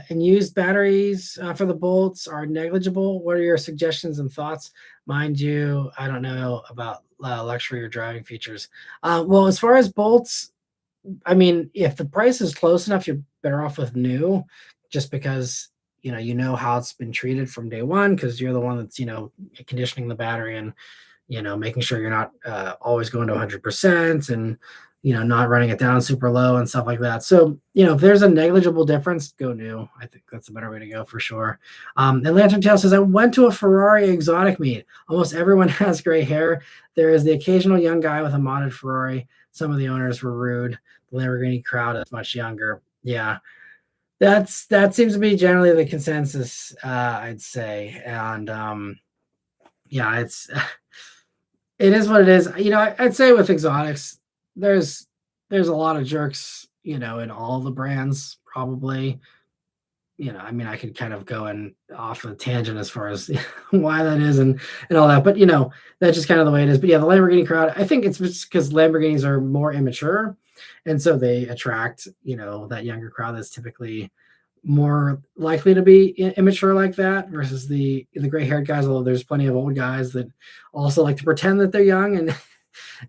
used batteries for the Bolts are negligible. What are your suggestions and thoughts? Mind you, I don't know about luxury or driving features. Well, as far as Bolts, I mean, if the price is close enough, you're better off with new, just because how it's been treated from day one, because you're the one that's conditioning the battery and making sure you're not always going to 100%, and not running it down super low and stuff like that. So, if there's a negligible difference, go new. I think that's a better way to go for sure. And Lantern Tail says, I went to a Ferrari exotic meet. Almost everyone has gray hair. There is the occasional young guy with a modded Ferrari. Some of the owners were rude. The Lamborghini crowd is much younger. Yeah, that seems to be generally the consensus, I'd say. And yeah, it is what it is. I'd say with exotics, there's a lot of jerks, in all the brands probably. I mean, I could kind of go in off a tangent as far as why that is and all that, but that's just kind of the way it is. But yeah, the Lamborghini crowd, I think it's just because Lamborghinis are more immature, and so they attract that younger crowd that's typically more likely to be immature like that versus the gray haired guys. Although there's plenty of old guys that also like to pretend that they're young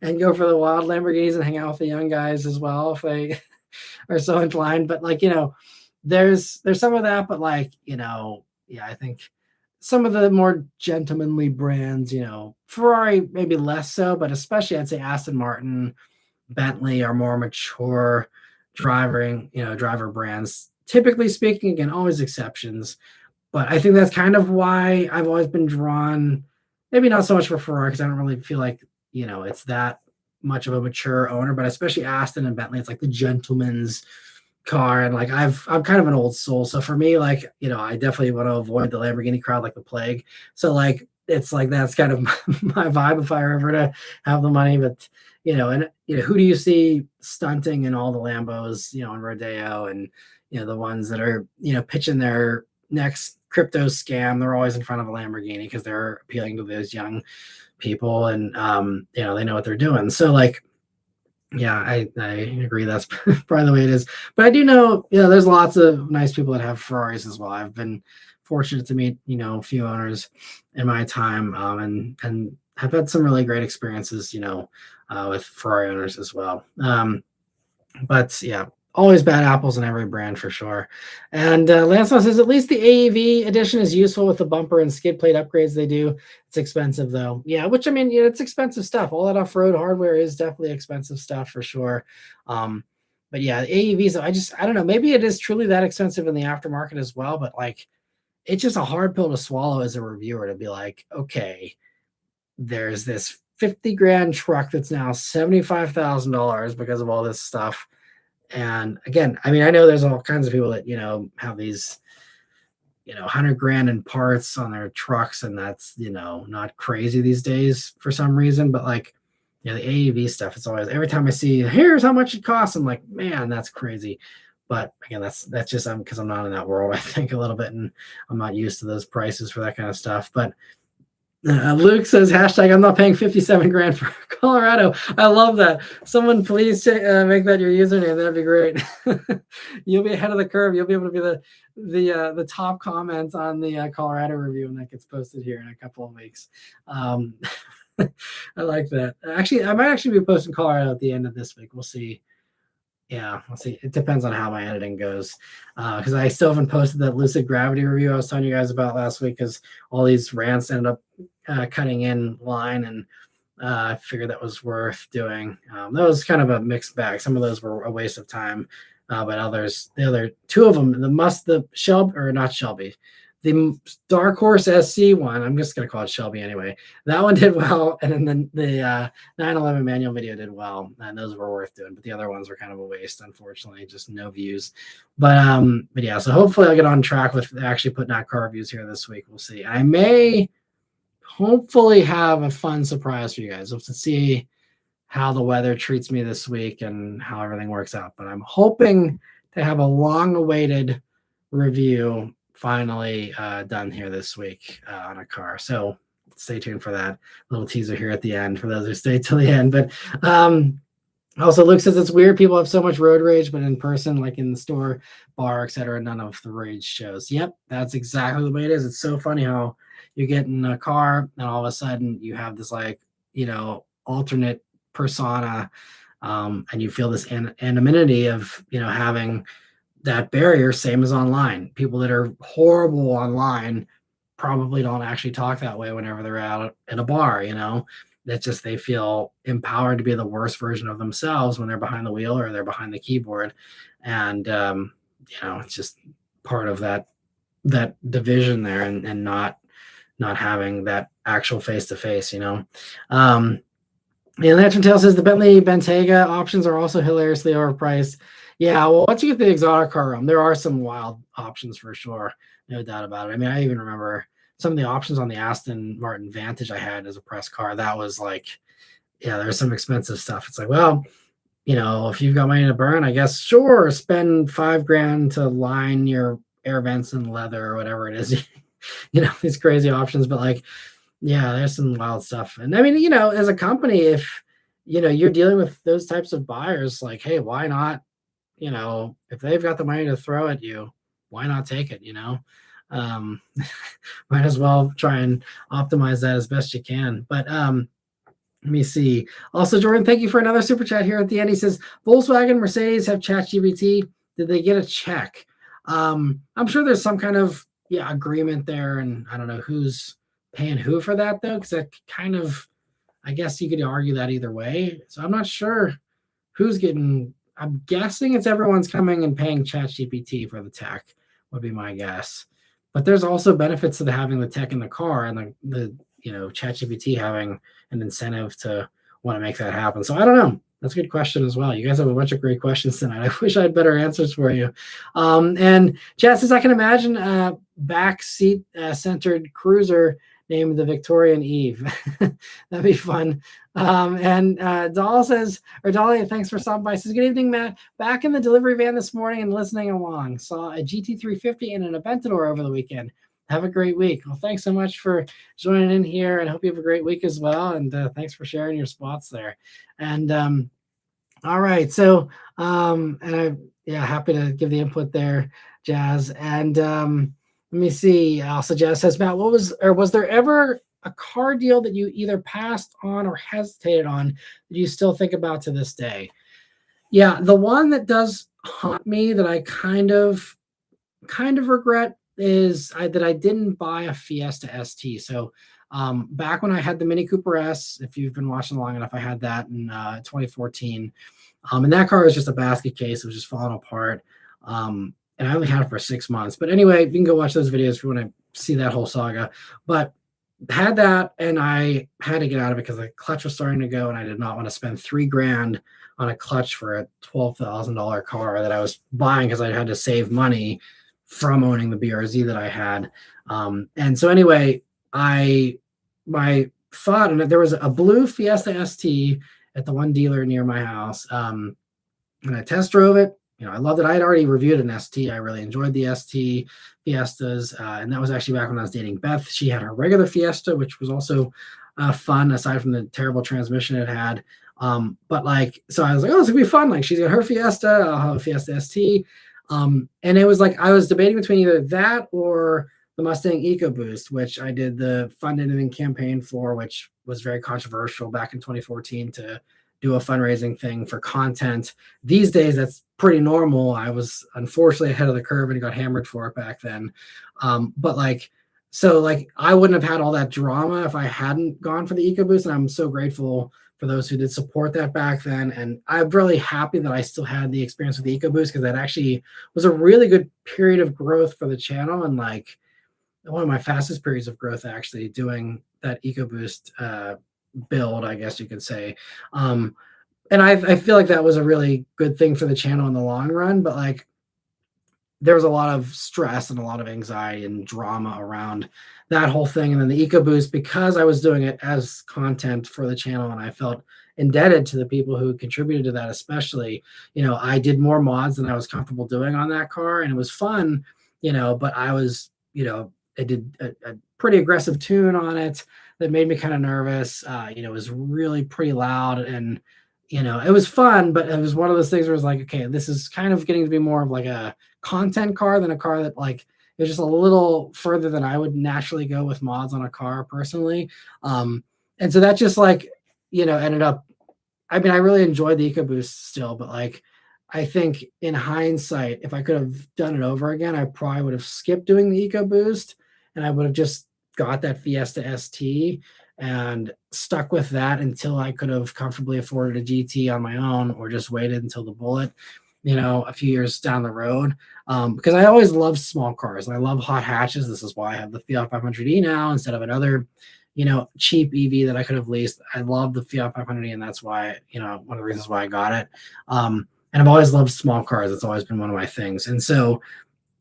and go for the wild Lamborghinis and hang out with the young guys as well if they are so inclined. But there's some of that, but yeah, I think some of the more gentlemanly brands, Ferrari maybe less so, but especially I'd say Aston Martin, Bentley are more mature driver brands. Typically speaking, again, always exceptions, but I think that's kind of why I've always been drawn, maybe not so much for Ferrari because I don't really feel like it's that much of a mature owner, but especially Aston and Bentley, it's like the gentleman's car, and I'm kind of an old soul, so for me, I definitely want to avoid the Lamborghini crowd like the plague. So it's like that's kind of my vibe if I were ever to have the money. But who do you see stunting in all the Lambos, in Rodeo, and the ones that are pitching their next crypto scam? They're always in front of a Lamborghini because they're appealing to those young people, and they know what they're doing. So yeah, I agree. That's probably the way it is. But I do know, there's lots of nice people that have Ferraris as well. I've been fortunate to meet, a few owners in my time, and have had some really great experiences, with Ferrari owners as well. But yeah, always bad apples in every brand for sure. And Lancelot says, at least the AEV edition is useful with the bumper and skid plate upgrades they do. It's expensive though. Yeah, which I mean, it's expensive stuff. All that off-road hardware is definitely expensive stuff for sure. But yeah, AEVs, I don't know, maybe it is truly that expensive in the aftermarket as well, but it's just a hard pill to swallow as a reviewer to be like, okay, there's this 50 grand truck that's now $75,000 because of all this stuff. And again, I mean, I know there's all kinds of people that, have these, 100 grand in parts on their trucks, and that's, not crazy these days for some reason. But the AEV stuff, it's always, every time I see, here's how much it costs, I'm like, man, that's crazy. But again, that's just because I'm not in that world, I think, a little bit, and I'm not used to those prices for that kind of stuff. But Luke says, hashtag, I'm not paying 57 grand for Colorado. I love that. Someone please make that your username. That'd be great. You'll be ahead of the curve. You'll be able to be the top comments on the Colorado review when that gets posted here in a couple of weeks. I like that. Actually, I might actually be posting Colorado at the end of this week. We'll see. Yeah, we'll see. It depends on how my editing goes, because I still haven't posted that Lucid Gravity review I was telling you guys about last week, because all these rants ended up cutting in line, and I figured that was worth doing. That was kind of a mixed bag. Some of those were a waste of time, but others, the other two of them, the Shelby, or not Shelby, the Dark Horse SC one, I'm just going to call it Shelby anyway. That one did well. And then the 911 manual video did well. And those were worth doing. But the other ones were kind of a waste, unfortunately. Just no views. But yeah, so hopefully I'll get on track with actually putting out car reviews here this week. We'll see. I may hopefully have a fun surprise for you guys. We'll have to see how the weather treats me this week and how everything works out. But I'm hoping to have a long-awaited review finally done here this week on a car. So stay tuned for that little teaser here at the end for those who stay till the end. But also, Luke says it's weird people have so much road rage, but in person, like in the store, bar, etc., none of the rage shows. Yep, that's exactly the way it is. It's so funny how you get in a car and all of a sudden you have this alternate persona, and you feel this anonymity of having that barrier, same as online. People that are horrible online probably don't actually talk that way whenever they're out at a bar, That's just they feel empowered to be the worst version of themselves when they're behind the wheel or they're behind the keyboard, and it's just part of that division there, and not having that actual face to face. And Legend Tail says the Bentley Bentayga options are also hilariously overpriced. Yeah, well, once you get the exotic car room, there are some wild options for sure, no doubt about it. I mean, I even remember some of the options on the Aston Martin Vantage I had as a press car. That was like, yeah, there's some expensive stuff. It's like, well, if you've got money to burn, I guess sure, spend $5,000 to line your air vents in leather or whatever it is. These crazy options, but like, yeah, there's some wild stuff. And I mean, as a company, if you're dealing with those types of buyers, like, hey, why not? If they've got the money to throw at you, why not take it? Um, might as well try and optimize that as best you can. But let me see. Also, Jordan, thank you for another super chat here at the end. He says, Volkswagen, Mercedes have ChatGPT. Did they get a check? I'm sure there's some kind of agreement there, and I don't know who's paying who for that though, because that kind of, I guess you could argue that either way. So I'm not sure who's getting. I'm guessing it's everyone's coming and paying ChatGPT for the tech, would be my guess. But there's also benefits to having the tech in the car, and the ChatGPT having an incentive to want to make that happen. So I don't know. That's a good question as well. You guys have a bunch of great questions tonight. I wish I had better answers for you. And Chad says, I can imagine a back seat centered cruiser named the Victorian Eve. That'd be fun. And Doll says, or Dolly, thanks for stopping by. Says, good evening, Matt. Back in the delivery van this morning and listening along. Saw a GT350 and an Aventador over the weekend. Have a great week. Well, thanks so much for joining in here, and hope you have a great week as well. And thanks for sharing your spots there. And all right, so and I'm happy to give the input there, Jazz. And let me see. Also, Jazz says, Matt, was there ever a car deal that you either passed on or hesitated on that you still think about to this day? Yeah, the one that does haunt me that I kind of regret is that I didn't buy a Fiesta ST. So back when I had the Mini Cooper S, if you've been watching long enough, I had that in 2014. And that car was just a basket case. It was just falling apart. And I only had it for 6 months. But anyway, you can go watch those videos if you want to see that whole saga. But had that, and I had to get out of it because the clutch was starting to go, and I did not want to spend $3,000 on a clutch for a $12,000 car that I was buying because I had to save money from owning the BRZ that I had. And so anyway, my thought, and there was a blue Fiesta ST at the one dealer near my house. And I test drove it. I loved it. I had already reviewed an ST. I really enjoyed the ST Fiestas. And that was actually back when I was dating Beth. She had her regular Fiesta, which was also fun, aside from the terrible transmission it had. But so I was like, oh, it's gonna be fun. Like, she's got her Fiesta, I'll have a Fiesta ST. And it was like I was debating between either that or the Mustang EcoBoost, which I did the fundraising campaign for, which was very controversial back in 2014 to do a fundraising thing for content. These days, that's pretty normal. I was unfortunately ahead of the curve and got hammered for it back then. But I wouldn't have had all that drama if I hadn't gone for the EcoBoost. And I'm so grateful for those who did support that back then. And I'm really happy that I still had the experience with the EcoBoost, because that actually was a really good period of growth for the channel, and one of my fastest periods of growth, actually, doing that EcoBoost build, I guess you could say. And I feel like that was a really good thing for the channel in the long run, but there was a lot of stress and a lot of anxiety and drama around that whole thing. And then the EcoBoost, because I was doing it as content for the channel, and I felt indebted to the people who contributed to that, especially, I did more mods than I was comfortable doing on that car, and it was fun, but I was, I did a pretty aggressive tune on it that made me kind of nervous. It was really pretty loud, and it was fun, but it was one of those things where it's like, okay, this is kind of getting to be more of like a content car than a car that is just a little further than I would naturally go with mods on a car personally. And so that just ended up, I mean, I really enjoyed the EcoBoost still, but I think in hindsight, if I could have done it over again, I probably would have skipped doing the EcoBoost, and I would have just got that Fiesta ST. and stuck with that until I could have comfortably afforded a GT on my own, or just waited until the Bullet, a few years down the road. Because I always loved small cars and I love hot hatches. This is why I have the Fiat 500e now instead of another, cheap EV that I could have leased. I love the Fiat 500e, and that's why, one of the reasons why I got it. And I've always loved small cars. It's always been one of my things. And so,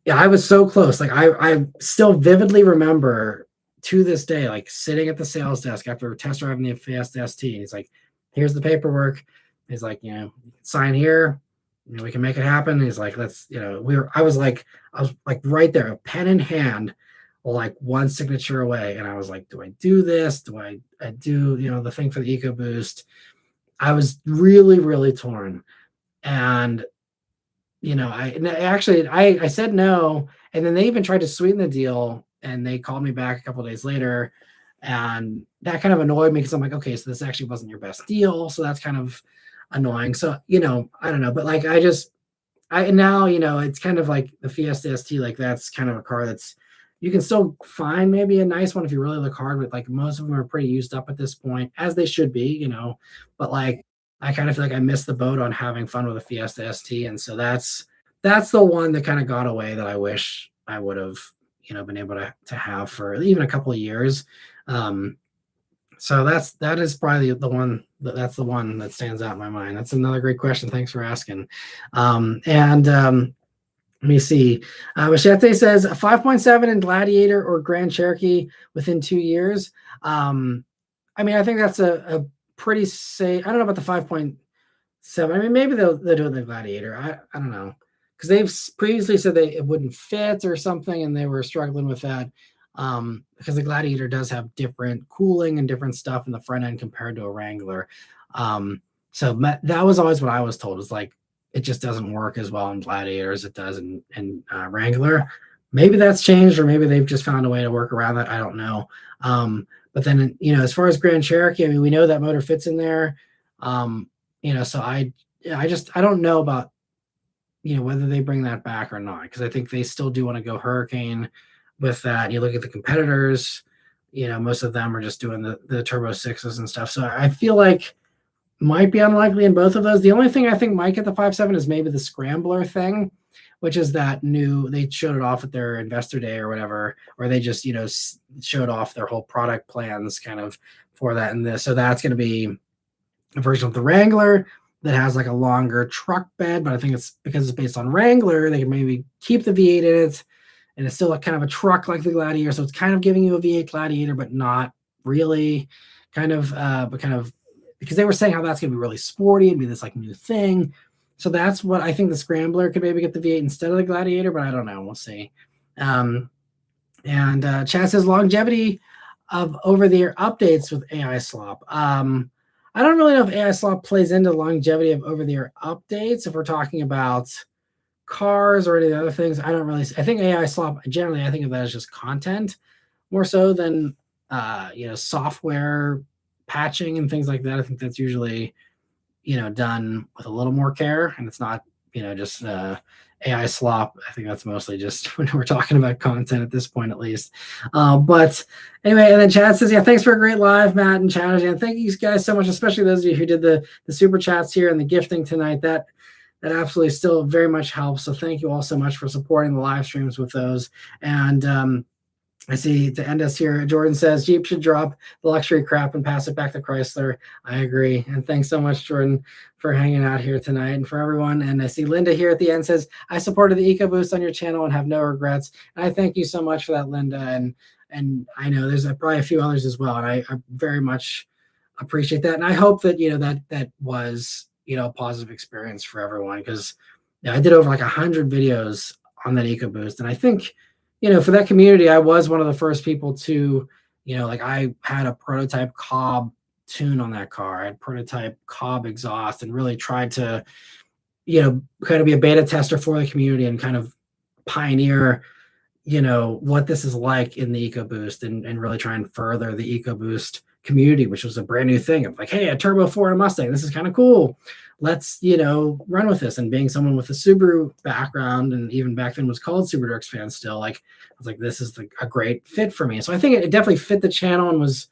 yeah, I was so close. Like I still vividly remember to this day, like sitting at the sales desk after test driving the Fiesta ST. And he's like, "Here's the paperwork." He's like, sign here. We can make it happen. He's like, let's, I was like right there, a pen in hand, like one signature away. And I was like, do I do this? Do I do, the thing for the EcoBoost? I was really, really torn. And, I said no. And then they even tried to sweeten the deal, and they called me back a couple of days later. And that kind of annoyed me because I'm like, okay, so this actually wasn't your best deal. So that's kind of annoying. So, I don't know, but like, now, it's kind of like the Fiesta ST, like that's kind of a car that's, you can still find maybe a nice one if you really look hard, but like most of them are pretty used up at this point, as they should be, but like, I kind of feel like I missed the boat on having fun with a Fiesta ST. And so that's the one that kind of got away that I wish I would have, been able to have for even a couple of years. So that is probably the one that's the one that stands out in my mind. That's another great question. Thanks for asking. Let me see. Machete says a 5.7 in Gladiator or Grand Cherokee within 2 years. I mean, I think that's a pretty safe. I don't know about the 5.7. I mean, maybe they'll do it in the Gladiator. I don't know, because they've previously said it wouldn't fit or something, and they were struggling with that. Because the Gladiator does have different cooling and different stuff in the front end compared to a Wrangler. So that was always what I was told, is like, it just doesn't work as well in Gladiator as it does in Wrangler. Maybe that's changed, or maybe they've just found a way to work around that. I don't know. But then, as far as Grand Cherokee, I mean, we know that motor fits in there. So I don't know about, whether they bring that back or not, because I think they still do want to go Hurricane with that. You look at the competitors, most of them are just doing the Turbo 6s and stuff. So I feel like might be unlikely in both of those. The only thing I think might get the 5.7 is maybe the Scrambler thing, which is that new, they showed it off at their investor day or whatever, or they just, showed off their whole product plans kind of for that. And so that's going to be a version of the Wrangler that has like a longer truck bed, but I think it's because it's based on Wrangler, they can maybe keep the V8 in it, and it's still kind of a truck like the Gladiator. So it's kind of giving you a V8 Gladiator, but not really, but because they were saying how that's going to be really sporty and be this like new thing. So that's what I think the Scrambler could maybe get the V8 instead of the Gladiator, but I don't know. We'll see. And Chad says longevity of over-the-air updates with AI slop. I don't really know if AI slop plays into longevity of over-the-air updates. If we're talking about cars or any of the other things, I don't really. I think AI slop generally, I think of that as just content more so than software patching and things like that. I think that's usually done with a little more care, and it's not just AI slop. I think that's mostly just when we're talking about content at this point, at least. But anyway, and then Chad says, yeah, thanks for a great live, Matt and Chad. And thank you guys so much, especially those of you who did the super chats here and the gifting tonight. That absolutely still very much helps. So thank you all so much for supporting the live streams with those. And I see, to end us here, Jordan says Jeep should drop the luxury crap and pass it back to Chrysler. I agree. And thanks so much, Jordan, for hanging out here tonight, and for everyone. And I see Linda here at the end says, I supported the EcoBoost on your channel and have no regrets. And I thank you so much for that, Linda. And I know there's probably a few others as well. And I very much appreciate that. And I hope that, that was, a positive experience for everyone, because I did over like 100 videos on that EcoBoost. And I think, for that community, I was one of the first people to, like I had a prototype Cobb tune on that car. I had prototype Cobb exhaust, and really tried to, kind of be a beta tester for the community and kind of pioneer, what this is like in the EcoBoost, and really try and further the EcoBoost community, which was a brand new thing of like, hey, a Turbo 4 and a Mustang. This is kind of cool. Let's, run with this. And being someone with a Subaru background, and even back then was called Subaru Works fan still, like, I was like, this is a great fit for me. So I think it definitely fit the channel and was,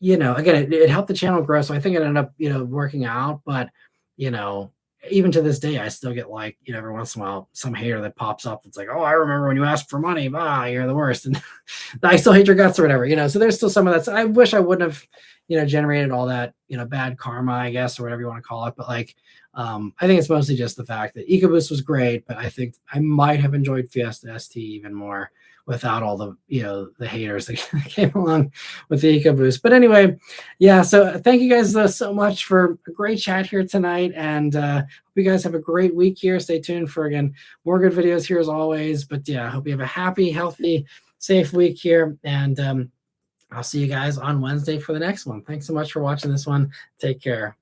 again, it helped the channel grow. So I think it ended up, working out. But, you know, even to this day, I still get like, every once in a while, some hater that pops up that's like, oh, I remember when you asked for money. Ah, you're the worst. And I still hate your guts or whatever, So there's still some of that. So I wish I wouldn't have, generated all that, bad karma, I guess, or whatever you want to call it. But like, I think it's mostly just the fact that EcoBoost was great, but I think I might have enjoyed Fiesta ST even more without all the the haters that came along with the EcoBoost. But anyway, yeah. So thank you guys so much for a great chat here tonight, and hope you guys have a great week here. Stay tuned for again more good videos here as always. But yeah, I hope you have a happy, healthy, safe week here, and I'll see you guys on Wednesday for the next one. Thanks so much for watching this one. Take care.